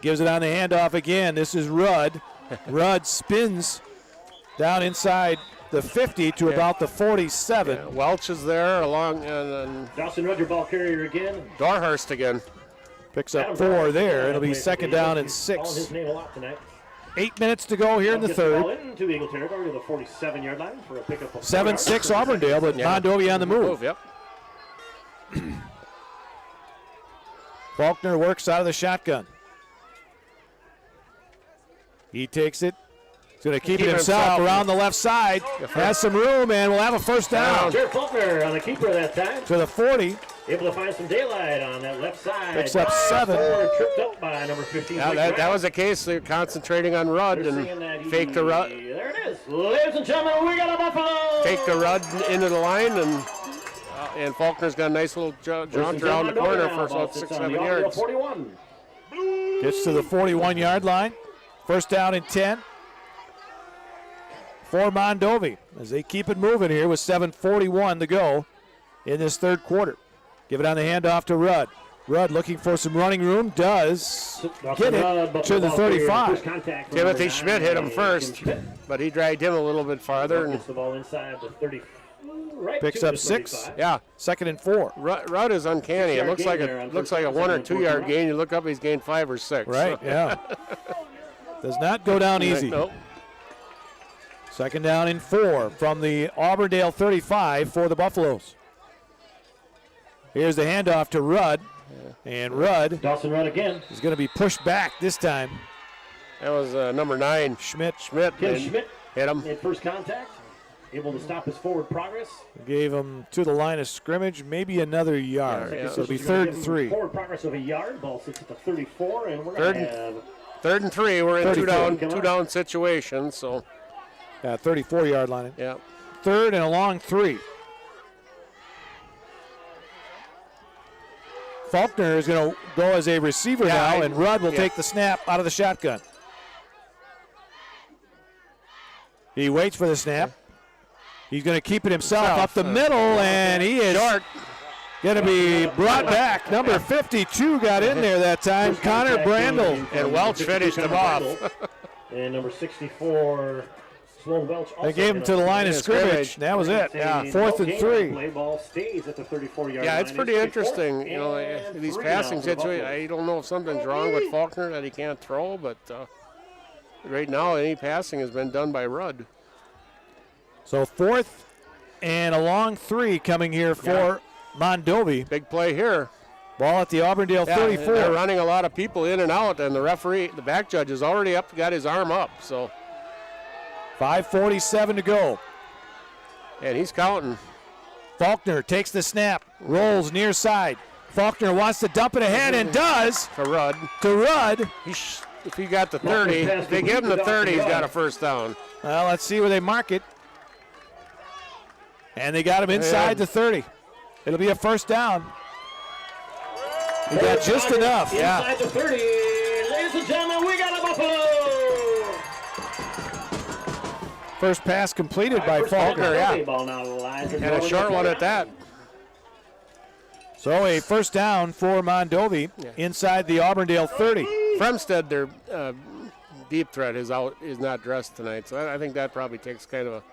Gives it on the handoff again. This is Rudd. Rudd spins down inside the 50 to about the 47. Yeah, Welch is there along, and Dawson Rudd, your ball carrier again. Dorhurst again. Picks up 4 there. It'll be 2nd down and 6. Calling his name a lot tonight. 8 minutes to go here in the third. Into Eagle territory to the 47-yard line for a pickup of 7-6 Auburndale, but Mondovi on the move. Yep. Faulkner works out of the shotgun. He takes it. He's going to keep it himself around the left side. Has some room, and we'll have a 1st down. Jared Faulkner on the keeper that time. To the 40. Able to find some daylight on that left side. Picks up 7. Tripped up by number 15. Yeah, that was the case. They're concentrating on Rudd and fake the Rudd. There it is. Ladies and gentlemen, we got a Buffalo. Fake the Rudd into the line, and Faulkner's got a nice little jaunt around the corner for about 6-7 yards. 41. Gets to the 41-yard line. 1st down and 10. For Mondovi as they keep it moving here with 7:41 to go in this third quarter. Give it on the handoff to Rudd. Rudd looking for some running room. Does get it to the 35. Timothy Schmidt hit him first, but he dragged him a little bit farther. And the ball inside the 30. Picks up 6. Yeah, 2nd and 4. Rudd is uncanny. It looks like a 1 or 2 yard gain. You look up, he's gained 5 or 6. Right. So. Yeah. Does not go down easy. Nope. 2nd down and 4 from the Auburndale 35 for the Buffaloes. Here's the handoff to Rudd. And Rudd. Dawson Rudd again. Is going to be pushed back this time. That was number 9. Schmidt. Tim Schmidt hit him. Made first contact. able to stop his forward progress. Gave him to the line of scrimmage, maybe another yard. Yeah. So it'll be 3rd and 3. Forward progress of a yard. Ball sits at the 34, and we're going to have 3rd and 3. We're in two down situation. So 34-yard line. Yeah. 3rd and a long 3. Faulkner is going to go as a receiver now, and Rudd will take the snap out of the shotgun. He waits for the snap. He's going to keep it himself up the middle, and he is going to be brought back. Number 52 got in there that time, Connor Brandel. And Welch finished him off. And number 64, Sloan Welch. They gave him to the line of scrimmage. That was it. Yeah, 4th and 3. Play ball stays at the 34-yard line. Yeah, it's pretty interesting. You know, these passing situations, I don't know if something's wrong with Faulkner that he can't throw, but right now any passing has been done by Rudd. So 4th and a long 3 coming here for Mondovi. Big play here. Ball at the Auburndale 34. They're running a lot of people in and out, and the referee, the back judge, is already up, got his arm up. So 5:47 to go. And he's counting. Faulkner takes the snap, rolls near side. Faulkner wants to dump it ahead and does. To Rudd. If he got the 30, if they give him the 30, he's got a first down. Well, let's see where they mark it. And they got him inside the 30. It'll be a first down. He got just enough. Inside the 30. Ladies and gentlemen, we got a Buffalo. First pass completed by Faulkner. And a short one at that. So a first down for Mondovi inside the Auburndale 30. Fremstead, their deep threat, is not dressed tonight. So I think that probably takes kind of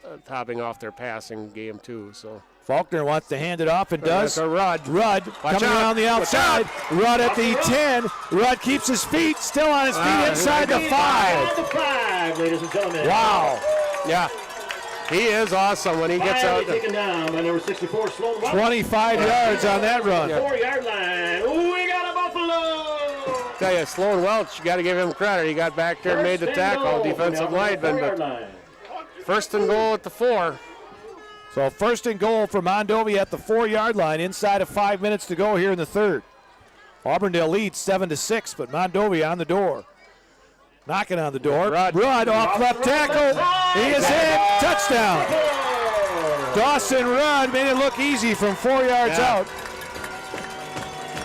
a topping off their passing game too. So Faulkner wants to hand it off and does. Rudd. Rudd coming around the outside. Rudd at the 10. Rudd keeps his feet, still on his feet inside the 5. The 5, ladies and gentlemen. Wow. Yeah. He is awesome when he gets out. Taken down by number 64, Sloan Welch. 25 yards on that run. 4-yard line. We got a Buffalo. Tell you, Sloan Welch, you got to give him credit. He got back there and made the tackle, defensive lineman. But first and goal at the 4. So first and goal for Mondovi at the 4-yard line, inside of 5 minutes to go here in the 3rd. Auburndale leads 7-6, but Mondovi on the door. Knocking on the door. Rudd off left tackle. He is hit. Touchdown. Dawson Rudd made it look easy from 4 yards out.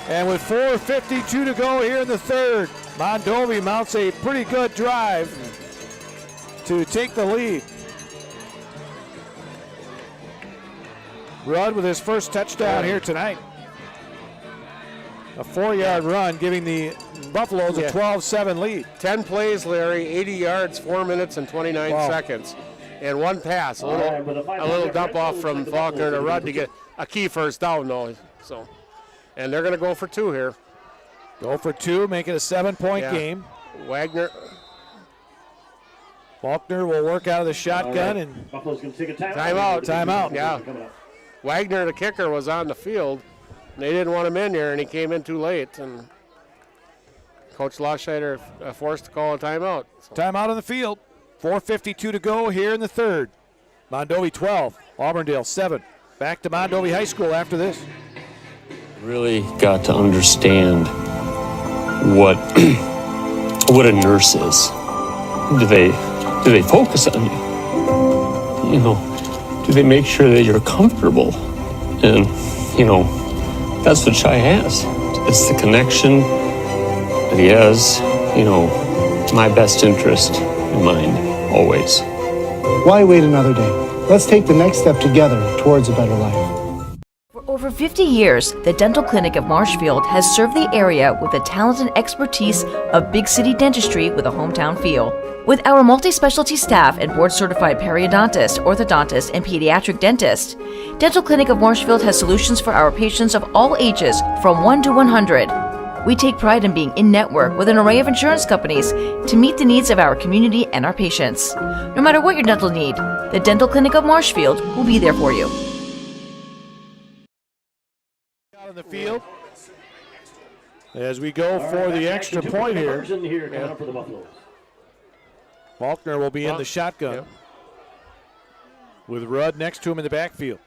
And with 4:52 to go here in the 3rd, Mondovi mounts a pretty good drive to take the lead. Rudd with his first touchdown here tonight. A 4-yard run, giving the Buffaloes a 12-7 lead. 10 plays, Larry, 80 yards, 4 minutes and 29 seconds. And one pass, a little dump off from Faulkner to Rudd to get a key first down, though. So, and they're going to go for 2 here. Go for 2, make it a 7-point game. Wagner. Faulkner will work out of the shotgun and Buffalo's going to take a timeout. Timeout. Yeah. Wagner, the kicker, was on the field. They didn't want him in here, and he came in too late. And Coach Loscheider forced to call a timeout. So. Timeout on the field. 4:52 to go here in the 3rd. Mondovi 12, Auburndale 7. Back to Mondovi High School after this. Really got to understand what what a nurse is. Do they focus on you? You know, do they make sure that you're comfortable? And you know, that's what Shai has. It's the connection that he has. You know, my best interest in mind always. Why wait another day? Let's take the next step together towards a better life. For over 50 years, the Dental Clinic of Marshfield has served the area with the talent and expertise of big city dentistry with a hometown feel. With our multi-specialty staff and board-certified periodontist, orthodontist, and pediatric dentist, Dental Clinic of Marshfield has solutions for our patients of all ages from 1 to 100. We take pride in being in-network with an array of insurance companies to meet the needs of our community and our patients. No matter what your dental need, the Dental Clinic of Marshfield will be there for you. Out on the field as we go for the extra point here. Coming up for the Buffaloes. Faulkner will be in the shotgun. with Rudd next to him in the backfield.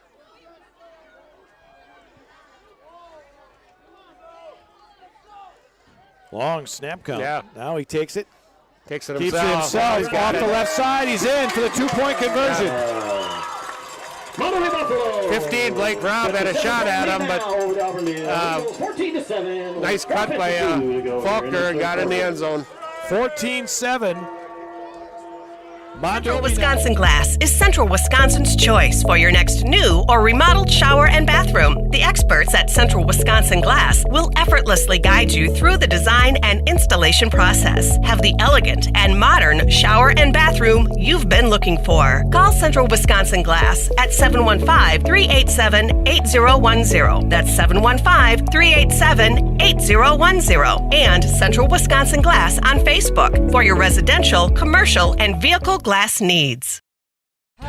Long snap count. Yeah. Now he takes it. Takes it Keeps himself. it himself. He's Off got the it. left side. He's in for the 2-point conversion. Mondovi Buffalo. 15, Blake Robb had a shot at him, but 14-7. nice cut by Faulkner and got in the end zone. 14-7. Central Wisconsin Glass is Central Wisconsin's choice for your next new or remodeled shower and bathroom. The experts at Central Wisconsin Glass will effortlessly guide you through the design and installation process. Have the elegant and modern shower and bathroom you've been looking for. Call Central Wisconsin Glass at 715-387-8010. That's 715-387-8010. And Central Wisconsin Glass on Facebook for your residential, commercial, and vehicle glass needs. We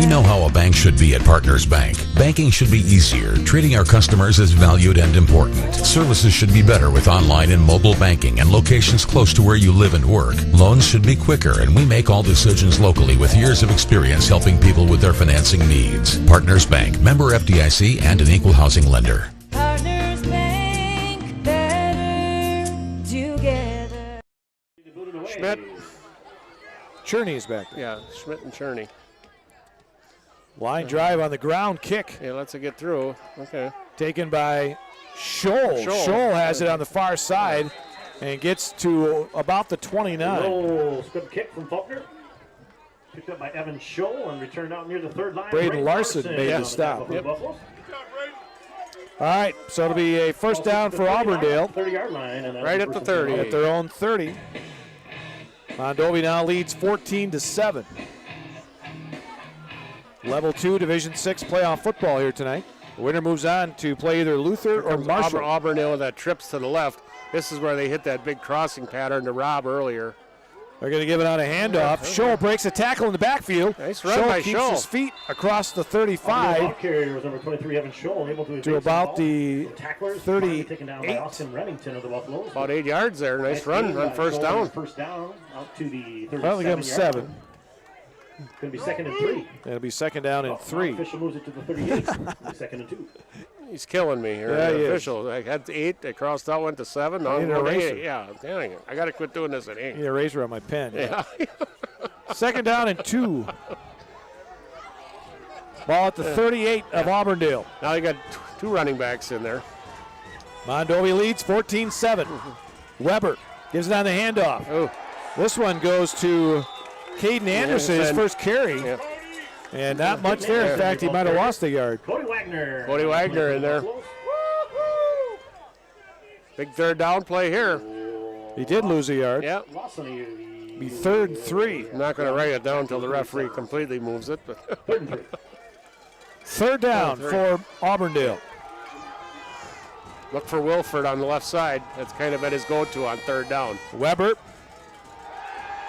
know how a bank should be at Partners Bank. Banking should be easier, treating our customers as valued and important. Services should be better with online and mobile banking and locations close to where you live and work. Loans should be quicker, and we make all decisions locally with years of experience helping people with their financing needs. Partners Bank, member FDIC, and an equal housing lender. Schmidt. Cherney's back. Yeah, Schmidt and Cherney. Line drive on the ground kick. Yeah, lets it get through. Okay. Taken by Scholl. Scholl. Scholl has it on the far side and gets to about the 29. Good kick from Faulkner. Picked up by Evan Scholl and returned out near the third line. Braden Larson made the stop. Yep. All right, so it'll be a first down for Auburndale. 30-yard line. And right at the 30. At their own 30. Mondovi now leads 14-7. Level 2 Division 6 playoff football here tonight. The winner moves on to play either Luther or Marshall. Auburndale with that trips to the left. This is where they hit that big crossing pattern to Rob earlier. They're going to give it on a handoff. Scholl breaks a tackle in the backfield. Nice run by keeps Scholl. his feet across the 35 carrier was number 23, Evan Scholl, able to about the 38. Taken down by 38. Austin Remington of the Buffaloes. About 8 yards there. Nice run on first down. First down out to the 37. Well, we give him 7. Going to be second and 3. It'll be second down and 3. Official moves it to the 38. Second and 2. He's killing me here. Yeah, he is. Official. I had 8. They crossed out, went to 7. Now I need I'm an going to eraser. 8. Yeah, dang it. I got to quit doing this at 8. I need an eraser on my pen. Yeah. Second down and 2. Ball at the 38 of Auburndale. Now you got 2 running backs in there. Mondovi leads 14-7. Weber gives it on the handoff. Oh. This one goes to Caden Anderson, his first carry. Yeah. And not much there. In fact, he might have lost a yard. Cody Wagner. Cody Wagner in there. Big third down play here. He did lose a yard. Yep. Be 3rd and 3. I'm not going to write it down until the referee completely moves it. But Third down for Auburndale. look for Wilford on the left side. That's kind of been his go-to on third down. Weber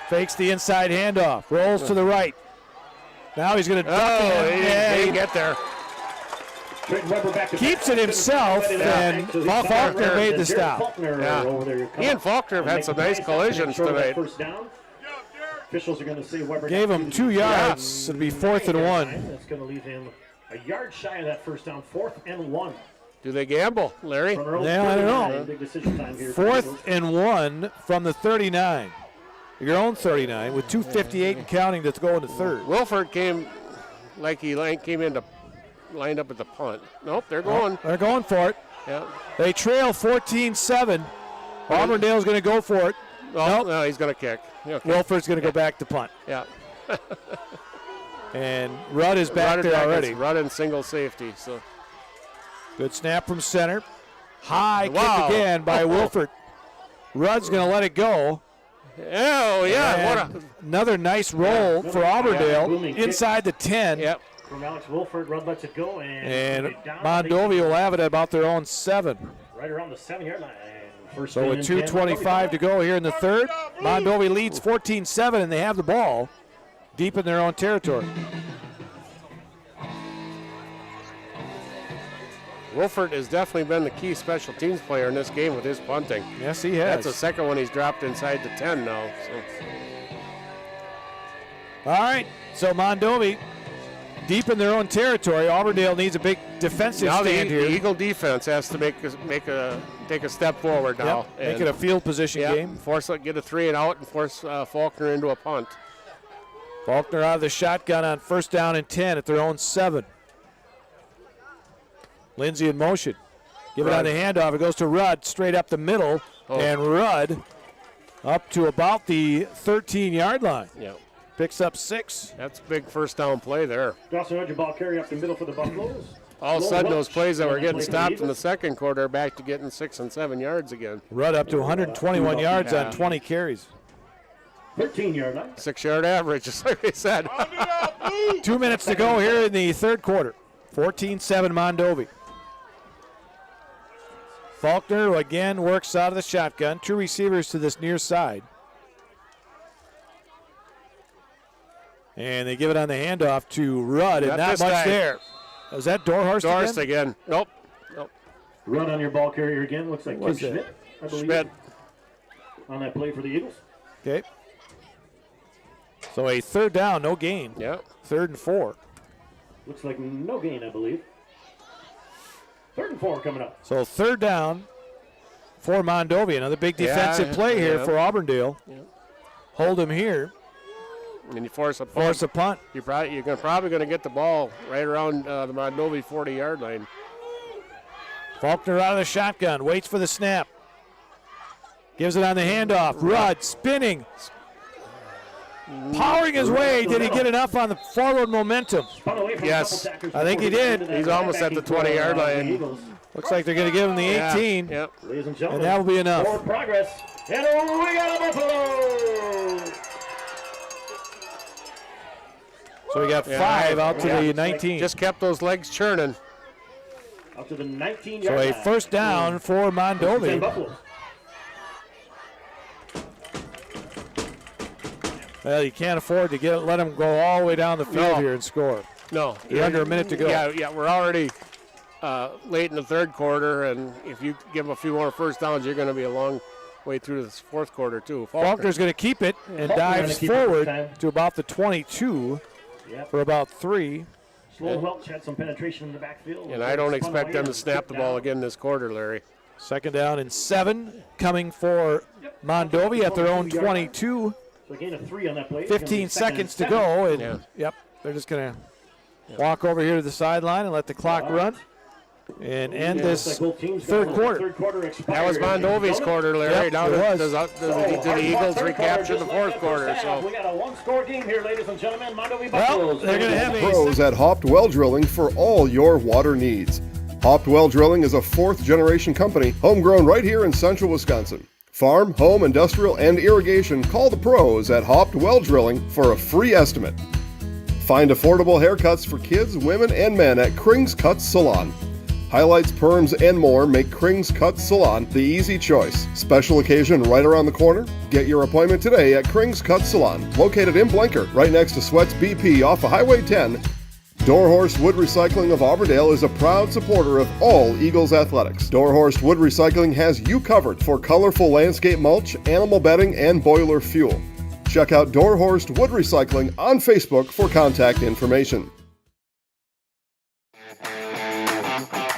fakes the inside handoff. Rolls to the right. Now he's going to duck it. He didn't get there. Keeps it himself, and Faulkner made the stop. Yeah. He and Faulkner have had some nice collisions tonight. Officials are going to say Weber Gave him 2 yards. It'll be 4th and 1. That's going to leave him a yard shy of that first down. 4th and 1. Do they gamble, Larry? Yeah, I don't know. Big decision time here. 4th and 1 from the 39. Your own 39 with 2:58 and counting to go into third. Wilford came like he came in to lined up at the punt. Nope, they're going. They're going for it. Yeah. They trail 14-7. Auburndale's going to go for it. Nope. No, he's going to kick. Okay. Wilford's going to go back to punt. Yeah. And Rudd is back there already. Rudd in single safety. So good snap from center. High Wow. kick again by Wilford. Rudd's going to let it go. Oh, yeah. And another nice roll for Auburndale inside the 10. Yep. From Alex Wilford, Rudd lets it go. And Mondovi will have it at about their own 7. Right around the 7-yard line. First So with 2:25 to go here in the third, Mondovi leads 14-7, and they have the ball deep in their own territory. Wolfert has definitely been the key special teams player in this game with his punting. Yes, he has. That's the second one he's dropped inside the 10 now. So. All right, so Mondovi deep in their own territory. Auburndale needs a big defensive stand here. The Eagle defense has to take a step forward now. Yep, make it a field position game. Get a 3 and out and force Faulkner into a punt. Faulkner out of the shotgun on 1st down and 10 at their own 7. Lindsey in motion. Give it on the handoff. It goes to Rudd straight up the middle, and Rudd up to about the 13-yard line. Yep. Picks up 6. That's a big first down play there. Dawson Rudd, your ball carry up the middle for the Buffaloes. All of a sudden, those plays that were getting stopped in the second quarter are back to getting 6 and 7 yards again. Rudd up to 121 yards on 20 carries. 13-yard line. 6-yard average, just like they said. 2 minutes to go here in the third quarter. 14-7 Mondovi. Faulkner again works out of the shotgun. 2 receivers to this near side. And they give it on the handoff to Rudd, and not much there. Was that Dorhorst again? Nope. Rudd on your ball carrier again. Looks like Kim Schmidt, I believe. Schmidt. On that play for the Eagles. Okay. So a 3rd down, no gain. Yep. 3rd and 4. Looks like no gain, I believe. 3rd and 4 coming up. So 3rd down for Mondovi. Another big defensive play here for Auburndale. Yep. Hold him here. And you force a punt. Force a punt. You're probably going to get the ball right around the Mondovi 40-yard line. Faulkner out of the shotgun. Waits for the snap. Gives it on the handoff. Rudd spinning. Powering his way. Did he get enough on the forward momentum? Yes. I think he did. He's almost at the 20-yard line. Looks like they're going to give him the 18. Yep. Ladies and And gentlemen, that will be enough. forward progress. And we got a Buffalo. So we got 5 out to the 19. Just kept those legs churning. Up to the 19-yard So line. a 1st down for Mondovi. Well, you can't afford to let them go all the way down the field here and score. No. You're under a minute to go. Yeah, we're already late in the third quarter, and if you give them a few more first downs, you're going to be a long way through this fourth quarter, too. Faulkner's going to keep it and dives forward to about the 22 for about 3. Sloan Welch had some penetration in the backfield. And I don't expect them to snap the ball again this quarter, Larry. 2nd down and 7 coming for Mondovi at their own 22. So a gain of 3 on that play. 15 seconds to go, and they're just going to walk over here to the sideline and let the clock run and end this third quarter. That was Mondovi's quarter, Larry. Yep, now it was. do the Eagles recapture the fourth quarter? So we got a 1-score game here, ladies and gentlemen. Mondovi Well, Buffaloes. they're going to have Pros at Hopped Well Drilling for all your water needs. Hopped Well Drilling is a 4th-generation company, homegrown right here in central Wisconsin. Farm, home, industrial, and irrigation, call the pros at Hopped Well Drilling for a free estimate. Find affordable haircuts for kids, women, and men at Kring's Cuts Salon. Highlights, perms, and more make Kring's Cuts Salon the easy choice. Special occasion right around the corner? Get your appointment today at Kring's Cuts Salon, located in Blanker, right next to Sweats BP off of Highway 10. Dorhorst Wood Recycling of Auburndale is a proud supporter of all Eagles athletics. Dorhorst Wood Recycling has you covered for colorful landscape mulch, animal bedding, and boiler fuel. Check out Dorhorst Wood Recycling on Facebook for contact information.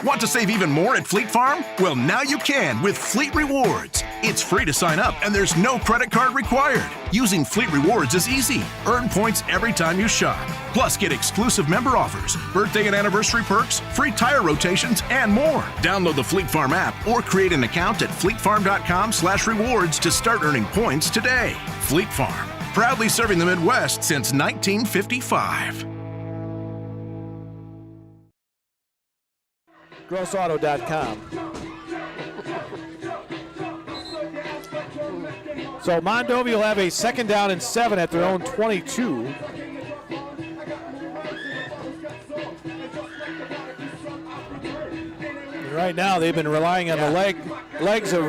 Want to save even more at Fleet Farm? Well, now you can with Fleet Rewards. It's free to sign up and there's no credit card required. Using Fleet Rewards is easy. Earn points every time you shop. Plus, get exclusive member offers, birthday and anniversary perks, free tire rotations, and more. Download the Fleet Farm app or create an account at fleetfarm.com/rewards to start earning points today. Fleet Farm, proudly serving the Midwest since 1955. GrossAuto.com. So Mondovi will have a 2nd down and 7 at their own 22. And right now they've been relying on the legs of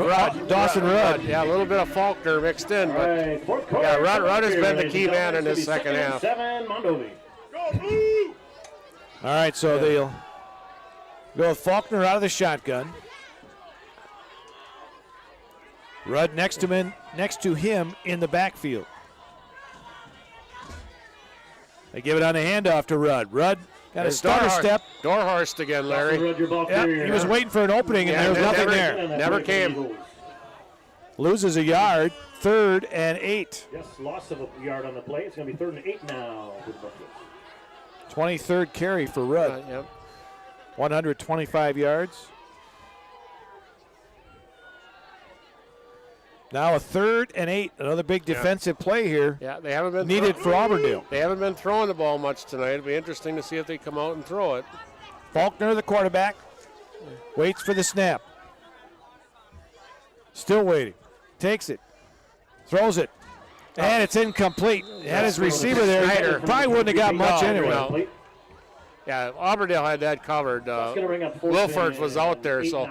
Dawson Rudd. Yeah, a little bit of Faulkner mixed in, but Rudd has been the key man in this second half. 7 Mondovi. All right, so they'll Go with Faulkner out of the shotgun. Rudd next to him in the backfield. They give it on the handoff to Rudd. Rudd got a stutter step. Dorhorst again, Larry. Yep, he was waiting for an opening, and there was nothing there. Never came. Loses a yard, 3rd and 8. Yes, loss of a yard on the play. It's going to be 3rd and 8 now. 23rd carry for Rudd. Yep. 125 yards. Now a 3rd and 8. Another big defensive play here. Yeah, they haven't been needed for Auburndale. They haven't been throwing the ball much tonight. It'll be interesting to see if they come out and throw it. Faulkner, the quarterback, waits for the snap. Still waiting. Takes it. Throws it. And it's incomplete. Had his receiver there. Snyder. Probably wouldn't have got much anyway. No. Yeah, Auburndale had that covered. Wilford was out there, so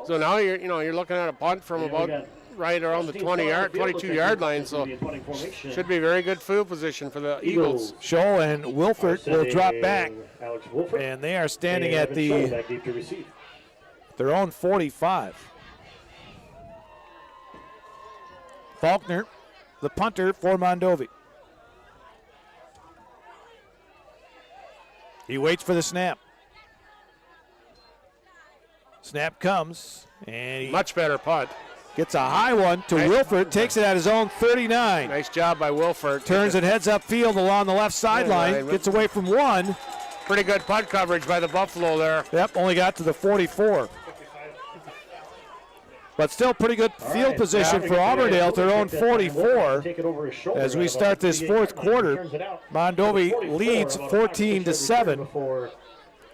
now you're looking at a punt from about right around the 22-yard line. So should be very good field position for the Eagles. Scholl and Wilford will drop back, and they are standing at their own 45. Faulkner, the punter for Mondovi. He waits for the snap. Snap comes, and he much better punt. Gets a high one to Wilford, takes it at his own 39. Nice job by Wilford. Turns it heads upfield along the left sideline, gets away from one. Pretty good punt coverage by the Buffalo there. Yep, only got to the 44. But still pretty good field position for Auburndale at their own 44. As we start this 4th quarter, Mondovi leads 14-7.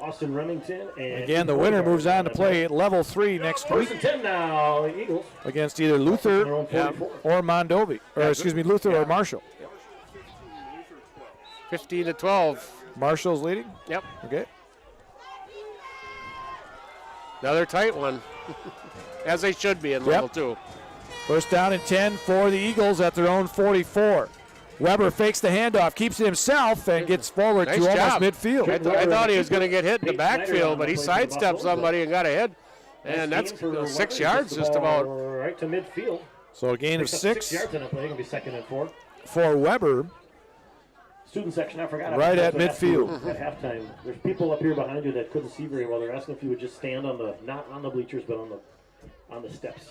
Austin Remington. And again, the winner moves on to play level 3 next week. 10 now, Eagles. Against either Luther or Mondovi, or excuse me, Luther or Marshall. 15-12. Marshall's leading? Yep. Okay. Another tight one. As they should be in level 2. First down and 10 for the Eagles at their own 44. Weber fakes the handoff, keeps it himself, and gets forward nice to job. almost midfield. I thought he was going to get hit in the backfield, but he sidestepped somebody and got ahead. And that's 6 yards just about. Right to midfield. So a gain of 6. 6 yards in a play, going to be 2nd and 4. For Weber. Student section, I forgot. Right at midfield. At halftime, there's people up here behind you that couldn't see very well. They're asking if you would just stand on the, not on the bleachers, but on the steps.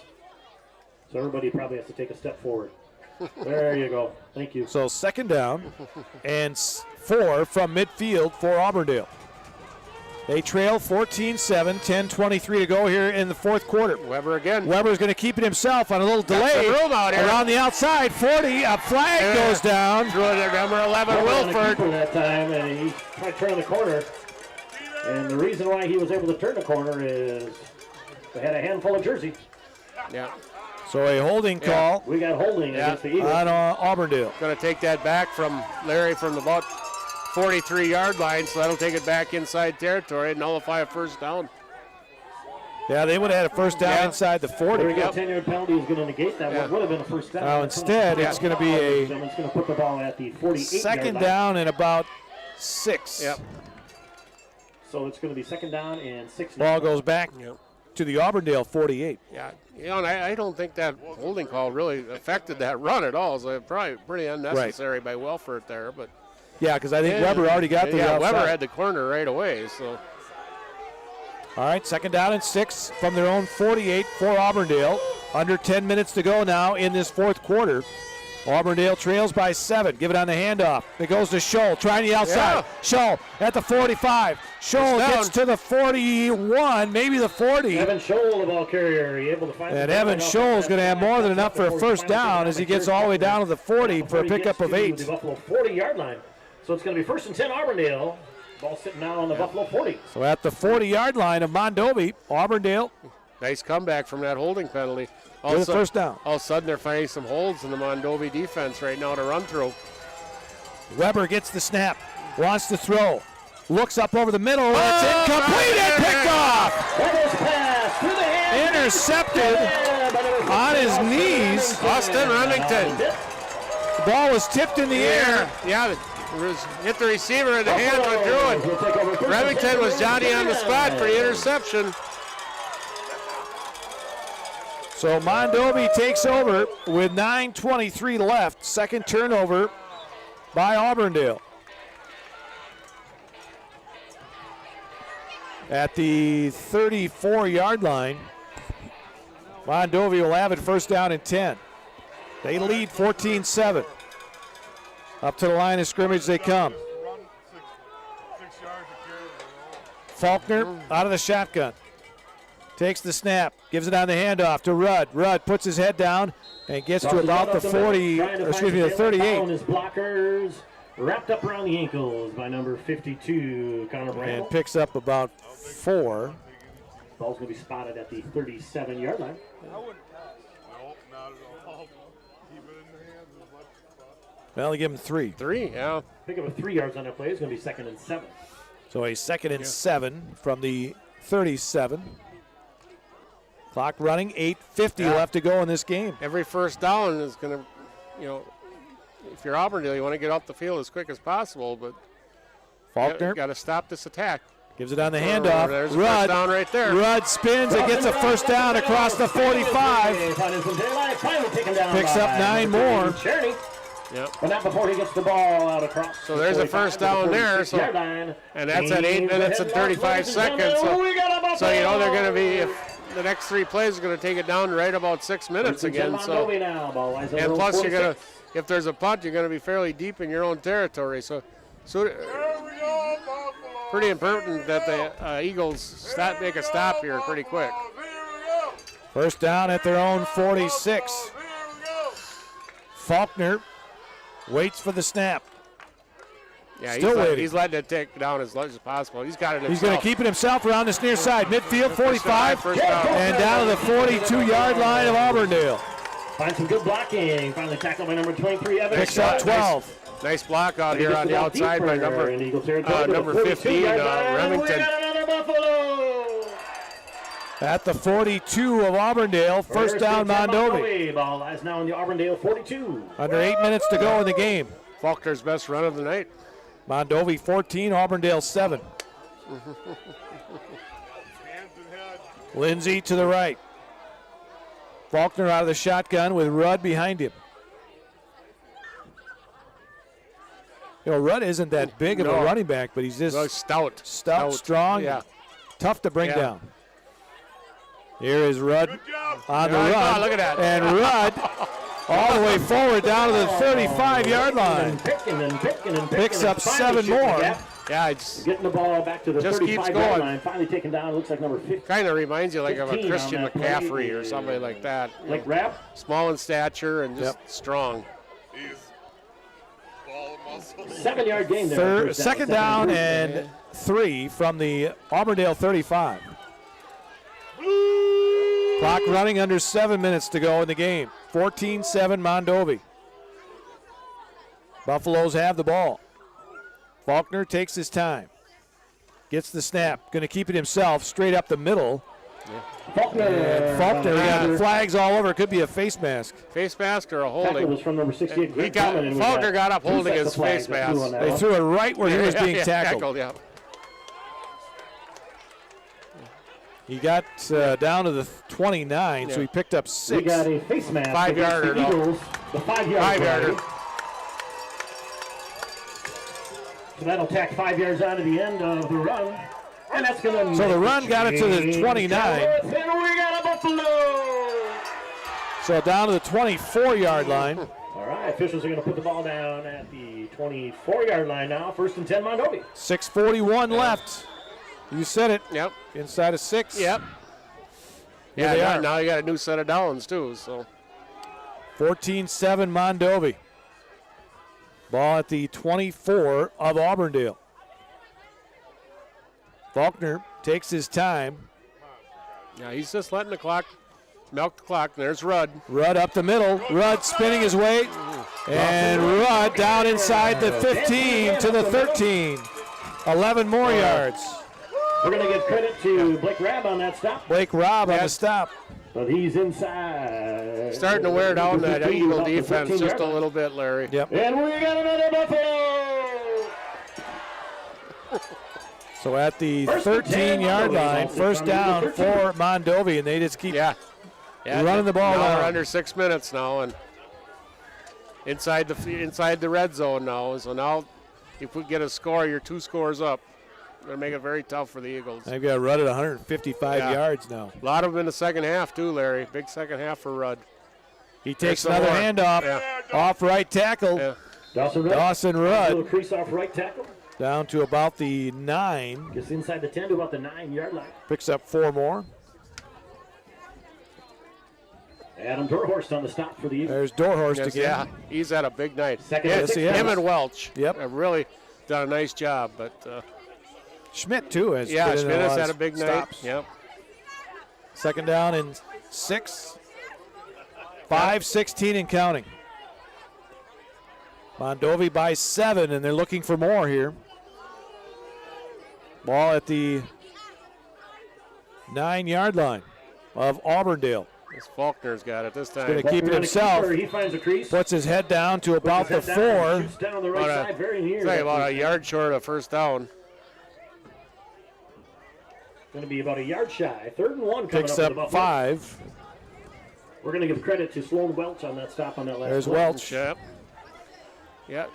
So everybody probably has to take a step forward. There you go. Thank you. So 2nd down and 4 from midfield for Auburndale. They trail 14-7, 10:23 to go here in the 4th quarter. Weber again. Weber's going to keep it himself on a little delay. Around the outside, 40, a flag goes down. Through number 11, Wilford. That time, and he tried to turn the corner. And the reason why he was able to turn the corner is they had a handful of jersey. Yeah. So a holding call. We got holding against the Eagles. On Auburndale. Going to take that back from Larry from about 43-yard line, so that'll take it back inside territory and nullify a first down. Yeah, they would have had a first down inside the 40. There we go. 10-yard penalty is going to negate that. What would have been a first down. Now instead, it's going to be a going to put the ball at the 48-yard 2nd down and about 6. Yep. So it's going to be 2nd down and 6. Ball goes back to the Auburndale 48. Yeah, and I don't think that holding call really affected that run at all. So probably pretty unnecessary by Welford there, but. Yeah, because I think Weber already got to the outside. Weber had the corner right away. So. All right, 2nd down and 6 from their own 48 for Auburndale. Under 10 minutes to go now in this 4th quarter. Auburndale trails by 7. Give it on the handoff. It goes to Scholl, trying the outside. Scholl at the 45. Scholl gets to the 41, maybe the 40. Evan Scholl, the ball carrier, able to find. And Evan Scholl is going to have more than enough for a first down as he gets all the way down to the 40 for a pickup of 8. The Buffalo 40-yard line. So it's going to be 1st and 10 Auburndale. Ball sitting now on the Buffalo 40. So at the 40-yard line of Mondovi, Auburndale. Nice comeback from that holding penalty. With the first down. All of a sudden, they're finding some holes in the Mondovi defense right now to run through. Weber gets the snap, wants to throw, looks up over the middle, and it's incomplete and picked off. Pass through the hands. Intercepted on his knees. Austin Remington. The ball was tipped in the air. Yeah, it was hit the receiver in the hand, went through it. Remington was Johnny on the spot for the interception. So Mondovi takes over with 9:23 left. Second turnover by Auburndale. At the 34-yard line, Mondovi will have it first down and 10. They lead 14-7. Up to the line of scrimmage they come. Faulkner out of the shotgun. Takes the snap, gives it on the handoff to Rudd. Rudd puts his head down and gets to about the 40, the 38. His blockers wrapped up around the ankles by number 52, Connor Bramble. And picks up about 4. Ball's going to be spotted at the 37-yard line. Well, they give him 3. 3, yeah. Pick up a 3 yards on that play. It's going to be 2nd and 7. So a 2nd and 7 from the 37. Clock running, 8:50 left to go in this game. Every first down is going to, if you're Auburndale, you want to get off the field as quick as possible, but Faulkner got to stop this attack. Gives it on the handoff. There's a Rudd first down right there. Rudd spins and gets a first down across the 45. Picks up 9 more. Yep. But not before he gets the ball out across. So there's a first down there. So, and that's at 8 minutes and 35 seconds. So they're going to be, if the next 3 plays are going to take it down right about 6 minutes again. So, and plus you're going to, if there's a punt, you're going to be fairly deep in your own territory. So pretty important that the Eagles make a stop here pretty quick. First down at their own 46. Faulkner waits for the snap. Yeah, Still waiting. He's letting it take down as much as possible. He's got it himself. He's going to keep it himself around this near side. Midfield, 45, and down to the 42-yard line of Auburndale. Finds some good blocking. Finally tackled by number 23, Evans. Picks up 12. Nice block out here on the outside by number 15, Remington. At the 42 of Auburndale, first down Mondovi. Ball is now in the Auburndale 42. Under 8 minutes to go in the game. Faulkner's best run of the night. Mondovi 14, Auburndale 7. Lindsay to the right. Faulkner out of the shotgun with Rudd behind him. Rudd isn't that big of a running back, but he's just stout, strong, tough to bring down. Here is Rudd on the run. Look at that. And Rudd all the way forward down to the 35-yard line. Picks up 7 more. Yeah, it's getting the ball back to the just keeps 35-yard going. line. Finally taken down. Looks like number 15. Kind of reminds you like of a Christian McCaffrey or somebody like that. Like Rapp? Small in stature and just strong. 7-yard gain there. Second down and 3 from the Auburndale 35. Clock running under 7 minutes to go in the game. 14-7 Mondovi. Buffaloes have the ball. Faulkner takes his time. Gets the snap. Going to keep it himself straight up the middle. Faulkner. Faulkner got flags all over. Could be a face mask. Face mask or a holding. Was from number 68. Faulkner got up holding his face mask. They threw it right where he was being tackled. He got down to the 29, so he picked up 6. We got a face mask. 5-yarder. The Eagles, the 5-yarder. So that'll tack 5 yards out of the end of the run. And that's going to. So the run got it to the 29. And we got a Buffalo. So down to the 24-yard line. All right, officials are going to put the ball down at the 24-yard line now. 1st and 10 Mondovi. 6:41 left. You said it. Yep. Inside of 6. Yep. Yeah, now you got a new set of downs, too. So 14-7 Mondovi. Ball at the 24 of Auburndale. Faulkner takes his time. Yeah, he's just letting the clock milk the clock. There's Rudd. Rudd up the middle. Rudd spinning his way. And Rudd down inside the 15 to the 13. 11 more yards. We're going to give credit to Blake Rabb on that stop. Blake Rabb on the stop. But he's inside. Starting to wear down that 15, Eagle about the defense 15 just a yard little bit, Larry. Yep. And we got another Buffalo. So at the First and 13-yard 10, line, first down for Mondovi, and they just keep running the ball now down. we're under 6 minutes now, and inside the red zone now. So now, if we get a score, you're 2 scores up. Going to make it very tough for the Eagles. They've got Rudd at 155 yards now. A lot of them in the second half too, Larry. Big second half for Rudd. He takes There's some another more. handoff off right tackle. Yeah. Dawson Rudd. Little crease off right tackle. Down to about the 9. Gets inside the 10 to about the 9-yard line. Picks up 4 more. Adam Dorhorst on the stop for the Eagles. There's Dorhorst Yes, again. yeah, he's had a big night. Second and six. Him and Welch. Yep. Have really done a nice job, but Schmidt too has. yeah, been in Schmidt has lot had a of big stops. night. Yep. Second down and 6. 5:16 and counting. Mondovi by 7, and they're looking for more here. Ball at the 9-yard line of Auburndale. This Faulkner's got it this time. Going to keep it himself. He finds a crease. Puts his head down to about the 4. Shoots down the right side, very near. Say about a yard short of first down. Going to be about a yard shy. 3rd and 1 coming Picks up. up 5. We're going to give credit to Sloan Welch on that stop on that last There's play. Welch. Yep. Yeah,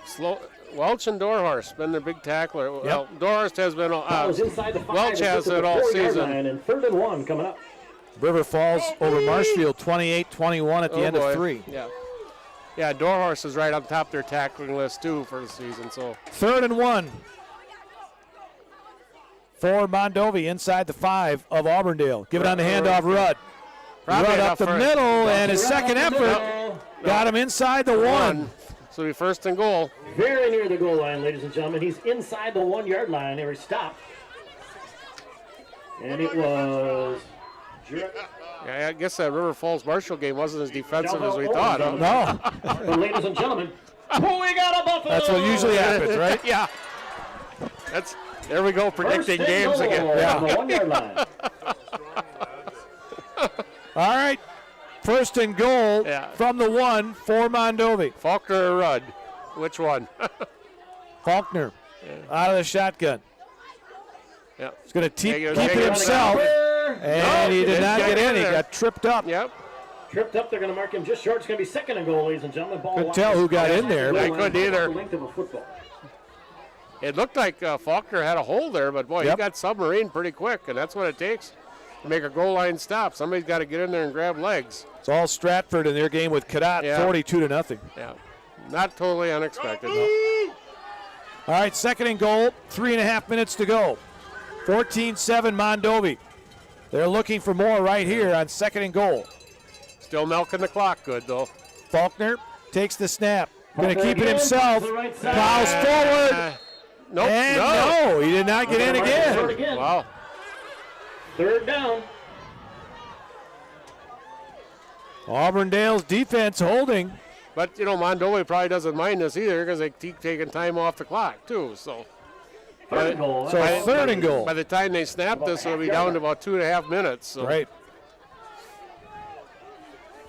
Welch and Dorhorst been their big tackler. Well, Dorhorst has been. Ball's inside the 5. Welch has it all 4-yard season. line, and 3rd and 1 coming up. River Falls over Marshfield 28-21 at the end of 3. Yeah. Yeah, Dorhorst is right on top of their tackling list too for the season. So 3rd and 1 for Mondovi inside the 5 of Auburndale. Give it on the handoff, Rudd. Probably Rudd up enough the for- middle, and his second effort got him inside the 1. So it'll be 1st and goal. Very near the goal line, ladies and gentlemen. He's inside the 1-yard line. There he stopped. And it was... Yeah, I guess that River Falls Marshall game wasn't as defensive as we thought. Huh? No. But ladies and gentlemen, we got a Buffalo! That's what usually happens, right? Yeah. There we go, predicting First and games goal again. on the 1-yard line. All right. 1st and goal from the 1 for Mondovi. Faulkner or Rudd? Which one? Faulkner out of the shotgun. Yeah. He's going to keep it it himself. And he did not get in. He got tripped up. Yep. Tripped up. They're going to mark him just short. It's going to be 2nd and goal, ladies and gentlemen. Ball Couldn't wide. tell who got in there. I couldn't either. The length of a football. It looked like Faulkner had a hole there, but boy, he got submarine pretty quick, and that's what it takes to make a goal line stop. Somebody's got to get in there and grab legs. It's all Stratford in their game with Cadet, 42-0. Yeah, not totally unexpected. No. All right, 2nd and goal, 3.5 minutes to go. 14-7 Mondovi. They're looking for more right here on 2nd and goal. Still milking the clock good, though. Faulkner takes the snap. Going to keep it himself. Plows forward. Nope. And no, he did not get in again. Wow. 3rd down. Auburndale's defense holding. But, Mondovi probably doesn't mind this either because they keep taking time off the clock, too. So, 3rd and goal. So 3rd and goal. By the time they snap this, it'll be down to about 2.5 minutes. So. Right.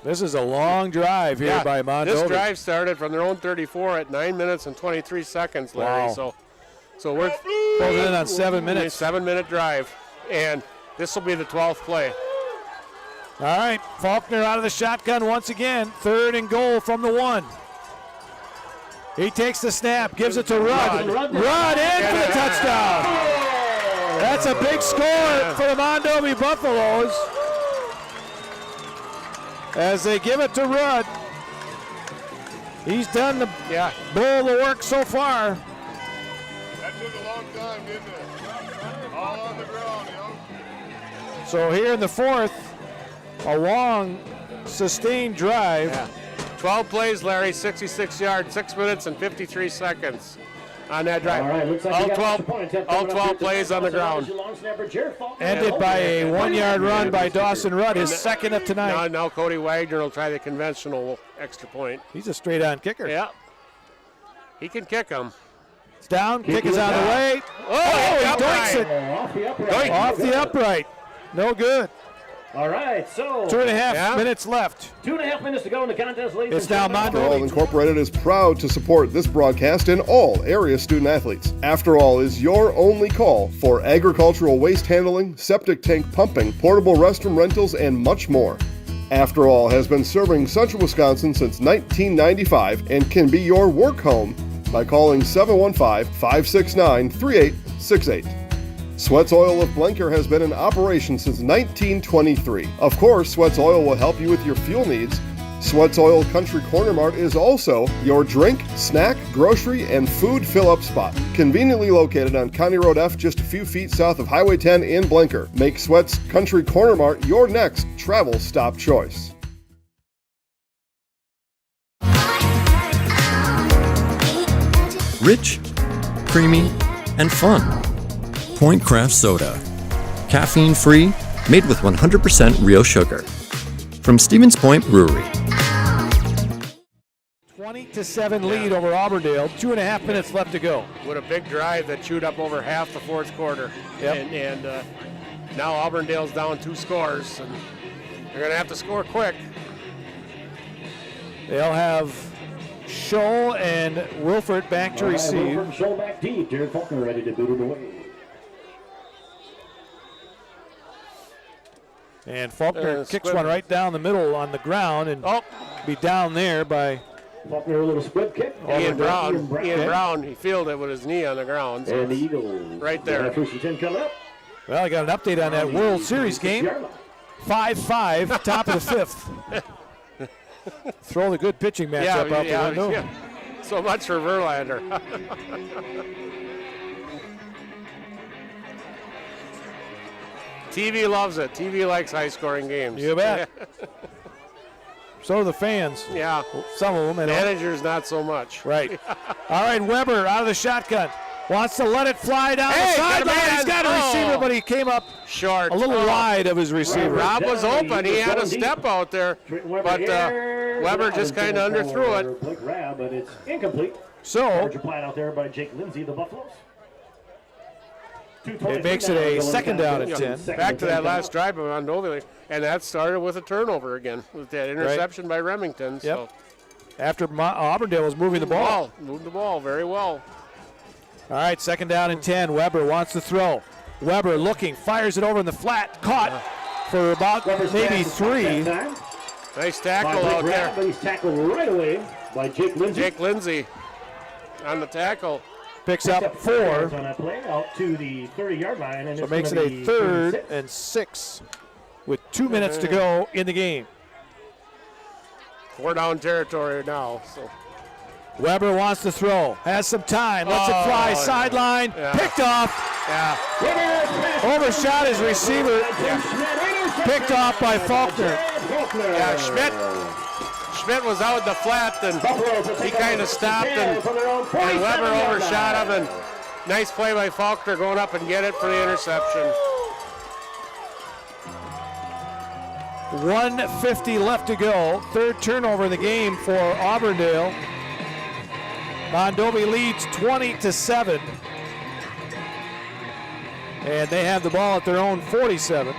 This is a long drive here by Mondovi. This drive started from their own 34 at 9 minutes and 23 seconds, Larry. Wow. So we're closing in on 7 minutes. 7-minute drive, and this will be the 12th play. All right, Faulkner out of the shotgun once again. 3rd and goal from the 1. He takes the snap, gives it to Rudd. Rudd in for the touchdown. That's a big score for the Mondovi Buffaloes. As they give it to Rudd. He's done the bull of the work so far. That took a long time, didn't it? All on the ground, So here in the 4th, a long, sustained drive. 12 plays, Larry, 66 yards, 6 minutes and 53 seconds on that drive. All right, looks like all 12 plays on the ground. Ended by a 1-yard run by Dawson Rudd, his second of tonight. Now Cody Wagner will try the conventional extra point. He's a straight-on kicker. Yeah. He can kick them. It's down, kick is on the way. Oh, he doinks it. Off the upright. Off the upright. No good. All right, so 2.5 minutes left. 2.5 minutes to go in the contest, ladies It's and now gentlemen. After All Incorporated is proud to support this broadcast and all area student athletes. After All is your only call for agricultural waste handling, septic tank pumping, portable restroom rentals, and much more. After All has been serving Central Wisconsin since 1995 and can be your work home by calling 715-569-3868. Sweats Oil of Blenker has been in operation since 1923. Of course, Sweats Oil will help you with your fuel needs. Sweats Oil Country Corner Mart is also your drink, snack, grocery, and food fill-up spot. Conveniently located on County Road F just a few feet south of Highway 10 in Blenker. Make Sweats Country Corner Mart your next travel stop choice. Rich, creamy, and fun. Point Craft Soda. Caffeine-free, made with 100% real sugar. From Stevens Point Brewery. 20-7 lead over Auburndale. 2.5 minutes left to go. With a big drive that chewed up over half the fourth quarter. Yep. And now Auburndale's down 2 scores, and they're going to have to score quick. They'll have Scholl and Wilford back to receive. Scholl back deep. Jared Faulkner ready to boot it away. And Faulkner kicks one right down the middle on the ground and be down there by Faulkner, a little squib kick. Ian Brown, he fielded with his knee on the ground. So and the Eagles. right there. First and 10 coming up. Well, I got an update on that World Series game. 5-5, top of the 5th. Throwing a good pitching matchup out the window. Yeah. So much for Verlander. TV loves it. TV likes high-scoring games. You bet. So do the fans. Yeah. Some of them. Managers, not so much. Right. All right, Weber out of the shotgun. Wants to let it fly down the sideline. He's got a receiver, but he came up short, a little wide of his receiver. Rob was open. He had a step out there, but Weber just kind of underthrew it. But it's incomplete. So, large applied out there by Jake Lindsay, the Buffaloes. It makes it a second down at 10. Back to that last drive of Mondovi, and that started with a turnover again, with that interception by Remington. Yep. So. After Auburndale was moving the ball. Moved the ball very well. All right, second down and 10. Weber wants to throw. Weber looking, fires it over in the flat, caught for about maybe 3. Nice tackle out there. But he's tackled right away by Jake Lindsay. Jake Lindsay on the tackle. Picks up 4. On that play, out to the 30-yard line. And So it makes it a 3rd and 6 with 2 minutes to go in the game. 4 down territory now. So Weber wants to throw, has some time, lets it fly, sideline, picked off. Yeah. Overshot his receiver, picked off by Faulkner. Yeah, Schmidt was out in the flat, and he kind of stopped, and Weber overshot him, and nice play by Faulkner going up and get it for the interception. 1:50 left to go. 3rd turnover in the game for Auburndale. Mondovi leads 20-7. And they have the ball at their own 47.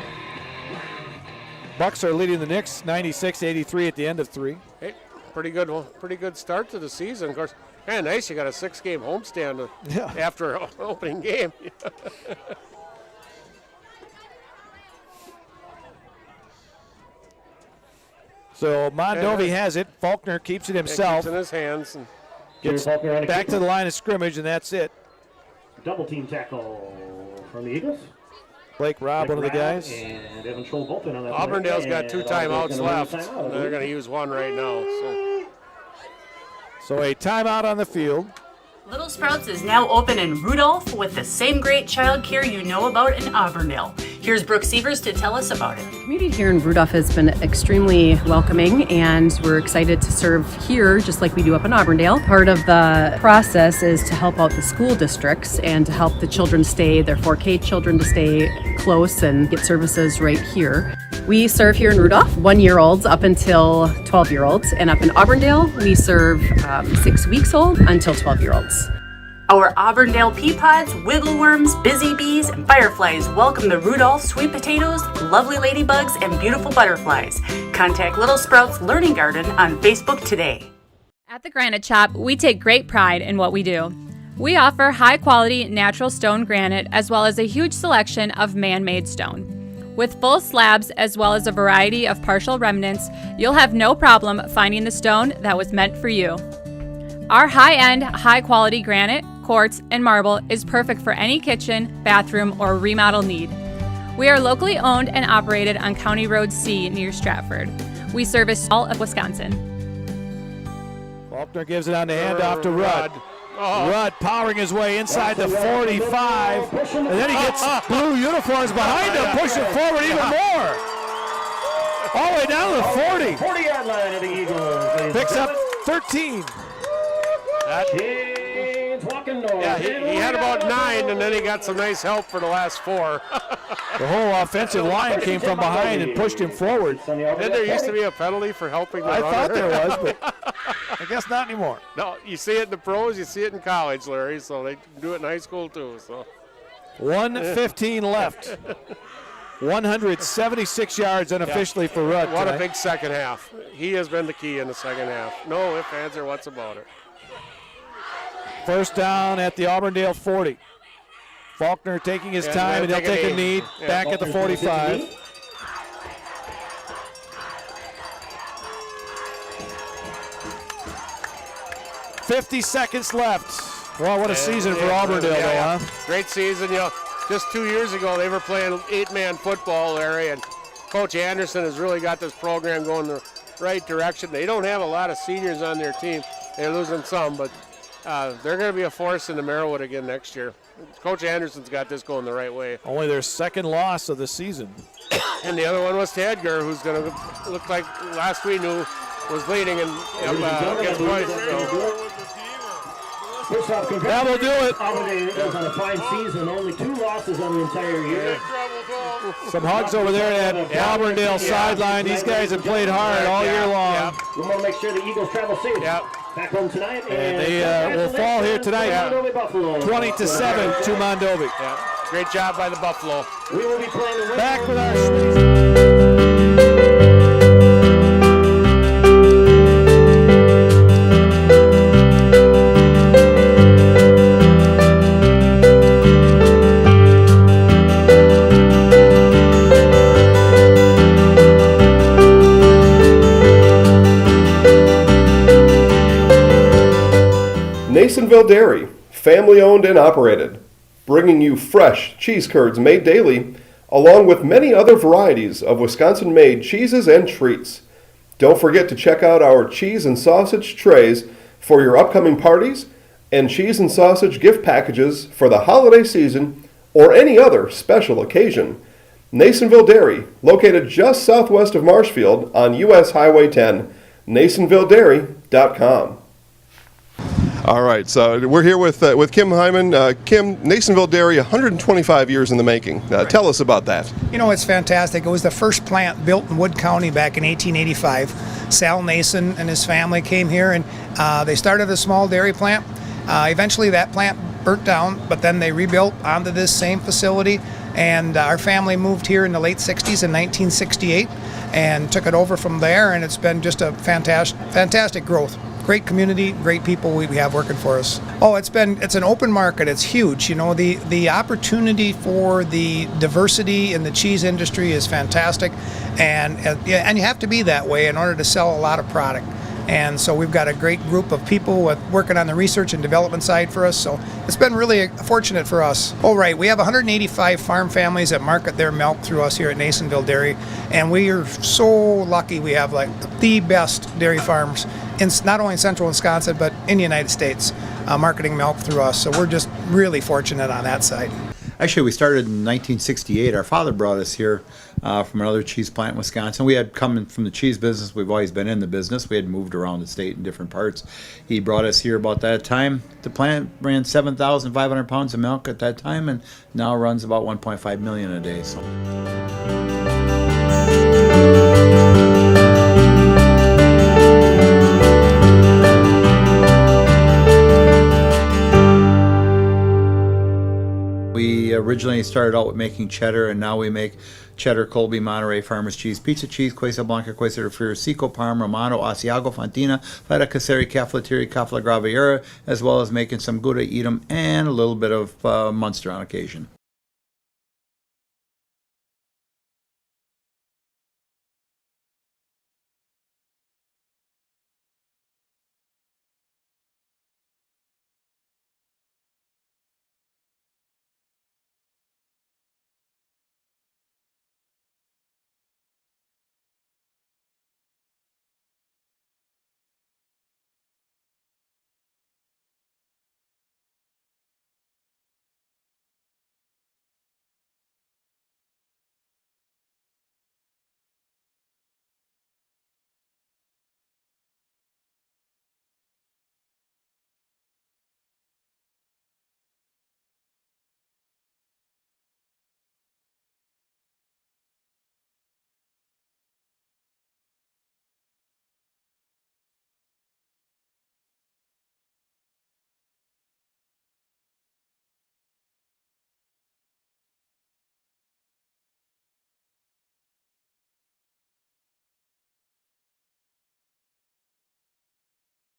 Bucks are leading the Knicks 96-83 at the end of 3. Hey, pretty good start to the season. Of course, man, nice you got a 6-game homestand after an opening game. So Mondovi has it. Faulkner keeps it himself. Keeps it in his hands. And gets back to the line of scrimmage, and that's it. Double team tackle from the Eagles. Blake Robb, one of the guys. And Evan Scholl Bolton on that. Auburndale's got 2 timeouts left. They're going to use 1 right now. So a timeout on the field. Little Sprouts is now open in Rudolph with the same great childcare you know about in Auburndale. Here's Brooke Sievers to tell us about it. The community here in Rudolph has been extremely welcoming, and we're excited to serve here just like we do up in Auburndale. Part of the process is to help out the school districts and to help the children their 4K children to stay close and get services right here. We serve here in Rudolph 1-year-olds up until 12-year-olds, and up in Auburndale we serve 6 weeks old until 12-year-olds. Our Auburndale pea pods, wiggleworms, busy bees, and fireflies welcome the Rudolph sweet potatoes, lovely ladybugs, and beautiful butterflies. Contact Little Sprouts Learning Garden on Facebook today. At the Granite Shop, we take great pride in what we do. We offer high-quality natural stone granite as well as a huge selection of man-made stone. With full slabs as well as a variety of partial remnants, you'll have no problem finding the stone that was meant for you. Our high-end, high-quality granite, quartz, and marble is perfect for any kitchen, bathroom, or remodel need. We are locally owned and operated on County Road C near Stratford. We service all of Wisconsin. Faulkner gives it on the handoff to Rudd. Rudd powering his way inside the 45, and then he gets blue uniforms behind him, pushing forward even more. All the way down to the 40. 40-yard line of the Eagles. Picks up 13. James walking north. Yeah, he had about 9, and then he got some nice help for the last 4. The whole offensive line came from behind and pushed him forward. Didn't there used to be a penalty for helping the runner? I thought there was, but I guess not anymore. No, you see it in the pros, you see it in college, Larry, so they do it in high school too. So 1:15 left. 176 yards unofficially for Rudd. What tonight. a big second half. He has been the key in the second half. No ifs, ands, or what's about it. First down at the Auburndale 40. Faulkner taking his time, and he'll take a knee back at the 45. "50 seconds left." Well, what a season for Auburndale, though, huh? Great season. You know, just 2 years ago, they were playing 8-man football, Larry, and Coach Anderson has really got this program going the right direction. They don't have a lot of seniors on their team. They're losing some, but they're going to be a force in the Merriwood again next year. Coach Anderson's got this going the right way. Only their second loss of the season. And the other one was Tadger, who's going to look like last we knew was leading and against Boise. That will do it. Auburndale on a fine season, only 2 losses on the entire year. Some hugs over there at the Auburndale sideline. These guys have played hard all year long. We want to make sure the Eagles travel safe. Back home tonight. And they will fall here tonight 20-7 to Mondovi. Great job by the Buffalo. We will be playing back with our Nasonville Dairy, family owned and operated, bringing you fresh cheese curds made daily, along with many other varieties of Wisconsin-made cheeses and treats. Don't forget to check out our cheese and sausage trays for your upcoming parties and cheese and sausage gift packages for the holiday season or any other special occasion. Nasonville Dairy, located just southwest of Marshfield on U.S. Highway 10, NasonvilleDairy.com. All right, so we're here with Kim Hyman. Kim, Nasonville Dairy, 125 years in the making. Tell us about that. You know, it's fantastic. It was the first plant built in Wood County back in 1885. Sal Nason and his family came here, and they started a small dairy plant. Eventually, that plant burnt down, but then they rebuilt onto this same facility, and our family moved here in the late 60s in 1968 and took it over from there, and it's been just a fantastic growth. Great community, great people we have working for us. Oh, it's an open market. It's huge. You know, the opportunity for the diversity in the cheese industry is fantastic, and you have to be that way in order to sell a lot of product. And so we've got a great group of people working on the research and development side for us. So it's been really fortunate for us. Oh, right. We have 185 farm families that market their milk through us here at Nasonville Dairy. And we are so lucky we have like the best dairy farms in not only in central Wisconsin, but in the United States, marketing milk through us. So we're just really fortunate on that side. Actually, we started in 1968. Our father brought us here from another cheese plant in Wisconsin. We had come from the cheese business. We've always been in the business. We had moved around the state in different parts. He brought us here about that time. The plant ran 7,500 pounds of milk at that time, and now runs about 1.5 million a day. So. originally started out with making cheddar, and now we make cheddar, Colby, Monterey, Farmers Cheese, Pizza Cheese, Quesa Blanca, Quesa de Friar, Seco, Parma, Romano, Asiago, Fontina, Feta Caseri, Cafetieri, Cafla Graviera, as well as making some Gouda Edam and a little bit of Munster on occasion.